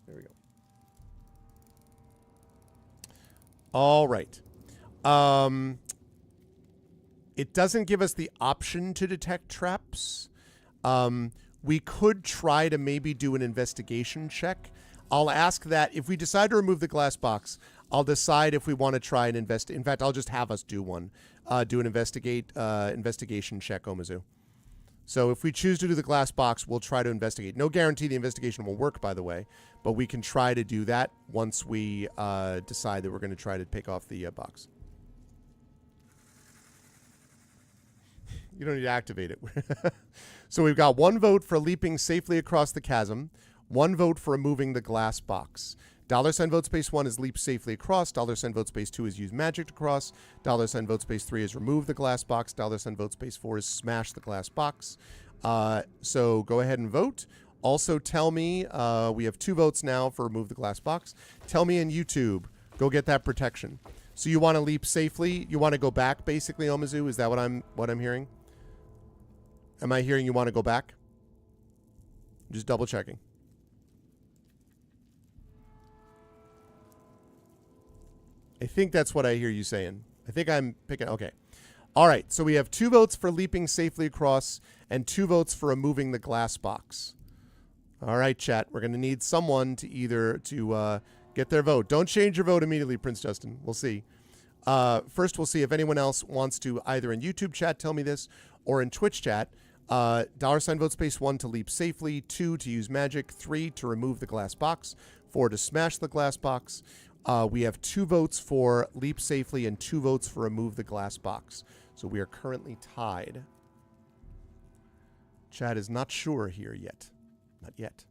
There we go. All right. It doesn't give us the option to detect traps. We could try to maybe do an investigation check. I'll ask that if we decide to remove the glass box, I'll decide if we want to try and investigate. In fact, I'll just have us do one. Do an investigation check, Omizu. So if we choose to do the glass box, we'll try to investigate. No guarantee the investigation will work, by the way, but we can try to do that once we decide that we're going to try to pick off the box. You don't need to activate it. So we've got 1 vote for leaping safely across the chasm, 1 vote for removing the glass box. $ vote space 1 is leap safely across. $ vote space 2 is use magic to cross. $ vote space 3 is remove the glass box. $ vote space 4 is smash the glass box. So go ahead and vote. Also tell me, we have 2 votes now for remove the glass box. Tell me in YouTube, go get that protection. So you want to leap safely? You want to go back, basically, Omizu? Is that what I'm hearing? Am I hearing you want to go back? Just double checking. I think that's what I hear you saying. I think I'm picking... Okay. All right. So we have 2 votes for leaping safely across and 2 votes for removing the glass box. All right, chat. We're going to need someone to either get their vote. Don't change your vote immediately, Prince Justin. We'll see. First, we'll see if anyone else wants to either in YouTube chat tell me this or in Twitch chat. $ vote space 1 to leap safely, 2 to use magic, 3 to remove the glass box, 4 to smash the glass box. We have 2 votes for leap safely and 2 votes for remove the glass box. So we are currently tied. Chat is not sure here yet. Not yet.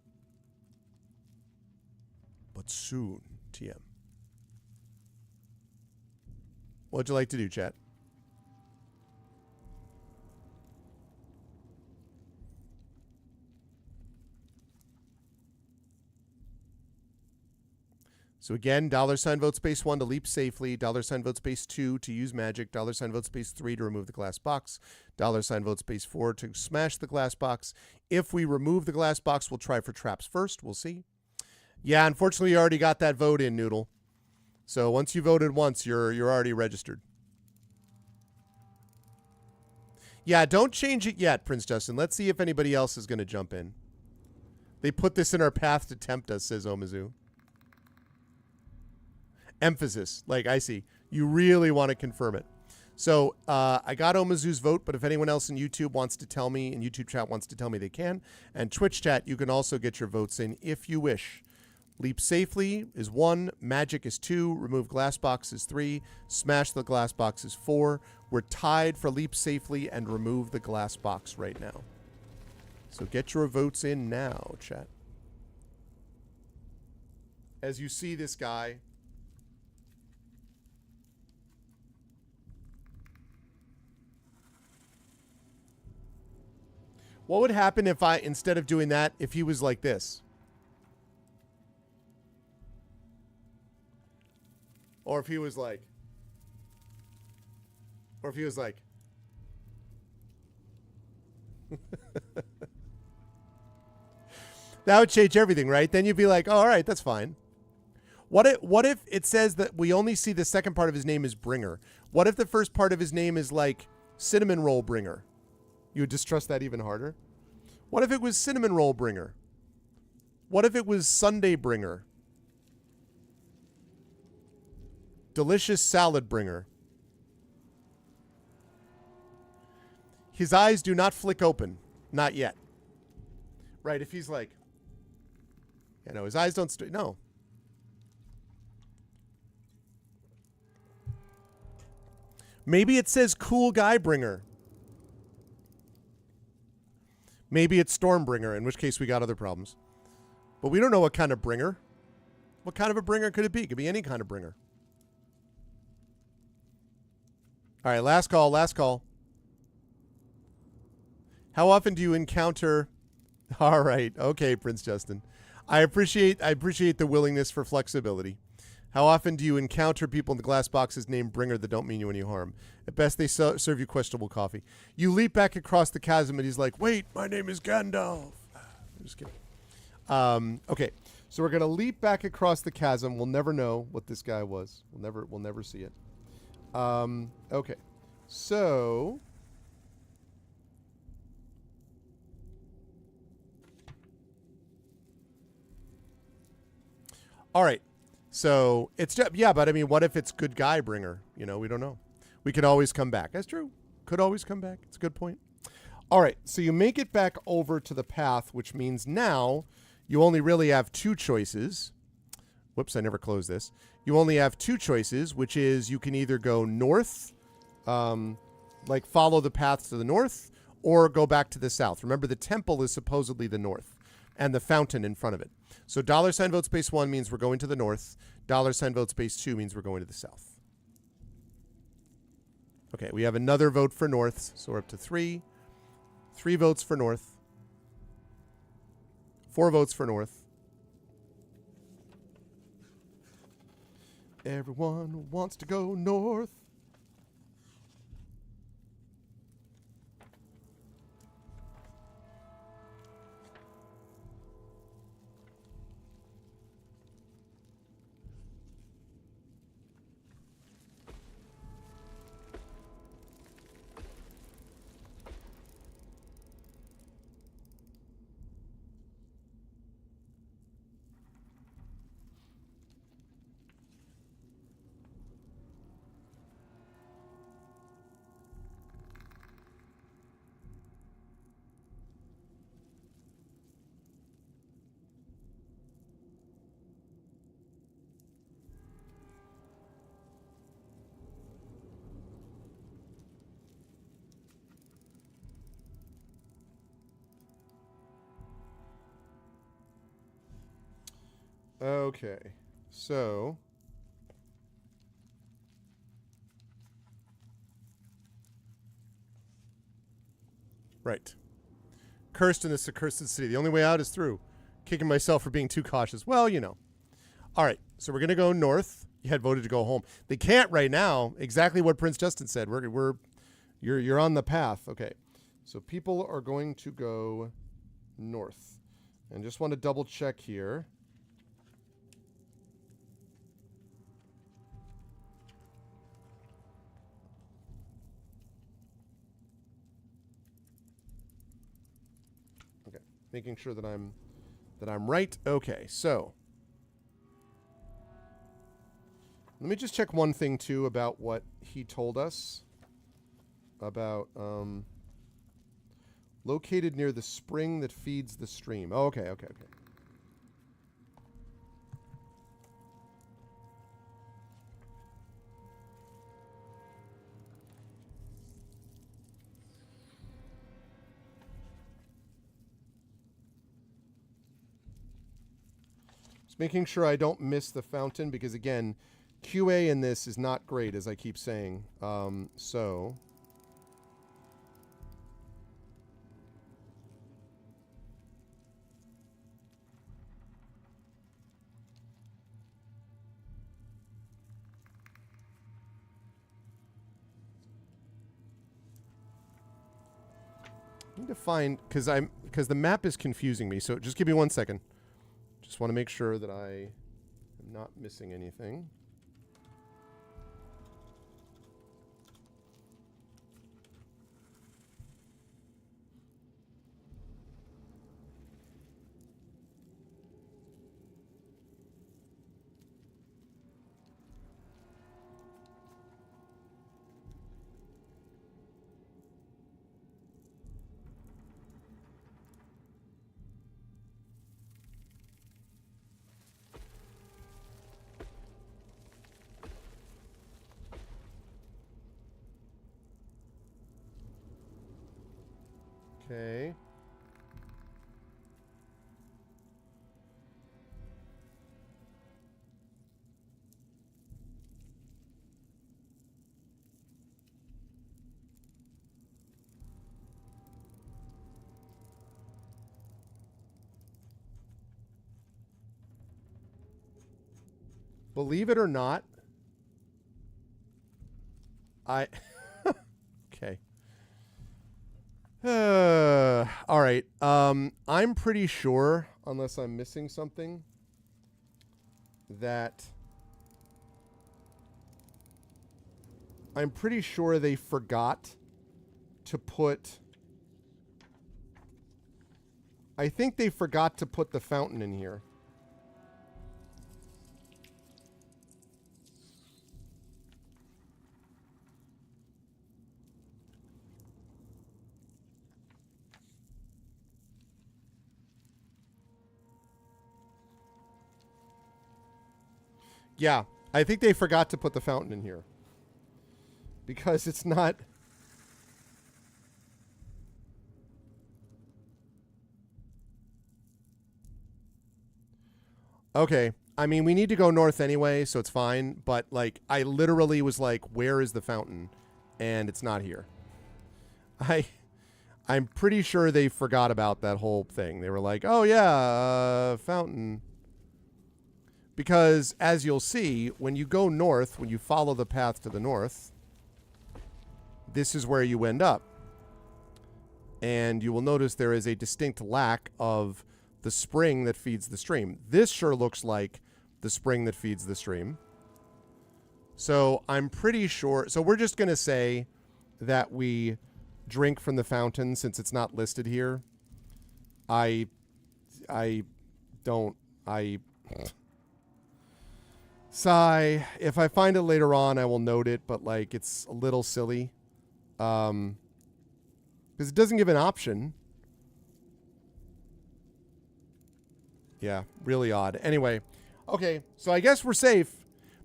But soon, TM. What'd you like to do, chat? So again, $ vote space 1 to leap safely, $ vote space 2 to use magic, $ vote space 3 to remove the glass box, $ vote space 4 to smash the glass box. If we remove the glass box, we'll try for traps first. We'll see. Yeah, unfortunately, you already got that vote in, Noodle. So once you voted once, you're already registered. Yeah, don't change it yet, Prince Justin. Let's see if anybody else is going to jump in. They put this in our path to tempt us, says Omizu. Emphasis. Like, I see. You really want to confirm it. So, I got Omizu's vote, but if anyone else in YouTube wants to tell me, in YouTube chat wants to tell me, they can. And Twitch chat, you can also get your votes in if you wish. Leap safely is 1, magic is 2, remove glass box is 3, smash the glass box is 4. We're tied for leap safely and remove the glass box right now. So get your votes in now, chat. As you see this guy... What would happen if I, instead of doing that, if he was like this? Or if he was like... Or if he was like... That would change everything, right? Then you'd be like, oh, all right, that's fine. What if it says that we only see the second part of his name as Bringer? What if the first part of his name is like Cinnamon Roll Bringer? You would distrust that even harder? What if it was Cinnamon Roll Bringer? What if it was Sunday Bringer? delicious salad bringer. His eyes do not flick open. Not yet. Right, if he's like, you know, his eyes don't no. Maybe it says cool guy bringer. Maybe it's Stormbringer, in which case we got other problems. But we don't know what kind of bringer. What kind of a bringer could it be? It could be any kind of bringer. All right, last call, last call. How often do you encounter... All right, okay, Prince Justin. I appreciate the willingness for flexibility. How often do you encounter people in the glass boxes named Bringer that don't mean you any harm? At best, they serve you questionable coffee. You leap back across the chasm, and he's like, "Wait, my name is Gandalf." I'm just kidding. Okay, so we're gonna leap back across the chasm. We'll never know what this guy was. We'll never see it. Okay, so. All right. So it's just, yeah, but I mean, what if it's good guy bringer? You know, we don't know. We can always come back. That's true. Could always come back. It's a good point. All right. So you make it back over to the path, which means now you only really have two choices. Whoops, I never closed this. You only have two choices, which is you can either go north, like follow the path to the north, or go back to the south. Remember, the temple is supposedly the north and the fountain in front of it. So $ vote space 1 means we're going to the north. $ vote space 2 means we're going to the south. Okay, we have another vote for north, so we're up to 3. 3 votes for north. 4 votes for north. Everyone wants to go north. Okay, so right. Cursed in this accursed city. The only way out is through. Kicking myself for being too cautious. Well, you know. All right, so we're going to go north. You had voted to go home. They can't right now. Exactly what Prince Justin said. You're on the path. Okay, so people are going to go north. And just want to double check here. Making sure that I'm right. Okay, so let me just check one thing too about what he told us about located near the spring that feeds the stream. Oh, okay. Making sure I don't miss the fountain because, again, QA in this is not great, as I keep saying. So... I need to find... Because the map is confusing me, so just give me 1 second. Just want to make sure that I am not missing anything. Believe it or not, okay. All right. I'm pretty sure, unless I'm missing something, that I'm pretty sure they forgot to put. I think they forgot to put the fountain in here. Yeah, I think they forgot to put the fountain in here. Because it's not... Okay, I mean, we need to go north anyway, so it's fine. But, like, I literally was like, where is the fountain? And it's not here. I'm pretty sure they forgot about that whole thing. They were like, oh, yeah, fountain. Because, as you'll see, when you go north, when you follow the path to the north, this is where you end up. And you will notice there is a distinct lack of the spring that feeds the stream. This sure looks like the spring that feeds the stream. So I'm pretty sure... So we're just going to say that we drink from the fountain since it's not listed here. Sigh. If I find it later on, I will note it, but, like, it's a little silly. Because it doesn't give an option. Yeah, really odd. Anyway, okay, so I guess we're safe,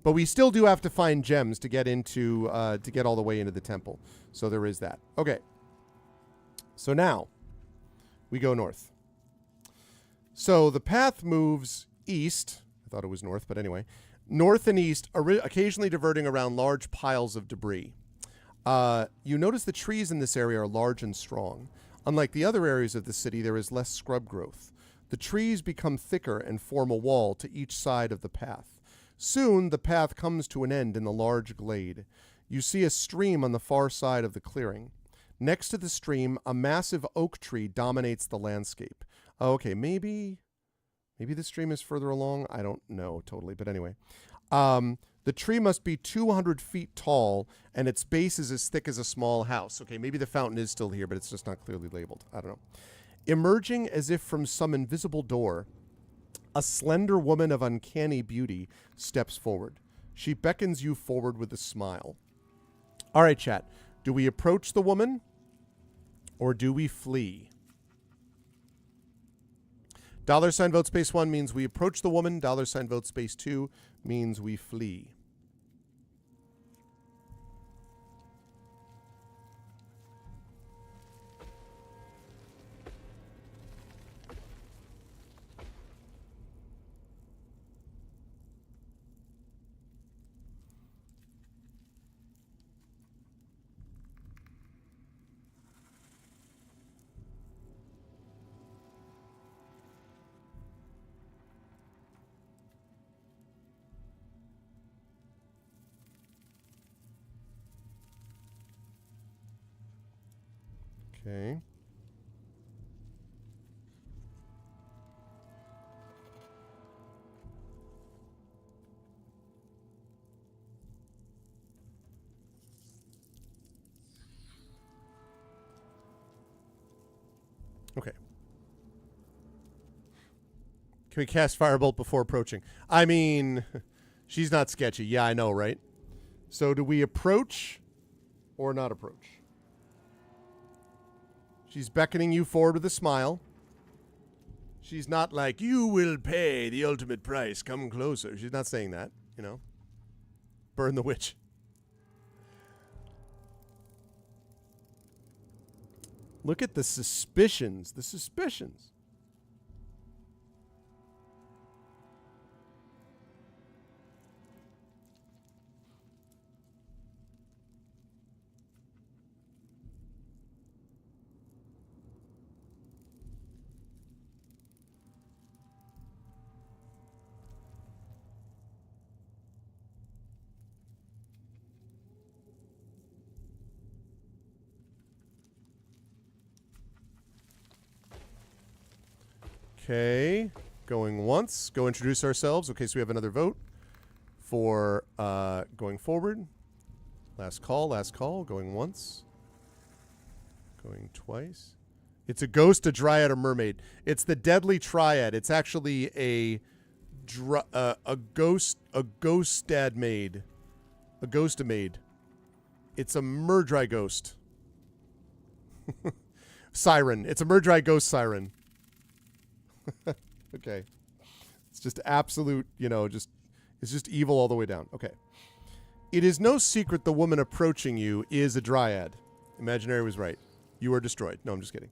but we still do have to find gems to get into, to get all the way into the temple. So there is that. Okay. So now, we go north. So the path moves east. I thought it was north, but anyway. North and east, occasionally diverting around large piles of debris. You notice the trees in this area are large and strong. Unlike the other areas of the city, there is less scrub growth. The trees become thicker and form a wall to each side of the path. Soon, the path comes to an end in the large glade. You see a stream on the far side of the clearing. Next to the stream, a massive oak tree dominates the landscape. Oh, okay, maybe the stream is further along. I don't know totally, but anyway. The tree must be 200 feet tall, and its base is as thick as a small house. Okay, maybe the fountain is still here, but it's just not clearly labeled. I don't know. Emerging as if from some invisible door, a slender woman of uncanny beauty steps forward. She beckons you forward with a smile. All right, chat. Do we approach the woman, or do we flee? $ vote space 1 means we approach the woman. $ vote space 2 means we flee. Okay. Okay. Can we cast Firebolt before approaching? I mean, she's not sketchy. Yeah, I know, right? So do we approach or not approach? She's beckoning you forward with a smile. She's not like, you will pay the ultimate price. Come closer. She's not saying that, you know. Burn the witch. Look at the suspicions. The suspicions. Okay. Going once. Go introduce ourselves. Okay, so we have another vote for going forward. Last call. Going once. Going twice. It's a ghost, a dryad, a mermaid. It's the deadly triad. It's actually a ghost maid. A ghost maid. It's a murdry ghost. Siren. It's a murdry ghost siren. Okay. It's just absolute, it's just evil all the way down. Okay. It is no secret the woman approaching you is a dryad. Imaginary was right. You are destroyed. No, I'm just kidding.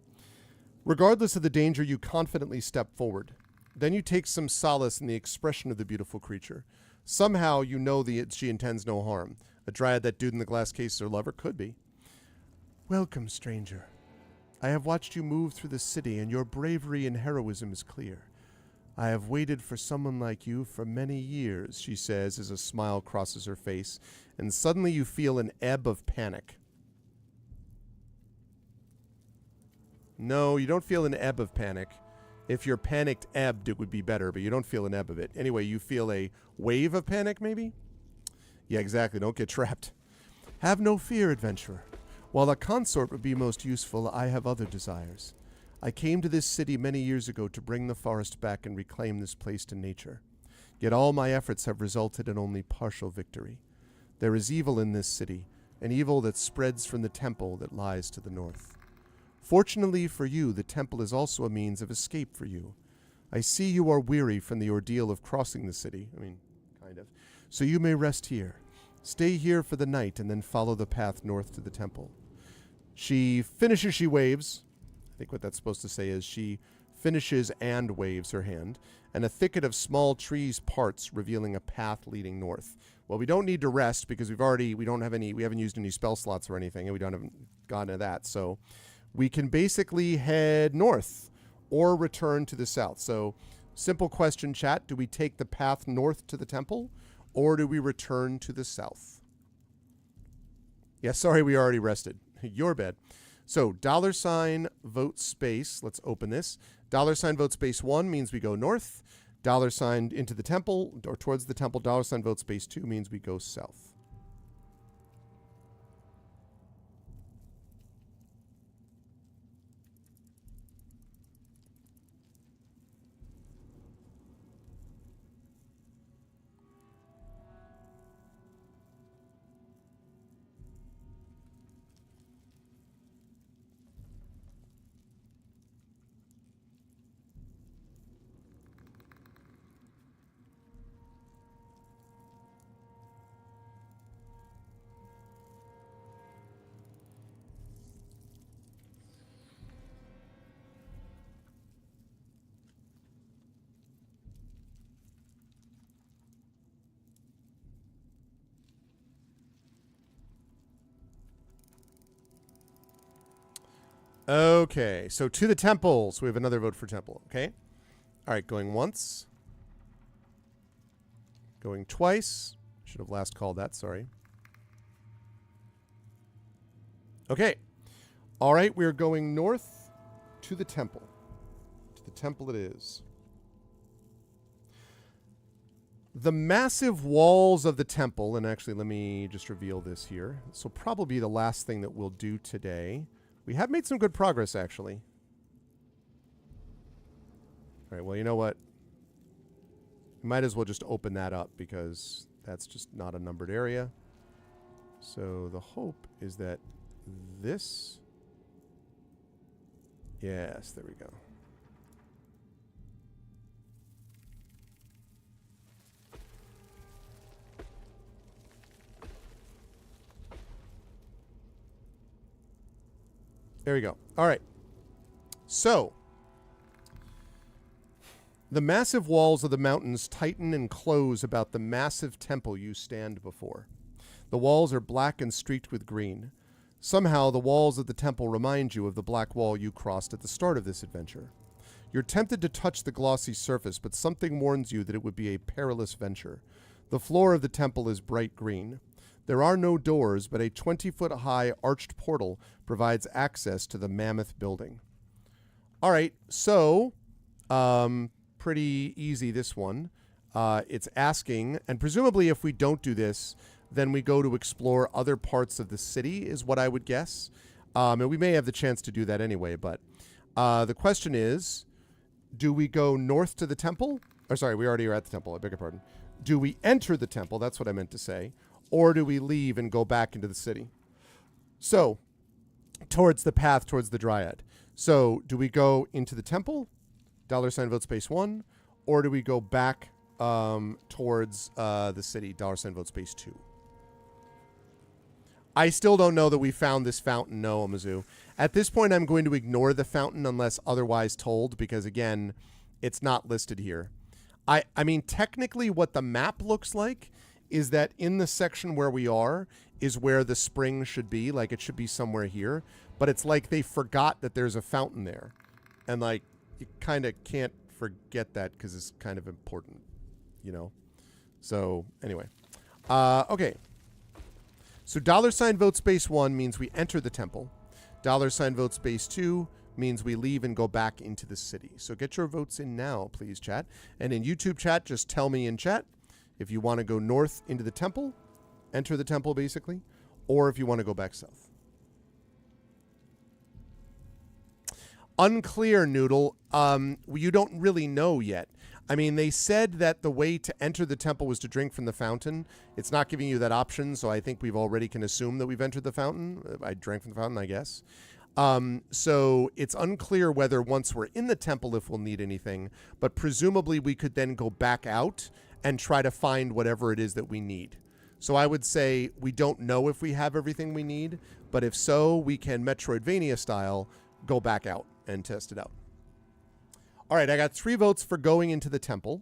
Regardless of the danger, you confidently step forward. Then you take some solace in the expression of the beautiful creature. Somehow you know that she intends no harm. A dryad that dude in the glass case is her lover? Could be. Welcome, stranger. I have watched you move through the city, and your bravery and heroism is clear. I have waited for someone like you for many years, she says as a smile crosses her face, and suddenly you feel an ebb of panic. No, you don't feel an ebb of panic. If you're panicked ebbed, it would be better, but you don't feel an ebb of it. Anyway, you feel a wave of panic, maybe? Yeah, exactly. Don't get trapped. Have no fear, adventurer. While a consort would be most useful, I have other desires. I came to this city many years ago to bring the forest back and reclaim this place to nature. Yet all my efforts have resulted in only partial victory. There is evil in this city, an evil that spreads from the temple that lies to the north. Fortunately for you, the temple is also a means of escape for you. I see you are weary from the ordeal of crossing the city. Kind of. So you may rest here. Stay here for the night and then follow the path north to the temple. She finishes, she waves. I think what that's supposed to say is she finishes and waves her hand, and a thicket of small trees parts, revealing a path leading north. Well, we don't need to rest because we haven't used any spell slots or anything, and we haven't gotten to that. So we can basically head north or return to the south. So simple question, chat. Do we take the path north to the temple or do we return to the south? Yeah, sorry, we already rested. Your bad. So $ vote space. Let's open this. $ vote space 1 means we go north. $ into the temple or towards the temple. $ vote space 2 means we go south. Okay, so to the temple. So we have another vote for temple, okay? All right, going once. Going twice. Should have last called that, sorry. Okay. All right, we're going north to the temple. To the temple it is. The massive walls of the temple, and actually let me just reveal this here. This will probably be the last thing that we'll do today. We have made some good progress, actually. All right, well, you know what? We might as well just open that up because that's just not a numbered area. So the hope is that this... Yes, there we go. There we go. All right. So, the massive walls of the mountains tighten and close about the massive temple you stand before. The walls are black and streaked with green. Somehow, the walls of the temple remind you of the black wall you crossed at the start of this adventure. You're tempted to touch the glossy surface, but something warns you that it would be a perilous venture. The floor of the temple is bright green. There are no doors, but a 20-foot-high arched portal provides access to the mammoth building. All right, so Pretty easy, this one. It's asking, and presumably if we don't do this, then we go to explore other parts of the city, is what I would guess. And we may have the chance to do that anyway, but the question is, do we go north to the temple? Or sorry, we already are at the temple, I beg your pardon. Do we enter the temple? That's what I meant to say. Or do we leave and go back into the city? So, towards the path towards the Dryad. So, do we go into the temple? $ vote space 1. Or do we go back towards the city? $ vote space 2. I still don't know that we found this fountain. No, Omizu. At this point, I'm going to ignore the fountain unless otherwise told, because again, it's not listed here. I mean, technically what the map looks like is that in the section where we are is where the spring should be. Like, it should be somewhere here. But it's like they forgot that there's a fountain there. And, like, you kind of can't forget that because it's kind of important, you know? So, anyway. Okay. So, $ vote space 1 means we enter the temple. $ vote space 2 means we leave and go back into the city. So get your votes in now, please, chat. And in YouTube chat, just tell me in chat if you want to go north into the temple, enter the temple basically, or if you want to go back south. Unclear, Noodle. You don't really know yet. I mean, they said that the way to enter the temple was to drink from the fountain. It's not giving you that option, so I think we've already can assume that we've entered the fountain. I drank from the fountain, I guess. So it's unclear whether once we're in the temple if we'll need anything, but presumably we could then go back out and try to find whatever it is that we need. So I would say we don't know if we have everything we need, but if so, we can Metroidvania style go back out and test it out. All right, I got 3 votes for going into the temple.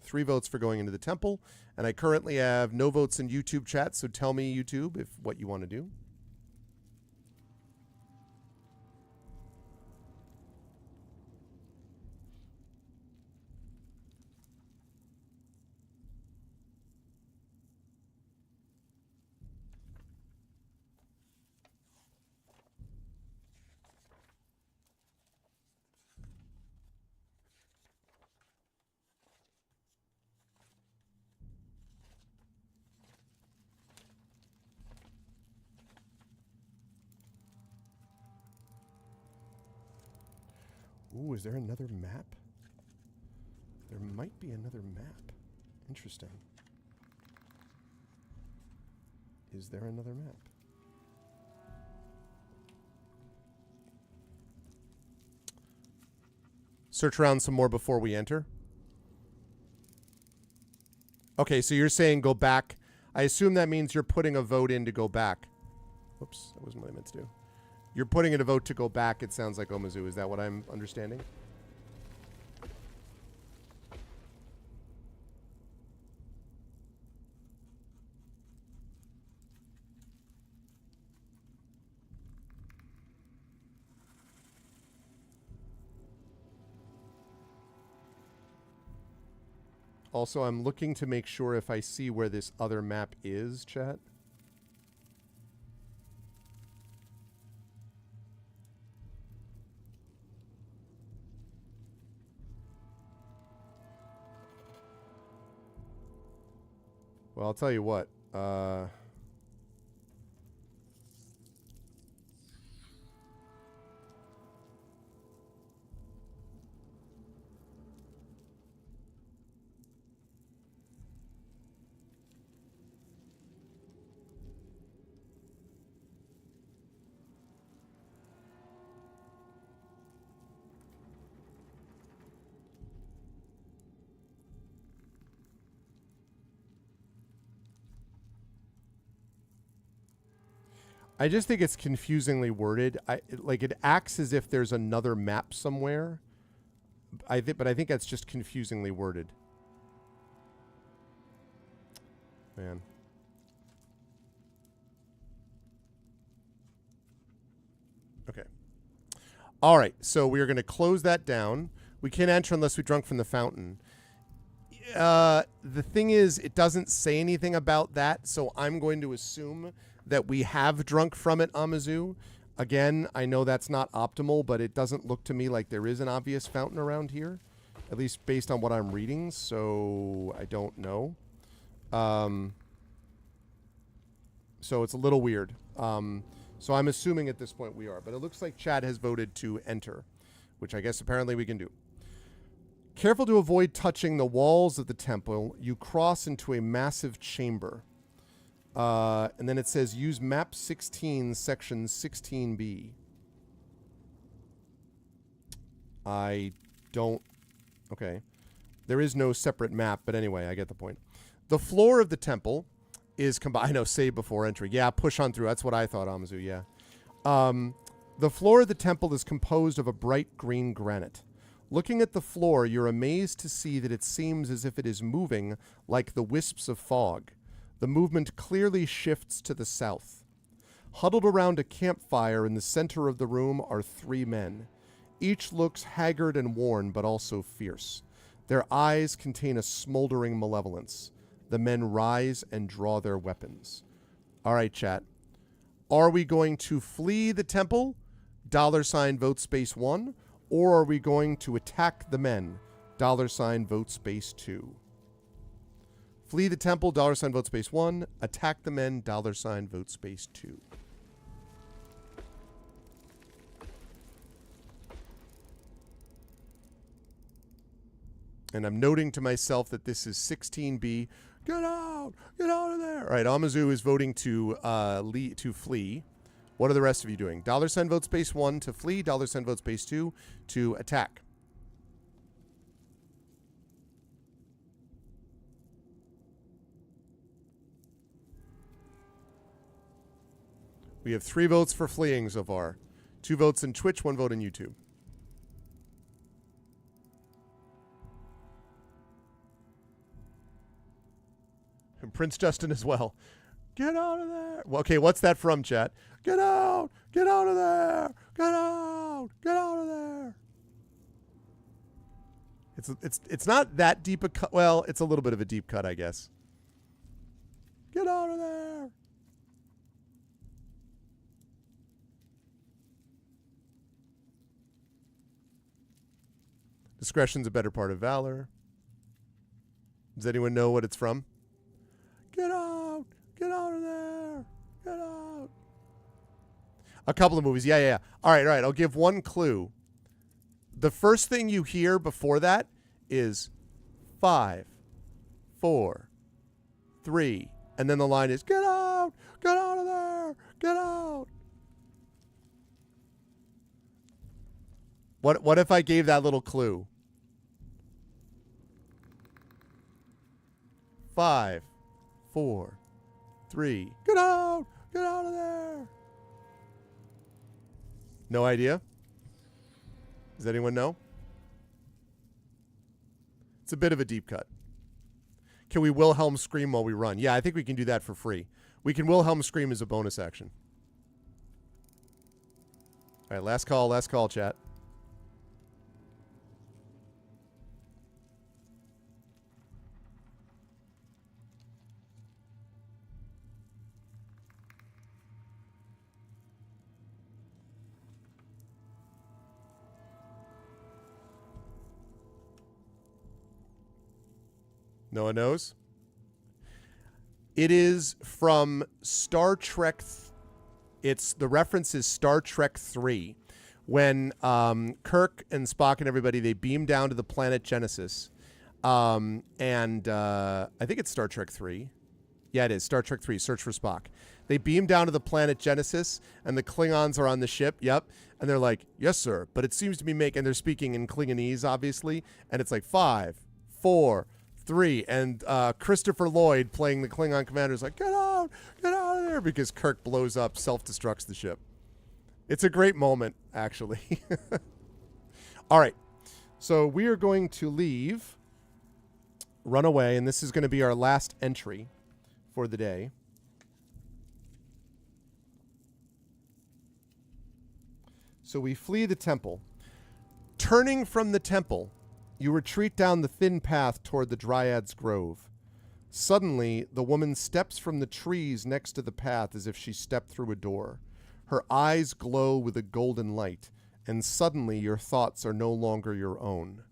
3 votes for going into the temple, and I currently have no votes in YouTube chat, so tell me, YouTube, if what you want to do. Ooh, is there another map? There might be another map. Interesting. Is there another map? Search around some more before we enter. Okay, so you're saying go back. I assume that means you're putting a vote in to go back. Whoops, that wasn't what I meant to do. You're putting in a vote to go back, it sounds like, Omizu. Is that what I'm understanding? Also, I'm looking to make sure if I see where this other map is, chat. Well, I'll tell you what. I just think it's confusingly worded. Like it acts as if there's another map somewhere. But I think that's just confusingly worded. Man. Okay. All right. So we are going to close that down. We can't enter unless we drunk from the fountain. The thing is, it doesn't say anything about that, so I'm going to assume that we have drunk from it, Omizu. Again, I know that's not optimal, but it doesn't look to me like there is an obvious fountain around here. at least based on what I'm reading, so I don't know. So it's a little weird. So I'm assuming at this point we are. But it looks like chat has voted to enter, which I guess apparently we can do. Careful to avoid touching the walls of the temple. You cross into a massive chamber. And then it says use map 16, section 16B. I don't... Okay. There is no separate map, but anyway, I get the point. The floor of the temple is combined. I know, save before entry. Yeah, push on through. That's what I thought, Amazu, yeah. The floor of the temple is composed of a bright green granite. Looking at the floor, you're amazed to see that it seems as if it is moving like the wisps of fog. The movement clearly shifts to the south. Huddled around a campfire in the center of the room are 3 men. Each looks haggard and worn, but also fierce. Their eyes contain a smoldering malevolence. The men rise and draw their weapons. All right, chat. Are we going to flee the temple? $ vote space 1. Or are we going to attack the men? $ vote space 2. Flee the temple, $ vote space 1. Attack the men, $ vote space 2. And I'm noting to myself that this is 16B. Get out! Get out of there! All right, Amazu is voting to flee. What are the rest of you doing? $ vote space 1 to flee, $ vote space 2 to attack. We have 3 votes for fleeing so far. 2 votes in Twitch, 1 vote in YouTube. And Prince Justin as well. Get out of there. Well, okay, what's that from, chat? Get out. Get out of there. Get out. Get out of there. It's not that deep a cut. Well, it's a little bit of a deep cut, I guess. Get out of there. Discretion's a better part of valor. Does anyone know what it's from? Get out. Get out of there. Get out. A couple of movies. Yeah. All right. I'll give one clue. The first thing you hear before that is 5, 4, 3. And then the line is, get out. Get out of there. Get out. What if I gave that little clue? 5, 4, 3. Get out. Get out of there. No idea? Does anyone know? It's a bit of a deep cut. Can we Wilhelm scream while we run? Yeah, I think we can do that for free. We can Wilhelm scream as a bonus action. All right, last call, chat. No one knows? It is from Star Trek. The reference is Star Trek 3. When Kirk and Spock and everybody, they beam down to the planet Genesis. I think it's Star Trek 3. Yeah, it is. Star Trek 3, Search for Spock. They beam down to the planet Genesis, and the Klingons are on the ship. Yep. And they're like, yes, sir. But it seems to be and they're speaking in Klingonese, obviously. And it's like 5, 4, 3, and Christopher Lloyd playing the Klingon commander is like, get out of there, because Kirk blows up, self-destructs the ship. It's a great moment, actually. All right, so we are going to leave, run away, and this is going to be our last entry for the day. So we flee the temple. Turning from the temple, you retreat down the thin path toward the Dryad's Grove. Suddenly, the woman steps from the trees next to the path as if she stepped through a door. Her eyes glow with a golden light, and suddenly your thoughts are no longer your own.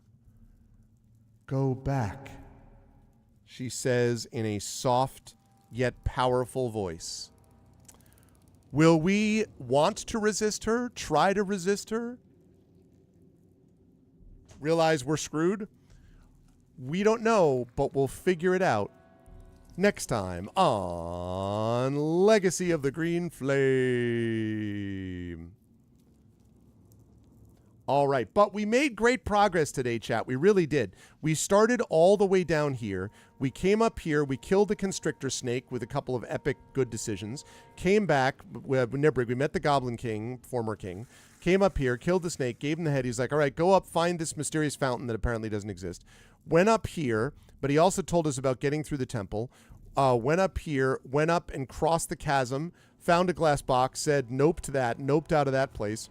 Go back, she says in a soft yet powerful voice. Will we want to resist her? Try to resist her? Realize we're screwed? We don't know, but we'll figure it out next time on Legacy of the Green Flame. All right, but we made great progress today, chat. We really did. We started all the way down here. We came up here. We killed the Constrictor Snake with a couple of epic good decisions. Came back with Nibrig. We met the Goblin King, former king. Came up here, killed the snake, gave him the head. He's like, all right, go up, find this mysterious fountain that apparently doesn't exist. Went up here, but he also told us about getting through the temple. Went up here, went up and crossed the chasm, found a glass box, said nope to that, noped out of that place.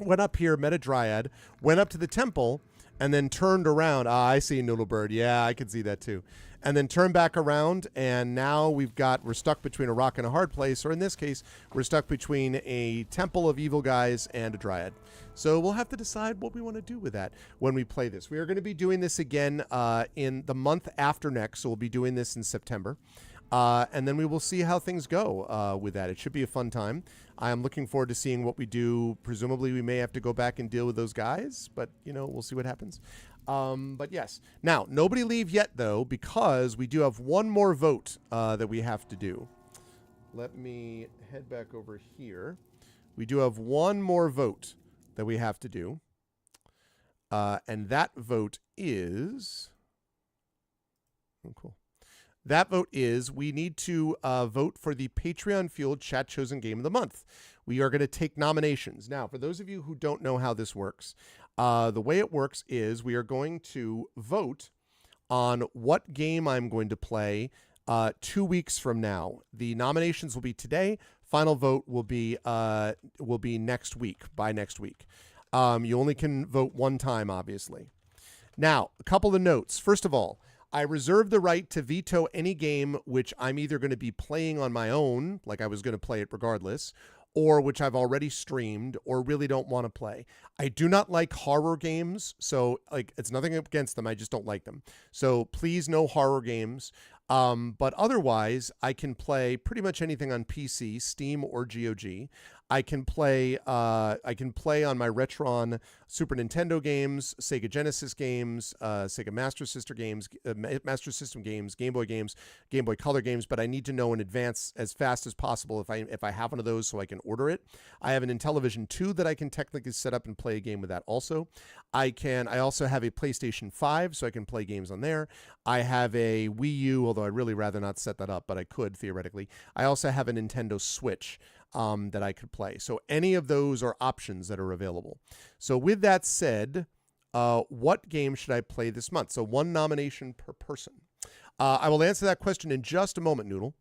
Went up here, met a dryad, went up to the temple, and then turned around. I see Noodlebird. Yeah, I can see that too. And then turned back around, and now we're stuck between a rock and a hard place, or in this case, we're stuck between a temple of evil guys and a dryad. So we'll have to decide what we want to do with that when we play this. We are going to be doing this again in the month after next, so we'll be doing this in September. And then we will see how things go with that. It should be a fun time. I am looking forward to seeing what we do. Presumably, we may have to go back and deal with those guys, but, we'll see what happens. But yes. Now, nobody leave yet, though, because we do have one more vote that we have to do. Let me head back over here. We do have one more vote that we have to do. And that vote is... Oh, cool. That vote is we need to vote for the Patreon-fueled Chat Chosen Game of the Month. We are going to take nominations. Now, for those of you who don't know how this works, the way it works is we are going to vote on what game I'm going to play 2 weeks from now. The nominations will be today. Final vote will be next week, by next week. You only can vote one time, obviously. Now, a couple of notes. First of all, I reserve the right to veto any game which I'm either going to be playing on my own, like I was going to play it regardless, or which I've already streamed or really don't want to play. I do not like horror games, so it's nothing against them. I just don't like them. So please, no horror games. But otherwise, I can play pretty much anything on PC, Steam, or GOG. I can play on my Retron Super Nintendo games, Sega Genesis games, Sega Master System games, Game Boy games, Game Boy Color games. But I need to know in advance as fast as possible if I have one of those so I can order it. I have an Intellivision 2 that I can technically set up and play a game with that also. I also have a PlayStation 5, so I can play games on there. I have a Wii U, although I'd really rather not set that up, but I could theoretically. I also have a Nintendo Switch that I could play. So any of those are options that are available. So with that said, what game should I play this month? So one nomination per person. I will answer that question in just a moment, Noodle.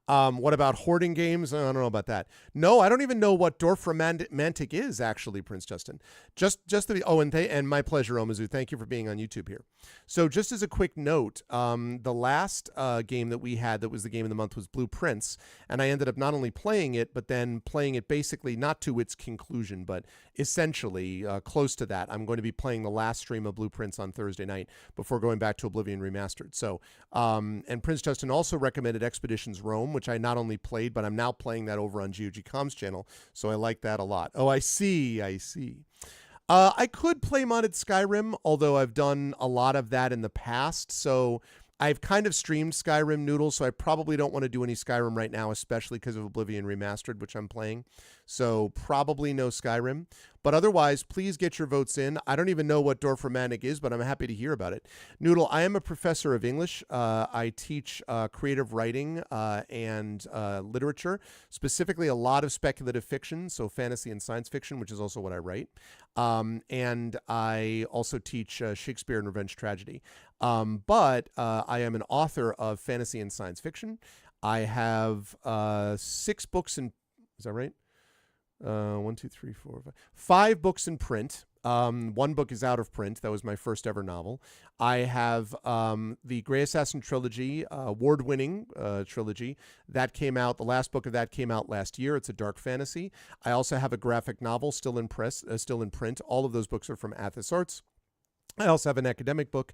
What about hoarding games? I don't know about that. No, I don't even know what Dorfromantik is, actually, Prince Justin. And my pleasure, Omazu. Thank you for being on YouTube here. So just as a quick note, the last game that we had that was the game of the month was Blue Prince, and I ended up not only playing it, but then playing it basically not to its conclusion, but essentially close to that. I'm going to be playing the last stream of Blue Prince on Thursday night before going back to Oblivion Remastered. So, and Prince Justin also recommended Expeditions Rome, which I not only played, but I'm now playing that over on GOG Comms channel, so I like that a lot. Oh, I see. I could play modded Skyrim, although I've done a lot of that in the past, so I've kind of streamed Skyrim, Noodle, so I probably don't want to do any Skyrim right now, especially because of Oblivion Remastered, which I'm playing. So probably no Skyrim. But otherwise, please get your votes in. I don't even know what Dorfromantik is, but I'm happy to hear about it. Noodle, I am a professor of English. I teach creative writing and literature, specifically a lot of speculative fiction, so fantasy and science fiction, which is also what I write. And I also teach Shakespeare and revenge tragedy. But I am an author of fantasy and science fiction. I have 6 books in... Is that right? 1, 2, 3, 4, 5. 5 books in print. One book is out of print. That was my first ever novel. I have the Grey Assassin trilogy, award-winning trilogy. That came out, the last book of that came out last year. It's a dark fantasy. I also have a graphic novel still in print. All of those books are from Athos Arts. I also have an academic book,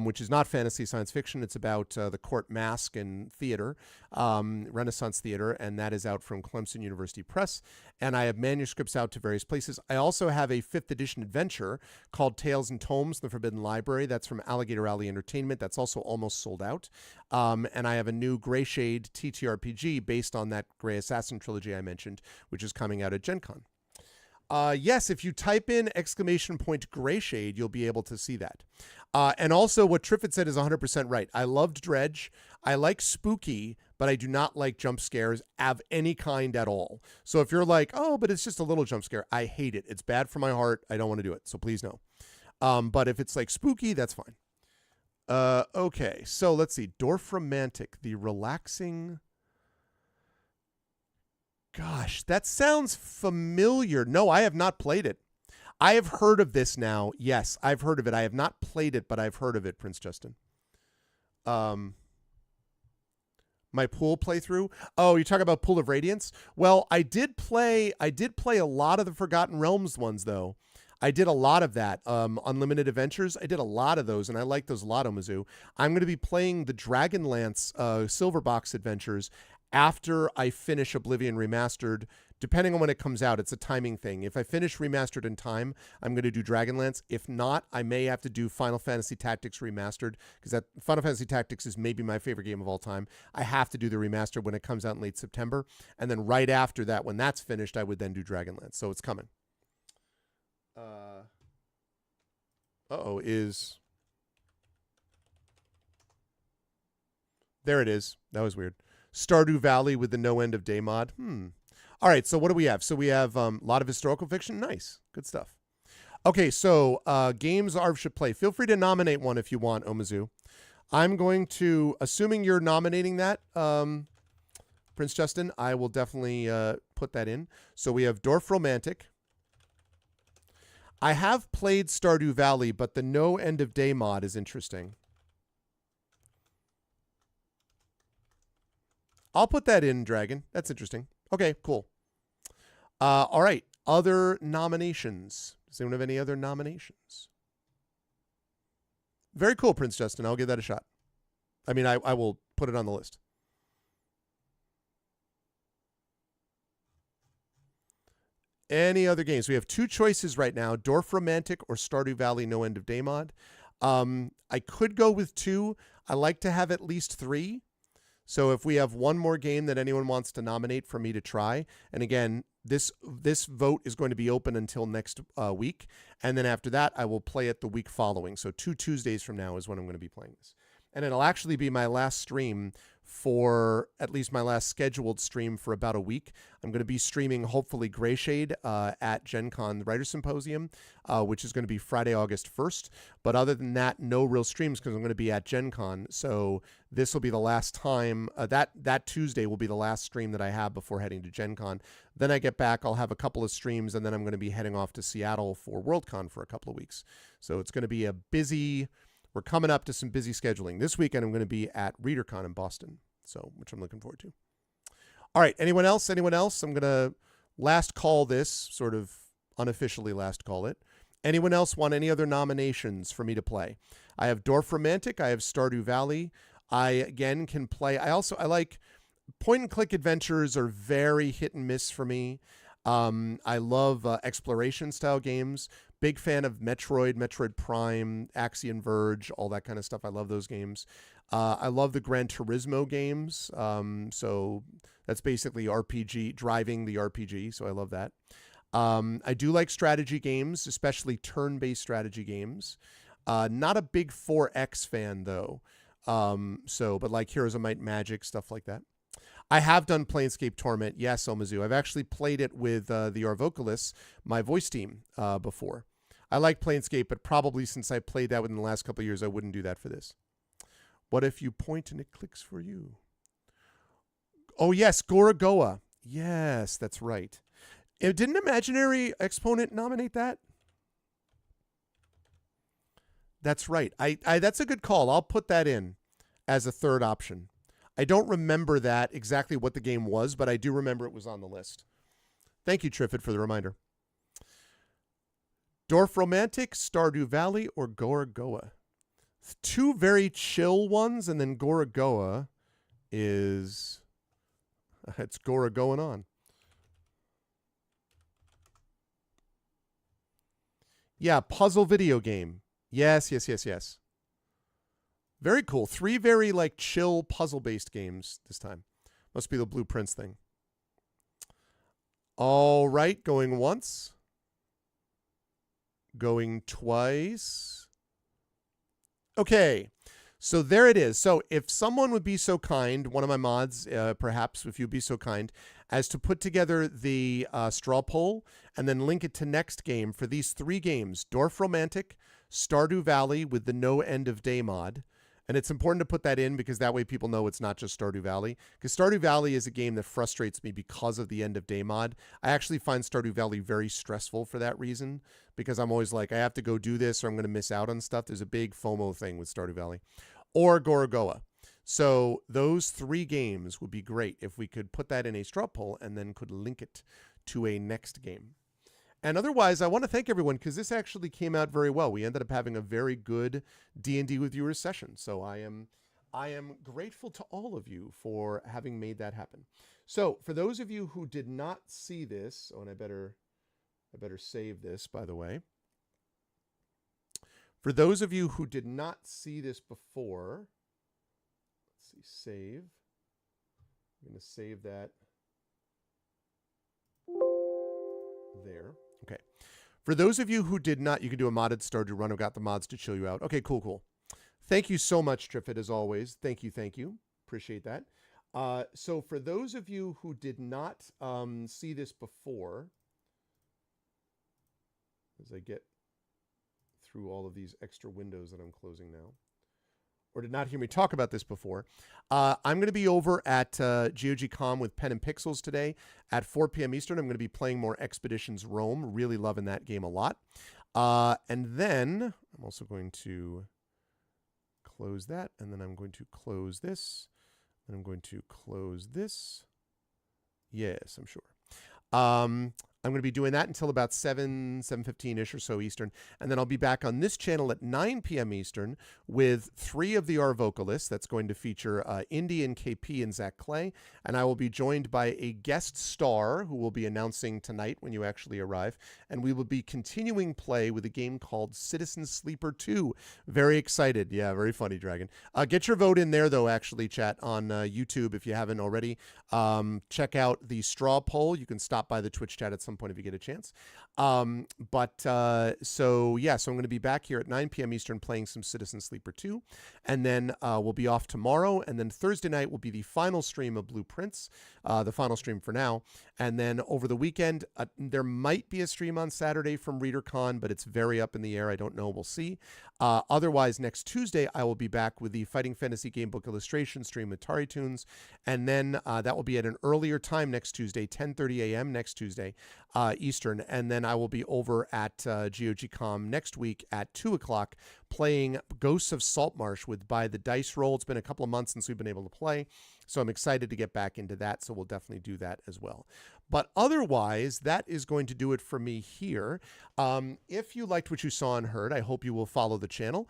which is not fantasy science fiction. It's about the court masque and theater, Renaissance theater, and that is out from Clemson University Press. And I have manuscripts out to various places. I also have a 5th edition adventure called Tales and Tomes, The Forbidden Library. That's from Alligator Alley Entertainment. That's also almost sold out. And I have a new Greyshade TTRPG based on that Grey Assassin trilogy I mentioned, which is coming out at Gen Con. Yes, if you type in !Greyshade, you'll be able to see that. And also what Triffid said is 100% right. I loved Dredge. I like spooky, but I do not like jump scares of any kind at all. So if you're like, oh, but it's just a little jump scare, I hate it. It's bad for my heart. I don't want to do it. So please no. But if it's like spooky, that's fine. Okay, so let's see. Dorfromantik, the relaxing... Gosh, that sounds familiar. No, I have not played it. I have heard of this now. Yes, I've heard of it. I have not played it, but I've heard of it, Prince Justin. My pool playthrough. Oh, you talk about Pool of Radiance? Well, I did play a lot of the Forgotten Realms ones, though. I did a lot of that. Unlimited Adventures, I did a lot of those, and I like those a lot, Omizu. I'm going to be playing the Dragonlance Silver Box Adventures after I finish Oblivion Remastered, depending on when it comes out. It's a timing thing. If I finish Remastered in time, I'm going to do Dragonlance. If not, I may have to do Final Fantasy Tactics Remastered, because that Final Fantasy Tactics is maybe my favorite game of all time. I have to do the remastered when it comes out in late September. And then right after that, when that's finished, I would then do Dragonlance. So it's coming. There it is. That was weird. Stardew Valley with the no end of day mod. All right, so what do we have? So we have a lot of historical fiction. Nice. Good stuff. Okay, so games Arv should play. Feel free to nominate one if you want, Omizu. I'm going to, assuming you're nominating that, Prince Justin, I will definitely put that in. So we have Dorfromantik. I have played Stardew Valley, but the no end of day mod is interesting. I'll put that in, Dragon. That's interesting. Okay, cool. All right. Other nominations. Does anyone have any other nominations? Very cool, Prince Justin. I'll give that a shot. I mean, I will put it on the list. Any other games? We have 2 choices right now, Dorfromantik or Stardew Valley No End of Day mod. I could go with 2. I like to have at least 3. So if we have one more game that anyone wants to nominate for me to try, and again, this vote is going to be open until next week, and then after that, I will play it the week following. So 2 Tuesdays from now is when I'm going to be playing this. And it'll actually be my last stream for, at least my last scheduled stream for about a week. I'm going to be streaming, hopefully, Greyshade at Gen Con Writer Symposium, which is going to be Friday, August 1st. But other than that, no real streams because I'm going to be at Gen Con. So this will be the last time, that Tuesday will be the last stream that I have before heading to Gen Con. Then I get back, I'll have a couple of streams, and then I'm going to be heading off to Seattle for Worldcon for a couple of weeks. So it's going to be a busy... We're coming up to some busy scheduling. This weekend, I'm going to be at ReaderCon in Boston, so which I'm looking forward to. All right, anyone else? Anyone else? I'm going to last call this, sort of unofficially last call it. Anyone else want any other nominations for me to play? I have Dorfromantik. I have Stardew Valley. I, again, can play. I like point-and-click adventures are very hit and miss for me. I love exploration-style games. Big fan of Metroid Prime, Axiom Verge, all that kind of stuff. I love those games. I love the Gran Turismo games. So that's basically RPG, driving the RPG. So I love that. I do like strategy games, especially turn-based strategy games. Not a big 4X fan, though. But like Heroes of Might and Magic, stuff like that. I have done Planescape Torment. Yes, Omizu. I've actually played it with the Arvocalus, my voice team, before. I like Planescape, but probably since I played that within the last couple of years, I wouldn't do that for this. What if you point and it clicks for you? Oh, yes, Gorogoa. Yes, that's right. Didn't Imaginary Exponent nominate that? That's right. That's a good call. I'll put that in as a third option. I don't remember that exactly what the game was, but I do remember it was on the list. Thank you, Triffid, for the reminder. Dorfromantik, Stardew Valley, or Gorogoa? Two very chill ones, and then Gorogoa is... It's Gora going on. Yeah, puzzle video game. Yes. Very cool. 3 very like chill puzzle-based games this time. Must be the Blue Prince thing. All right, going once. Going twice. Okay, so there it is. So if someone would be so kind, one of my mods, perhaps if you'd be so kind, as to put together the straw poll and then link it to next game for these 3 games, Dorfromantik, Stardew Valley with the no end of day mod. And it's important to put that in because that way people know it's not just Stardew Valley. Because Stardew Valley is a game that frustrates me because of the end of day mod. I actually find Stardew Valley very stressful for that reason because I'm always like, I have to go do this or I'm going to miss out on stuff. There's a big FOMO thing with Stardew Valley. Or Gorogoa. So those 3 games would be great if we could put that in a straw poll and then could link it to a next game. And otherwise, I want to thank everyone because this actually came out very well. We ended up having a very good D&D with viewers session. So I am grateful to all of you for having made that happen. So for those of you who did not see this, and I better save this, by the way. For those of you who did not see this before, let's see, save. I'm going to save that there. Okay. For those of you who did not, you can do a modded Stardew run. I've got the mods to chill you out. Okay, cool. Thank you so much, Triffid, as always. Thank you. Appreciate that. So for those of you who did not see this before, as I get through all of these extra windows that I'm closing now, or did not hear me talk about this before, I'm going to be over at GOG.com with Pen and Pixels today at 4 p.m. Eastern. I'm going to be playing more Expeditions Rome. Really loving that game a lot. And then I'm also going to close that, and then I'm going to close this, and I'm going to close this. Yes, I'm sure. I'm going to be doing that until about 7:15-ish or so Eastern. And then I'll be back on this channel at 9 p.m. Eastern with 3 of the R vocalists. That's going to feature Indy and KP and Zach Clay. And I will be joined by a guest star who will be announcing tonight when you actually arrive. And we will be continuing play with a game called Citizen Sleeper 2. Very excited. Yeah, very funny, Dragon. Get your vote in there, though, actually, chat, on YouTube if you haven't already. Check out the straw poll. You can stop by the Twitch chat at some point if you get a chance. So I'm going to be back here at 9 p.m. Eastern playing some Citizen Sleeper 2. And then we'll be off tomorrow. And then Thursday night will be the final stream of Blue Prince, the final stream for now. And then over the weekend, there might be a stream on Saturday from ReaderCon, but it's very up in the air. I don't know. We'll see. Otherwise, next Tuesday, I will be back with the Fighting Fantasy Gamebook Illustration stream with Atari Tunes. And then that will be at an earlier time next Tuesday, 10:30 a.m. next Tuesday, Eastern. And then I will be over at GOG.com next week at 2 o'clock playing Ghosts of Saltmarsh with By the Dice Roll. It's been a couple of months since we've been able to play, so I'm excited to get back into that, so we'll definitely do that as well. But otherwise, that is going to do it for me here. If you liked what you saw and heard, I hope you will follow the channel.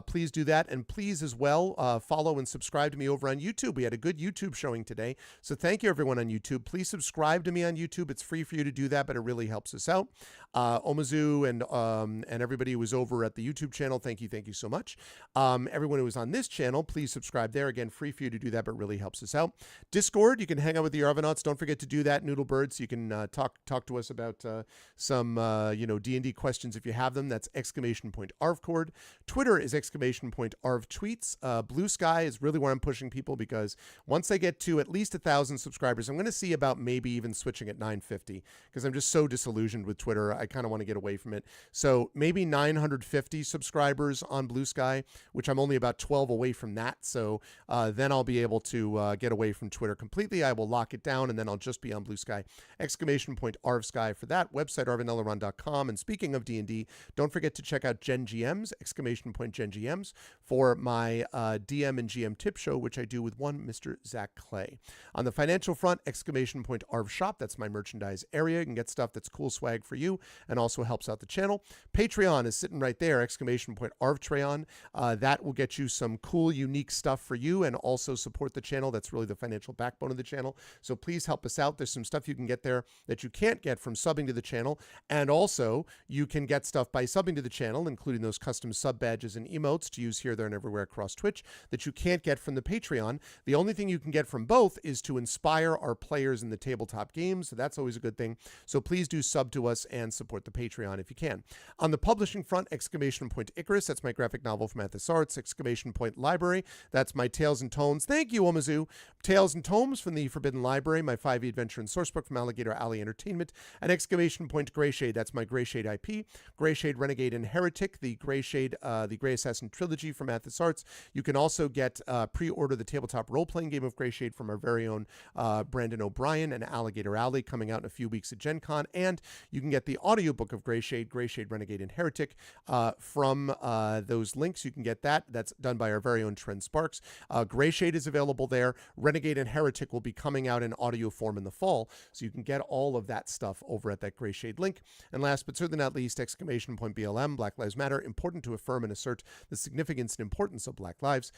Please do that, and please as well follow and subscribe to me over on YouTube. We had a good YouTube showing today, so thank you everyone on YouTube. Please subscribe to me on YouTube. It's free for you to do that, but it really helps us out. Omizu and everybody who was over at the YouTube channel, thank you so much. Everyone who was on this channel, please subscribe there. Again, free for you to do that, but really helps us out. Discord, you can hang out with the Arvanauts. Don't forget to do that. Noodlebirds, you can talk to us about some D&D questions if you have them. That's !ArvCord. Twitter is !ArvTweets. Blue Sky is really where I'm pushing people, because once I get to at least 1,000 subscribers, I'm going to see about maybe even switching at 950, because I'm just so disillusioned with Twitter. I kind of want to get away from it. So maybe 950 subscribers on Blue Sky, which I'm only about 12 away from that. So then I'll be able to get away from Twitter completely. I will lock it down, and then I'll just be on Blue Sky. !ArvSky for that. Website arvineleron.com. And speaking of D&D, don't forget to check out Gen GMs, Gen GMs, for my DM and GM tip show, which I do with one Mr. Zach Clay. On the financial front, !Arv Shop. That's my merchandise area. You can get stuff that's cool swag for you and also helps out the channel. Patreon is sitting right there, ! Arvtreon. That will get you some cool, unique stuff for you and also support the channel. That's really the financial backbone of the channel. So please help us out. There's some stuff you can get there that you can't get from subbing to the channel. And also, you can get stuff by subbing to the channel, including those custom sub badges and emotes to use here, there, and everywhere across Twitch that you can't get from the Patreon. The only thing you can get from both is to inspire our players in the tabletop games. So that's always a good thing. So please do sub to us and support the Patreon if you can. On the publishing front, ! Icarus. That's my graphic novel from Athos Arts. ! Library. That's my Tales and Tomes. Thank you, Omizu. Tales and Tomes from the Forbidden Library, my 5e adventure and sourcebook from Alligator Alley Entertainment. And ! Greyshade. That's my Greyshade IP. Greyshade Renegade and Heretic, the Greyshade, the Grey Assassin trilogy from Athos Arts. You can also get pre-order the tabletop role-playing game of Greyshade from our very own Brandon O'Brien and Alligator Alley, coming out in a few weeks at Gen Con. And you can get the audiobook of Greyshade, Greyshade Renegade and Heretic from those links. You can get that. That's done by our very own Trent Sparks. Greyshade is available there. Renegade and Heretic will be coming out in audio form in the fall, so you can get all of that stuff over at that Greyshade link. And last but certainly not least, ! BLM, Black Lives Matter, important to affirm and assert the significance and importance of Black lives. !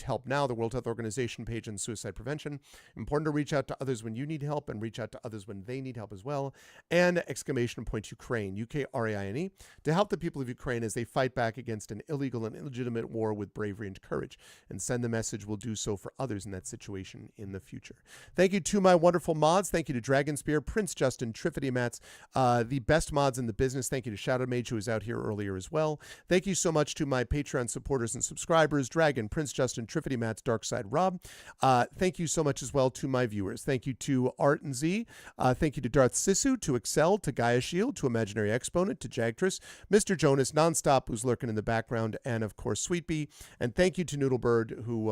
Help Now, the World Health Organization page on suicide prevention. Important to reach out to others when you need help and reach out to others when they need help as well. And ! Ukraine, Ukraine, to help the people of Ukraine as they fight back against an illegal and illegitimate war with bravery and courage, and send the message we'll do so for others in that situation in the future. Thank you to my wonderful mods. Thank you to Dragonspear, Prince Justin, Triffity Mats, the best mods in the business. Thank you to Shadow Mage, who was out here earlier as well. Thank you so much to my Patreon supporters and subscribers, Dragon, Prince Justin, Triffity Mats, Darkside Rob. Thank you so much as well to my viewers. Thank you to Art and Z. Thank you to Darth Sisu, to Excel, to Gaia Shield, to Imaginary Exponent, to Jagtress, Mr. Jonas, Nonstop, who's lurking in the background, and of course Sweet Bee. And thank you to Noodlebird, who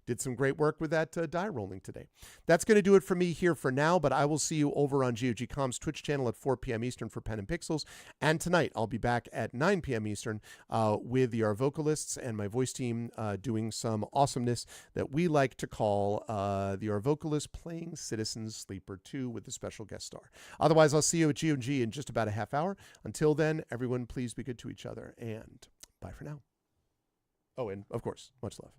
did some great work with that die rolling today. That's going to do it for me here for now, but I will see you over on GOG.com's Twitch channel at 4 p.m. Eastern for Pen and Pixels. And tonight I'll be back at 9 p.m. Eastern with the Our Vocalists and my voice team doing some awesomeness that we like to call the Our Vocalists playing Citizen Sleeper 2 with a special guest star. Otherwise, I'll see you at GOG in just about a half hour. Until then, everyone, please be good to each other, and bye for now. Oh, and of course, much love.